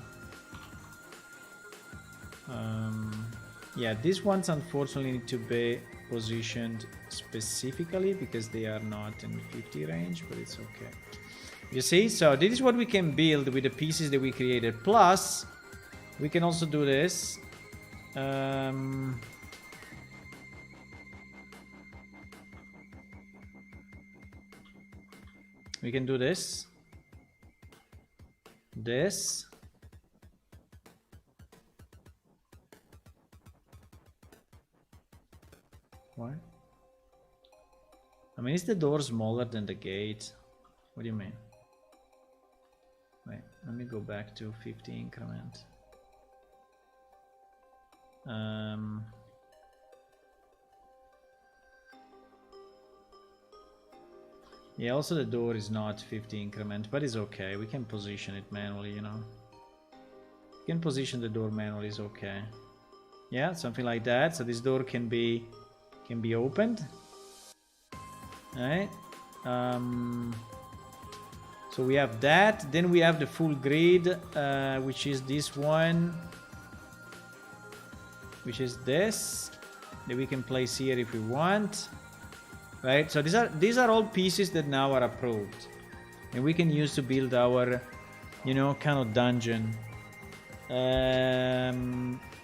Yeah, these ones unfortunately need to be positioned specifically because they are not in 50 range, but it's okay. You see, so this is what we can build with the pieces that we created. Plus, we can also do this. We can do this. This. What? I mean, is the door smaller than the gate? What do you mean? Wait, let me go back to 50 increment. Yeah, also the door is not 50 increment, but it's okay. We can position it manually, you know. We can position the door manually, is okay. Yeah, something like that. So this door can be opened. Alright. So we have that. Then we have the full grid, which is this one, which is this, that we can place here if we want. Right, so these are all pieces that now are approved, and we can use to build our, you know, kind of dungeon.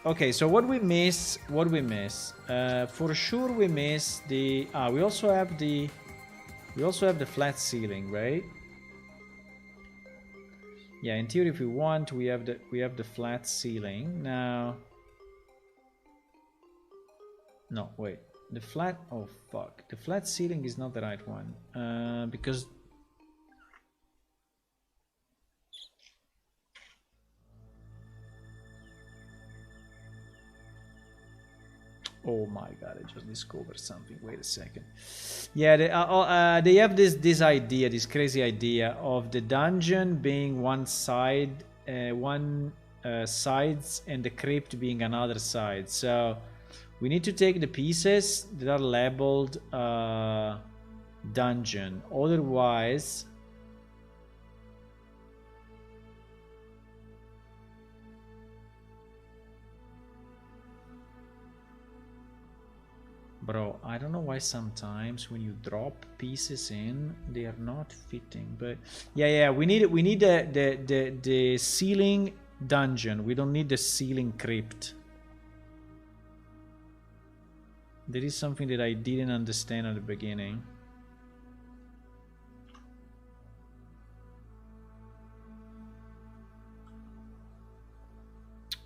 Okay, so what we miss? For sure, we miss the. We also have the flat ceiling, right? Yeah, in theory, if we want, we have the flat ceiling now. No, wait. The flat, oh fuck, the flat ceiling is not the right one, because Oh my god, I just discovered something. Wait a second. Yeah, they have this idea, this crazy idea of the dungeon being one side, sides, and the crypt being another side. So we need to take the pieces that are labeled dungeon. Otherwise, bro, I don't know why sometimes when you drop pieces in, they are not fitting. But yeah, we need the ceiling dungeon. We don't need the ceiling crypt. There is something that I didn't understand at the beginning.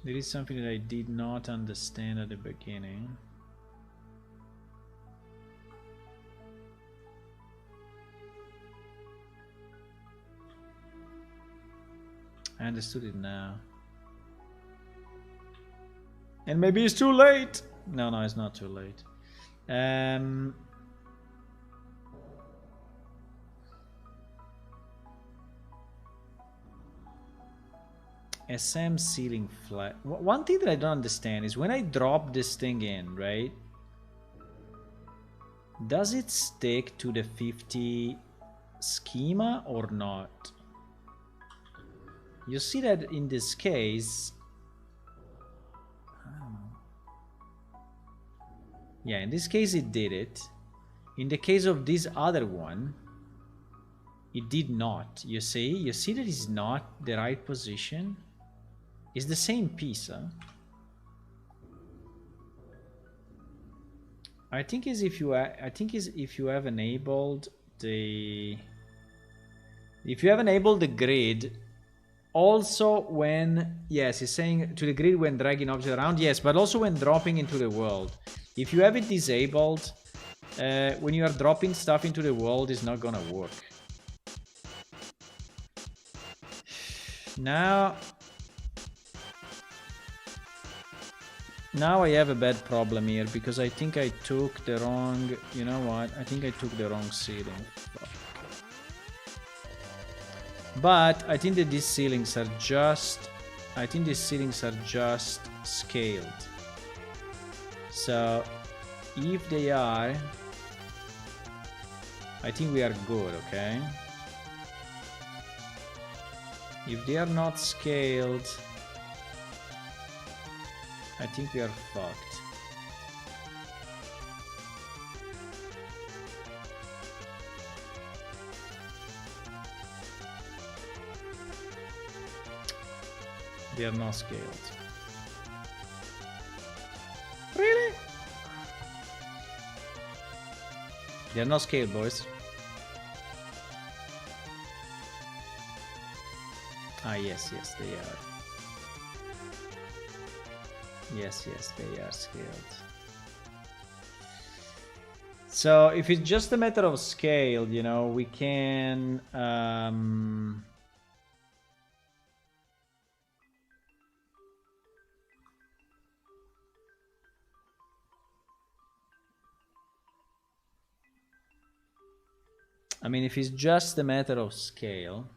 There is something that I did not understand at the beginning. I understood it now. And maybe it's too late. No, it's not too late. SM ceiling flat. One thing that I don't understand is when I drop this thing in, right? Does it stick to the 50 schema or not? You see that in this case, I don't know. Yeah, in this case it did it. In the case of this other one, it did not. You see that it's not the right position. It's the same piece, huh? I think is if you have enabled the grid. Also when, yes, it's saying to the grid when dragging objects around, yes, but also when dropping into the world. If you have it disabled, when you are dropping stuff into the world, it's not gonna work. Now I have a bad problem here because I think I took the wrong, you know what? I think I took the wrong ceiling. Fuck. But I think that these ceilings are just, scaled. So if they are, I think we are good, okay? If they are not scaled, I think we are fucked. They are not scaled. Really? They are not scaled, boys. Ah, yes, they are. Yes, they are scaled. So if it's just a matter of scale, you know, we can I mean, if it's just a matter of scale,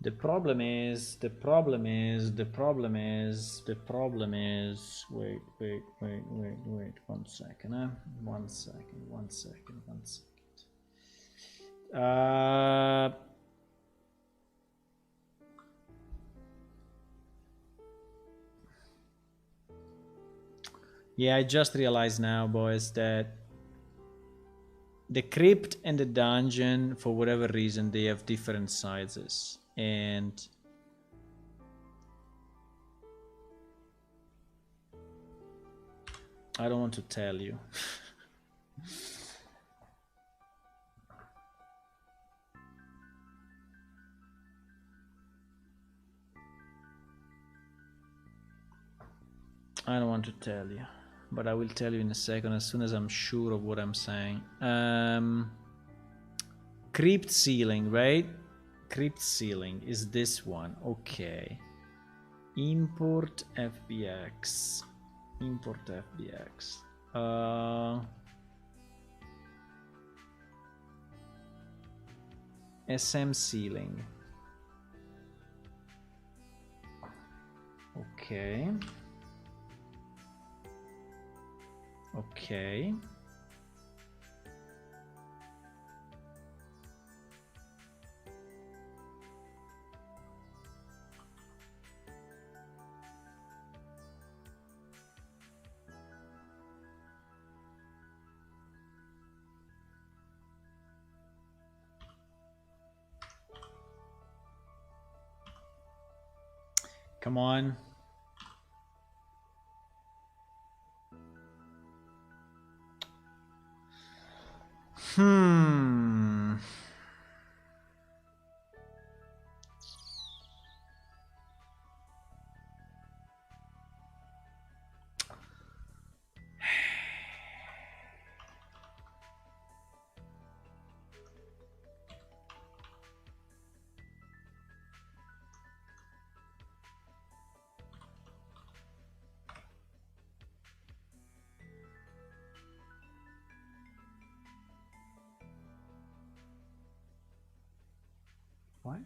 the problem is, wait, 1 second, huh? 1 second. Yeah, I just realized now, boys, that the crypt and the dungeon, for whatever reason, they have different sizes. And I don't want to tell you. I don't want to tell you, but I will tell you in a second as soon as I'm sure of what I'm saying. Crypt Ceiling, right? Crypt Ceiling is this one. Okay. Import FBX. Import FBX. SM Ceiling. Okay. Okay. Come on. What?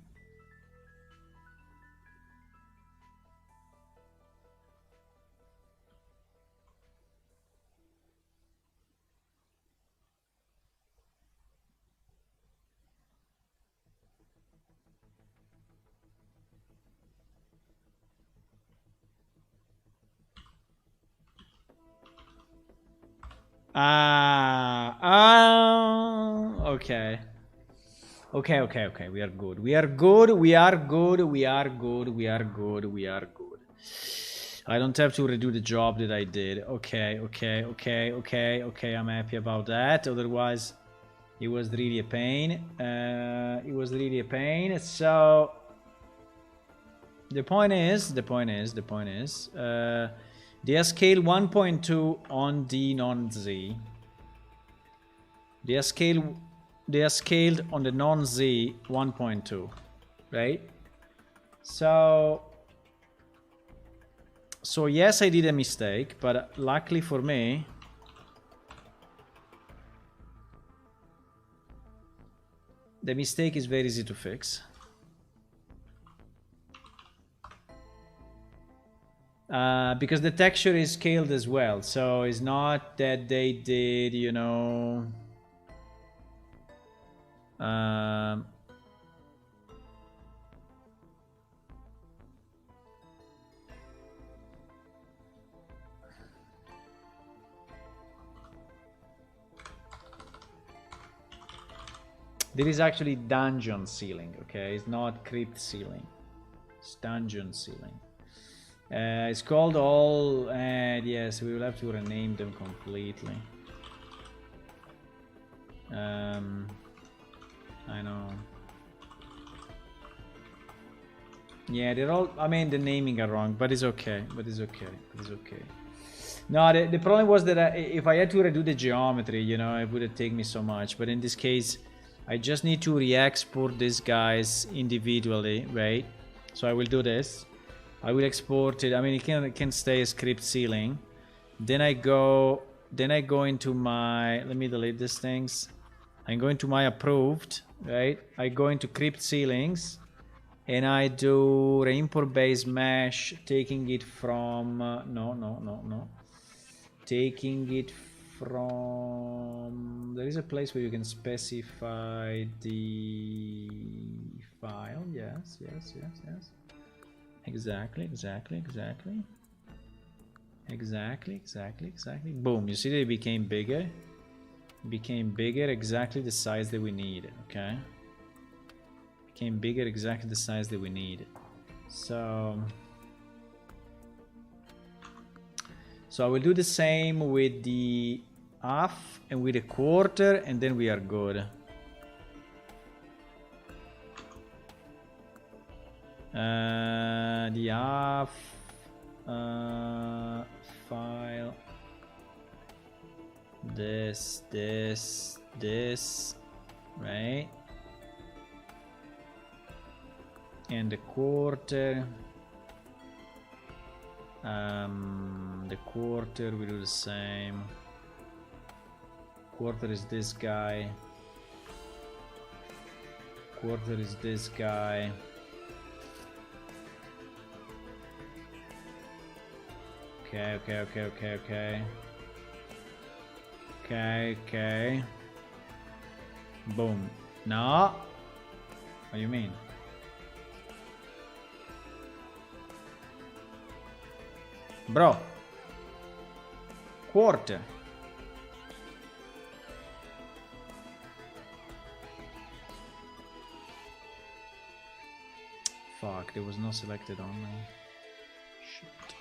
Okay. Okay. We are good. We are good. We are good. We are good. We are good. We are good. I don't have to redo the job that I did. Okay. I'm happy about that. Otherwise, it was really a pain. So the point is, they are scale 1.2 on the non-Z. They are scaled on the non-Z 1.2, right? So yes, I did a mistake, but luckily for me, the mistake is very easy to fix. Because the texture is scaled as well, so it's not that they did, you know, there is actually dungeon ceiling, okay? It's not crypt ceiling. It's dungeon ceiling. It's called all, and yes, we will have to rename them completely. I know. Yeah, they're all, I mean, the naming are wrong, but it's okay. No, the problem was that if I had to redo the geometry, you know, it would have taken me so much. But in this case, I just need to re-export these guys individually, right? So I will do this. I will export it. I mean, it can stay as Crypt Ceiling. Then I go into my, let me delete these things. I'm going to my approved, right? I go into Crypt Ceilings and I do reimport base mesh, taking it from, no. Taking it from, there is a place where you can specify the file. Yes. Exactly. Boom, you see that it became bigger? It became bigger, exactly the size that we need, okay? Became bigger, exactly the size that we need. So I will do the same with the half and with a quarter, and then we are good. The half file, this, right? and the quarter. The quarter we do the same. Quarter is this guy. Quarter is this guy. Okay. Okay. Boom. No. What do you mean? Bro. Quarter. Fuck, there was no selected on me. Shit.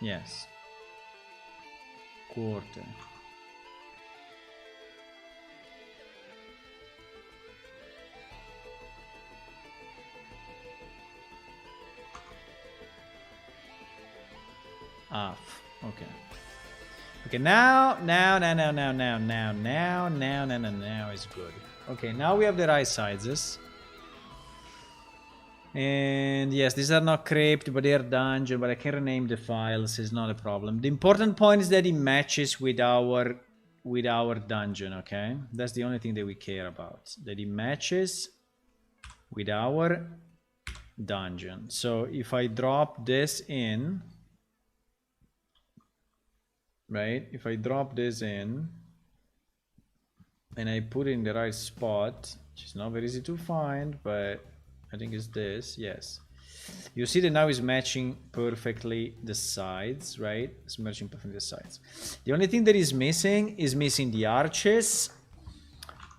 Yes. Quarter. Half. Okay. Okay, now is good. Okay, now we have the right sizes. And yes, these are not crypt, but they are dungeon, but I can rename the files, it's not a problem. The important point is that it matches with our dungeon, okay? That's the only thing that we care about, that it matches with our dungeon. So if I drop this in, right? If I drop this in and I put it in the right spot, which is not very easy to find, but I think it's this, yes. You see that now it's matching perfectly the sides, right? It's matching perfectly the sides. The only thing that is missing the arches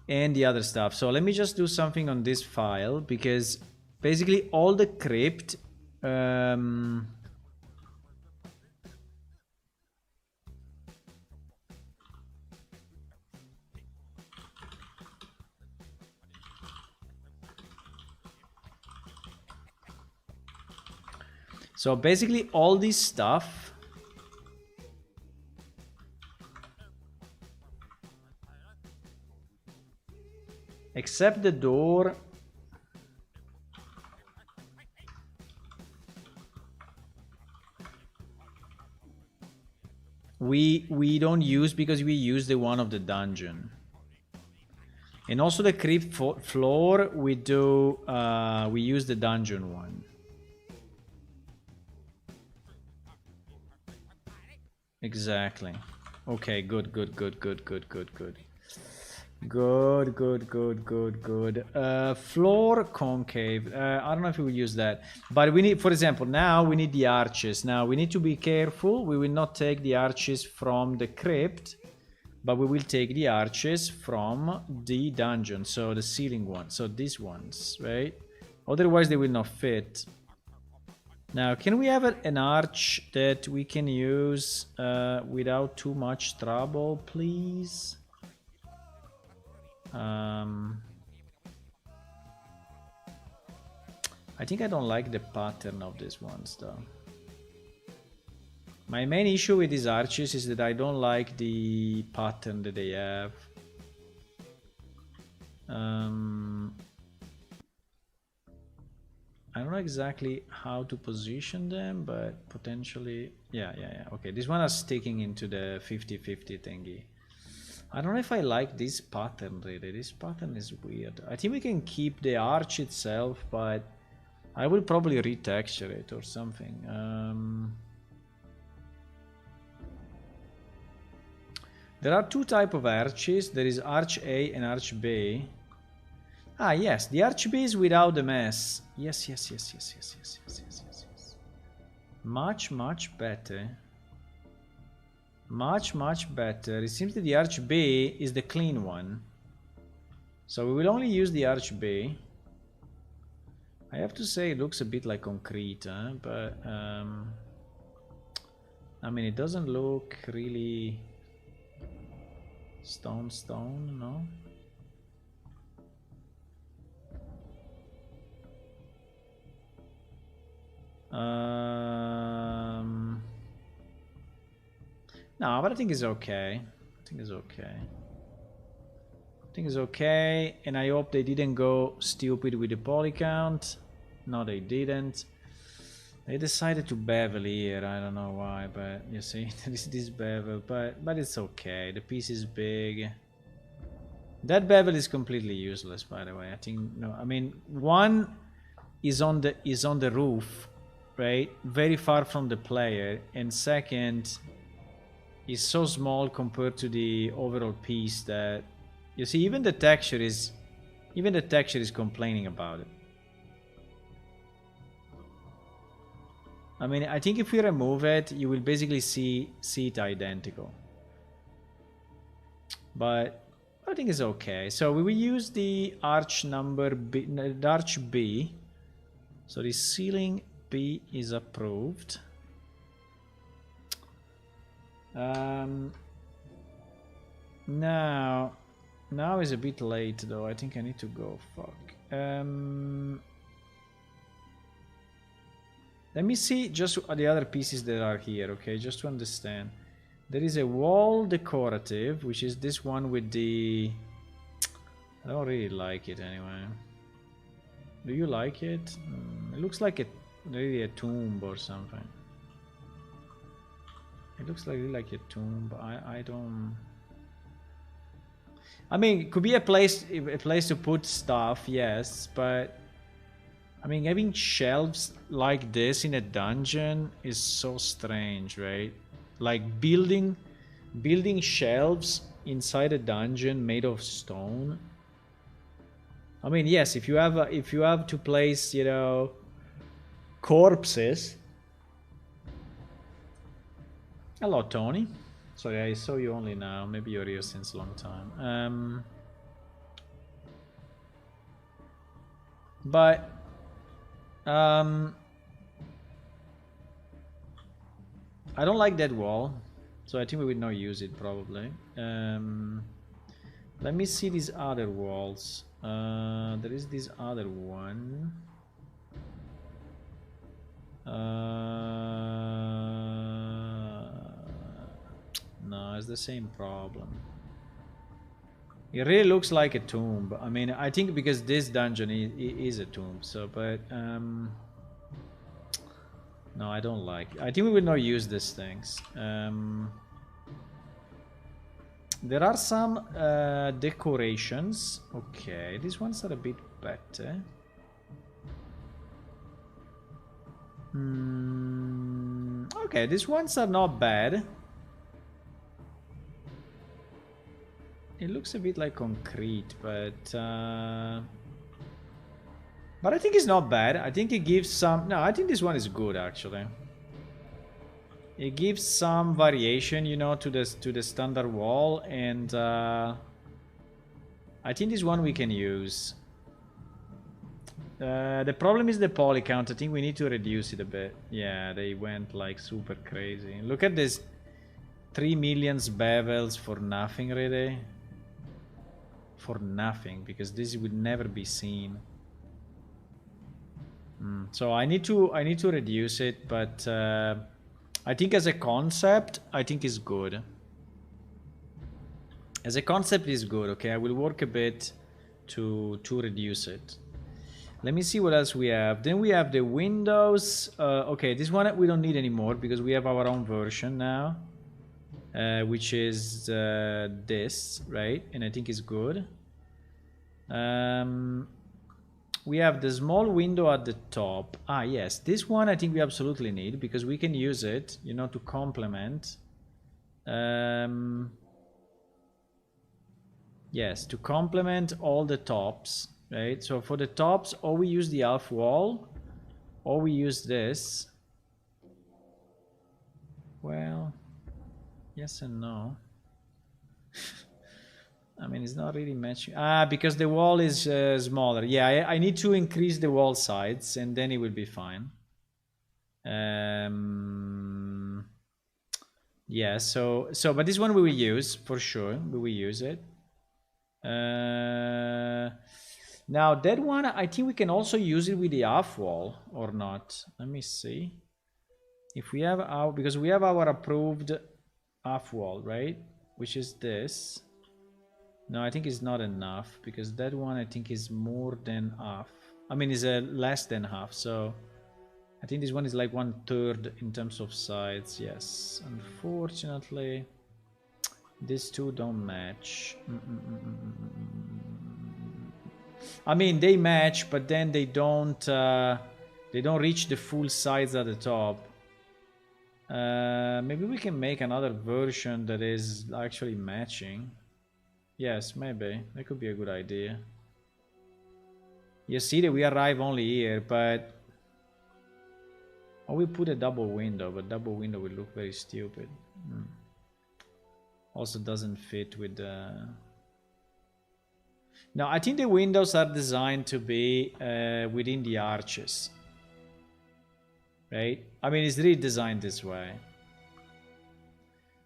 and the other stuff. So let me just do something on this file, because basically all the crypt so basically all this stuff except the door we don't use, because we use the one of the dungeon. And also the crypt floor we do we use the dungeon one. Exactly. Okay, good. Floor concave. I don't know if we will use that, but we need, for example, now we need the arches. Now we need to be careful. We will not take the arches from the crypt, but we will take the arches from the dungeon. So the ceiling one. So these ones, right? Otherwise they will not fit. Now, can we have an arch that we can use without too much trouble, please? I think I don't like the pattern of these ones, though. My main issue with these arches is that I don't like the pattern that they have. I don't know exactly how to position them, but potentially, yeah. Okay, this one is sticking into the 50-50 thingy. I don't know if I like this pattern really. This pattern is weird. I think we can keep the arch itself, but I will probably retexture it or something. There are two types of arches. There is arch A and arch B. Ah, yes, the arch B is without the mess. Yes. Much better. Much better. It seems that the arch B is the clean one. So we will only use the arch B. I have to say it looks a bit like concrete, huh? But I mean, it doesn't look really stone, no? No, but I think it's okay. I think it's okay, and I hope they didn't go stupid with the poly count. No, they didn't. They decided to bevel here. I don't know why, but you see, there is this bevel, but it's okay. The piece is big. That bevel is completely useless, by the way. I think no. I mean, one is on the roof, right? Very far from the player, and second is so small compared to the overall piece that you see even the texture is complaining about it. I mean, I think if we remove it, you will basically see it identical. But I think it's okay. So we will use the arch number B, the arch B. So the ceiling B is approved. Now is a bit late though. I think I need to go. Fuck. Let me see just the other pieces that are here, okay? Just to understand. There is a wall decorative, which is this one with the... I don't really like it anyway. Do you like it? It looks like really a tomb or something. It looks like really like a tomb, but I don't... I mean, it could be a place to put stuff, yes, but... I mean, having shelves like this in a dungeon is so strange, right? Like building shelves inside a dungeon made of stone. I mean, yes, if you have to place, you know, corpses. Hello, Tony. Sorry, I saw you only now. Maybe you're here since a long time. But I don't like that wall, so I think we will not use it probably. Let me see these other walls. There is this other one. No, it's the same problem. It really looks like a tomb. I mean, I think because this dungeon is a tomb, so, but, no, I don't like it. I think we will not use these things. There are some decorations. Okay, these ones are a bit better. Okay, these ones are not bad. It looks a bit like concrete, but I think it's not bad. I think it gives some... No, I think this one is good, actually. It gives some variation, you know, to the standard wall, and I think this one we can use. The problem is the poly count. I think we need to reduce it a bit. Yeah, they went like super crazy. Look at this 3 million bevels for nothing, really. For nothing, because this would never be seen. So I need to reduce it, but I think as a concept, I think it's good. As a concept, is good. Okay, I will work a bit to reduce it. Let me see what else we have. Then we have the windows. Okay, this one we don't need anymore because we have our own version now, which is this, right? And I think it's good. We have the small window at the top. Ah, yes, this one I think we absolutely need because we can use it, you know, to complement. Yes, to complement all the tops, right? So for the tops, or we use the half wall, or we use this. Well, yes and no. I mean, it's not really matching. Ah, because the wall is smaller. Yeah, I need to increase the wall sides, and then it will be fine. Yeah, so but this one we will use, for sure. We will use it. Now, that one, I think we can also use it with the half wall, or not. Let me see. If we have our... Because we have our approved half wall, right? Which is this. No, I think it's not enough because that one I think is more than half. I mean, is less than half. So I think this one is like 1/3 in terms of sides. Yes, unfortunately, these two don't match. I mean, they match, but then they don't reach the full size at the top. Maybe we can make another version that is actually matching. Yes, maybe. That could be a good idea. You see that we arrive only here, but... Or we put a double window, but double window will look very stupid. Also doesn't fit with the... No, I think the windows are designed to be within the arches. Right? I mean, it's really designed this way.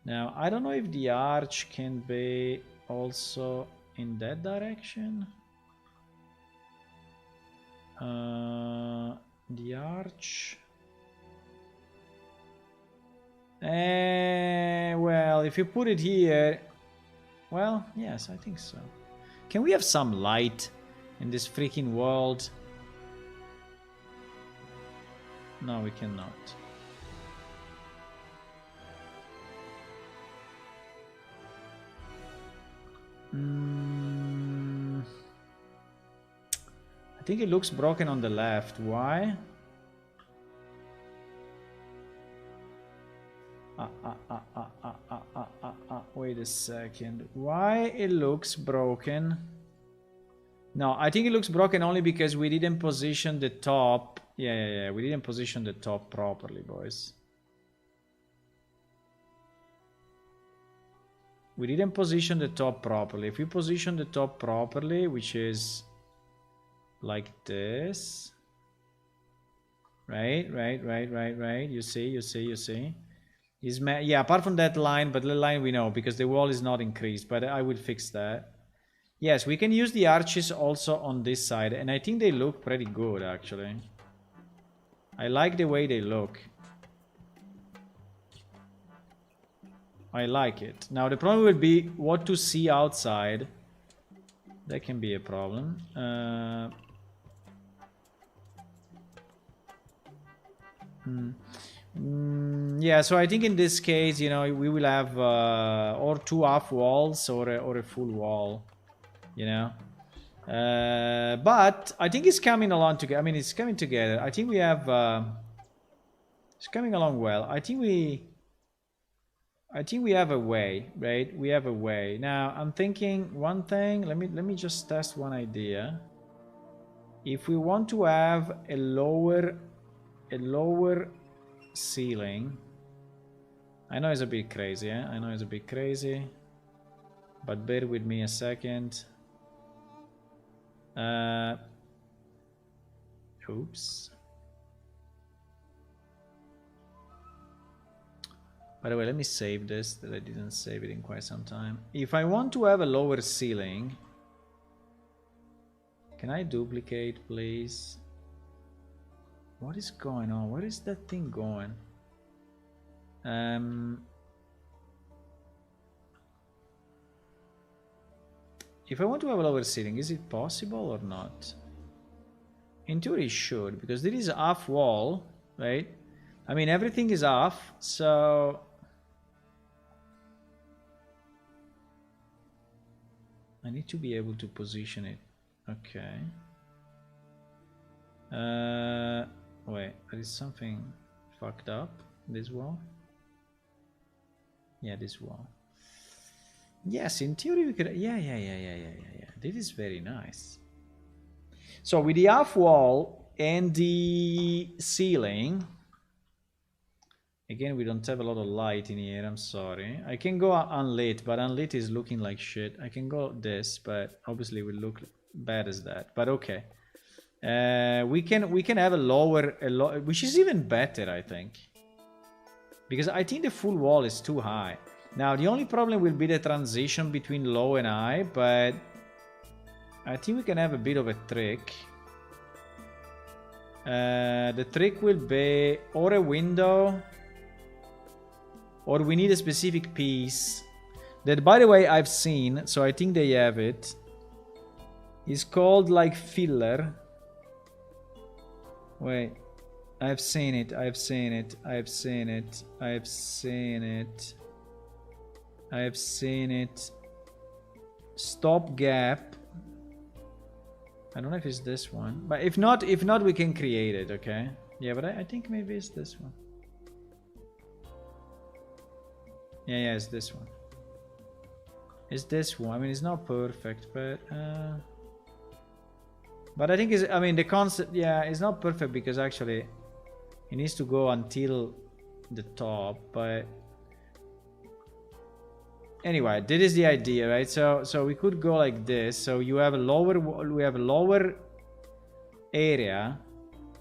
Now, I don't know if the arch can be also in that direction. The arch... well, if you put it here... Well, yes, I think so. Can we have some light in this freaking world? No, we cannot. I think it looks broken on the left. Why? Wait a second. Why it looks broken? No, I think it looks broken only because we didn't position the top. Yeah. We didn't position the top properly, boys. We didn't position the top properly. If we position the top properly, which is like this. Right. You see. Yeah, apart from that line, but the line we know because the wall is not increased, but I will fix that. Yes, we can use the arches also on this side, and I think they look pretty good actually. I like the way they look. I like it. Now the problem will be what to see outside. That can be a problem. Yeah, so I think in this case, you know, we will have or two half walls or a full wall, you know. But I think it's coming along together. I mean, it's coming together. I think we have... it's coming along well. I think we have a way, right? We have a way. Now, I'm thinking one thing. Let me just test one idea. If we want to have a lower ceiling, I know it's a bit crazy, eh? I know it's a bit crazy, but bear with me a second. Oops. By the way, let me save this, that I didn't save it in quite some time. If I want to have a lower ceiling, can I duplicate, please? What is going on? Where is that thing going? If I want to have a lower ceiling, is it possible or not? In theory it should, because there is a half wall, right? I mean, everything is off, so... I need to be able to position it. Okay. Wait, there is something fucked up. This wall? Yeah, this wall. Yes, in theory we could... Yeah. This is very nice. So with the half wall and the ceiling... Again, we don't have a lot of light in here, I'm sorry. I can go unlit, but unlit is looking like shit. I can go this, but obviously it will look bad as that. But okay. We can have a lower, which is even better, I think. Because I think the full wall is too high. Now, the only problem will be the transition between low and high, but I think we can have a bit of a trick. The trick will be or a window, or we need a specific piece. That, by the way, I've seen, so I think they have it. It's called like filler. Wait, I've seen it, I've seen it, I've seen it, I've seen it. I've seen it. Stop gap. I don't know if it's this one, but if not, we can create it, okay? Yeah, but I think maybe it's this one. Yeah, it's this one. It's this one. I mean, it's not perfect, but I think it's, I mean, the concept, yeah, it's not perfect because actually it needs to go until the top, but anyway, that is the idea, right? So we could go like this. So you have a lower, we have a lower area,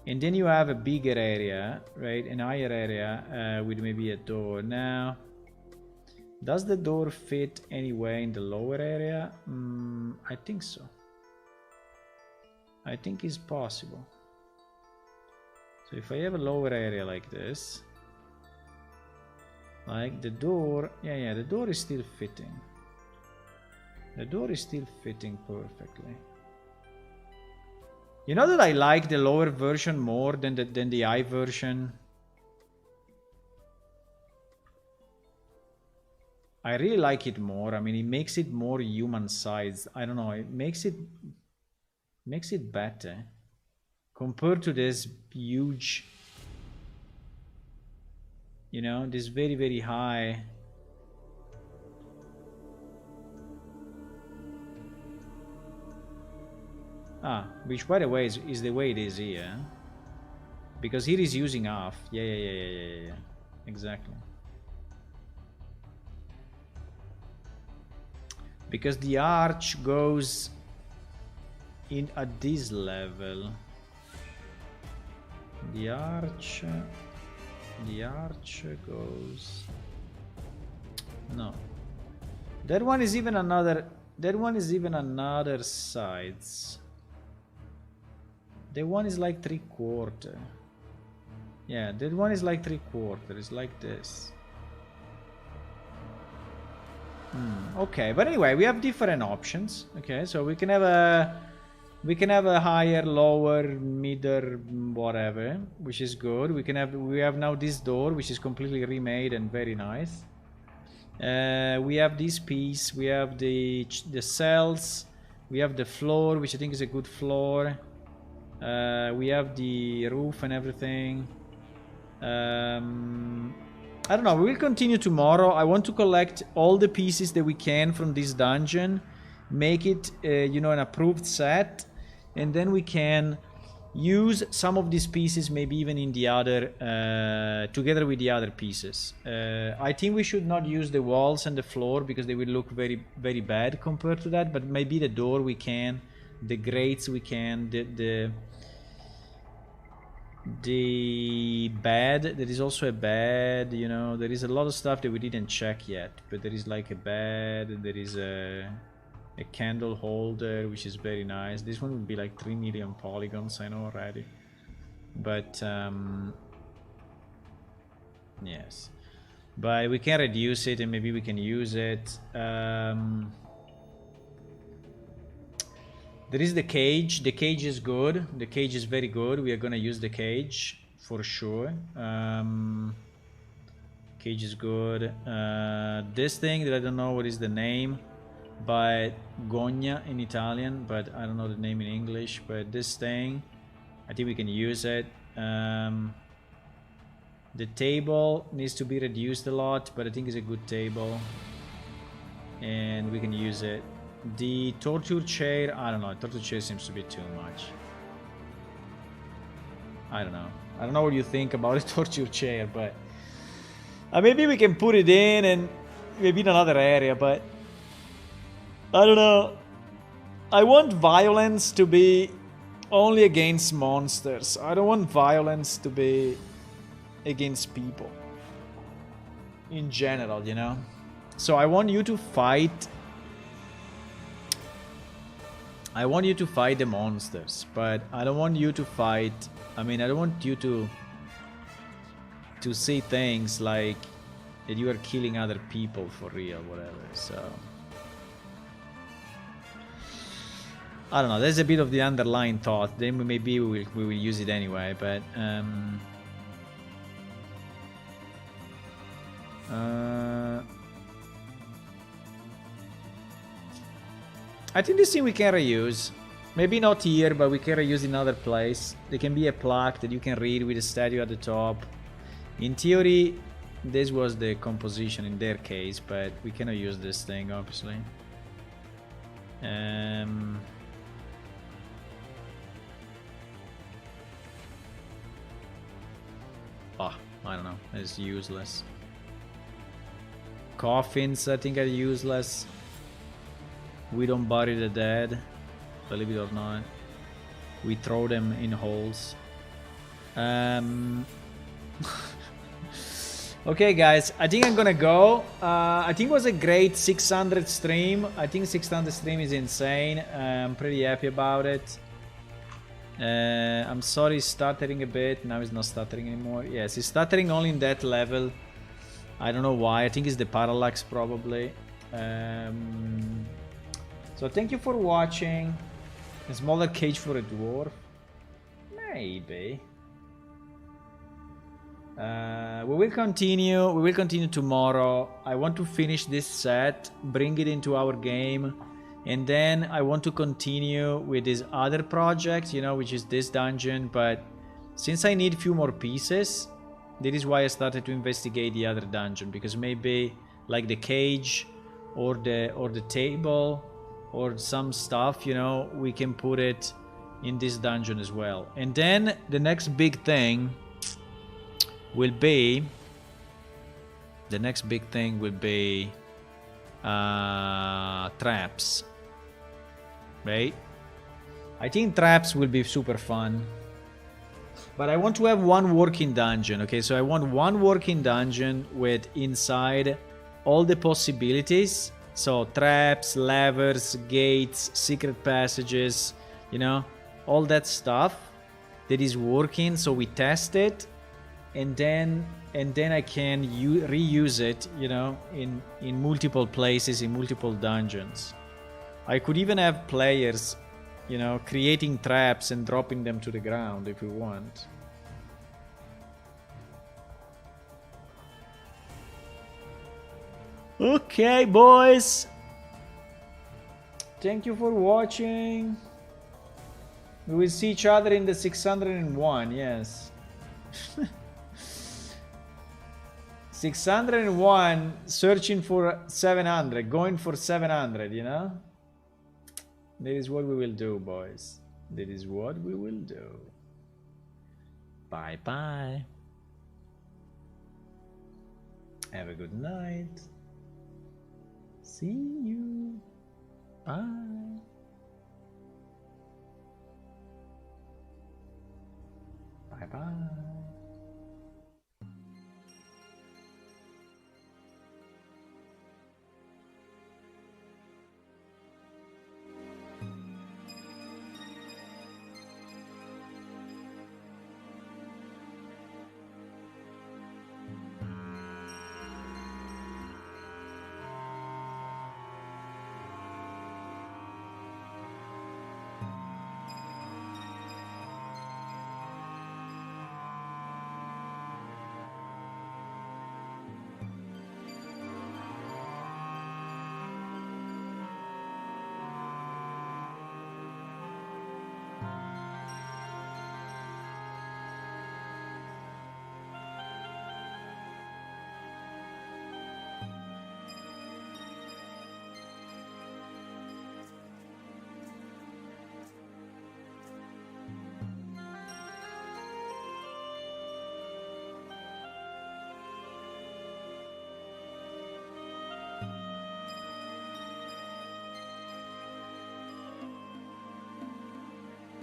and then you have a bigger area, right? An higher area with maybe a door. Now, does the door fit anywhere in the lower area? I think so. I think it's possible. So if I have a lower area like this, like the door, yeah, the door is still fitting. The door is still fitting perfectly. You know that I like the lower version more than the high version. I really like it more. I mean, it makes it more human sized. I don't know, it makes it better compared to this huge, you know, this very, very high. Which by the way is the way it is here, because here is using half. Yeah, exactly. Because the arch goes in at this level. The arch goes, no, that one is even another sides. That one is like 3/4. Yeah, that one is like 3/4. It's like this. Okay, but anyway, we have different options. Okay, so we can have a higher, lower, middle, whatever, which is good. We have now this door, which is completely remade and very nice. We have this piece. We have the cells. We have the floor, which I think is a good floor. We have the roof and everything. I don't know, we will continue tomorrow. I want to collect all the pieces that we can from this dungeon, make it, you know, an approved set, and then we can use some of these pieces maybe even in the other, together with the other pieces. I think we should not use the walls and the floor because they will look very, very bad compared to that, but maybe the door we can, the grates we can, the bed, there is also a bed, you know, there is a lot of stuff that we didn't check yet, but there is like a bed, there is a candle holder, which is very nice. This one would be like 3 million polygons, I know already, but yes, but we can reduce it and maybe we can use it. There is the cage. The cage is good. The cage is very good. We are gonna use the cage for sure. Cage is good. This thing that I don't know what is the name, but gogna in Italian, but I don't know the name in English. But this thing, I think we can use it. The table needs to be reduced a lot, but I think it's a good table, and we can use it. The torture chair, I don't know, torture chair seems to be too much. I don't know what you think about a torture chair, but maybe we can put it in and maybe in another area, but I don't know. I want violence to be only against monsters. I don't want violence to be against people in general, you know? So I want you to fight. I want you to fight the monsters, but I don't want you to fight. I mean, I don't want you to see things like that you are killing other people for real, whatever. So I don't know. There's a bit of the underlying thought. Then maybe we will use it anyway. But I think this thing we can reuse. Maybe not here, but we can reuse in another place. There can be a plaque that you can read with a statue at the top. In theory, this was the composition in their case, but we cannot use this thing, obviously. Oh, I don't know. It's useless. Coffins, I think, are useless. We don't bury the dead, believe it or not. We throw them in holes. Okay, guys, I think I'm gonna go. I think it was a great 600 stream. I think 600 stream is insane. I'm pretty happy about it. I'm sorry, it's stuttering a bit. Now it's not stuttering anymore. Yes, it's stuttering only in that level. I don't know why. I think it's the parallax, probably. So thank you for watching. A smaller cage for a dwarf. Maybe. We will continue. We will continue tomorrow. I want to finish this set, bring it into our game, and then I want to continue with this other project, you know, which is this dungeon. But since I need a few more pieces, that is why I started to investigate the other dungeon, because maybe like the cage or the table or some stuff, you know, we can put it in this dungeon as well. And then the next big thing will be traps, right? I think traps will be super fun, but I want to have one working dungeon. Okay, so I want one working dungeon with inside all the possibilities. So traps, levers, gates, secret passages, you know, all that stuff that is working. So we test it, and then I can reuse it, you know, in multiple places, in multiple dungeons. I could even have players, you know, creating traps and dropping them to the ground if we want. Okay, boys. Thank you for watching. We will see each other in the 601, yes. 601, searching for 700, going for 700, you know? That is what we will do, boys. That is what we will do. Bye-bye. Have a good night. See you. Bye. Bye-bye.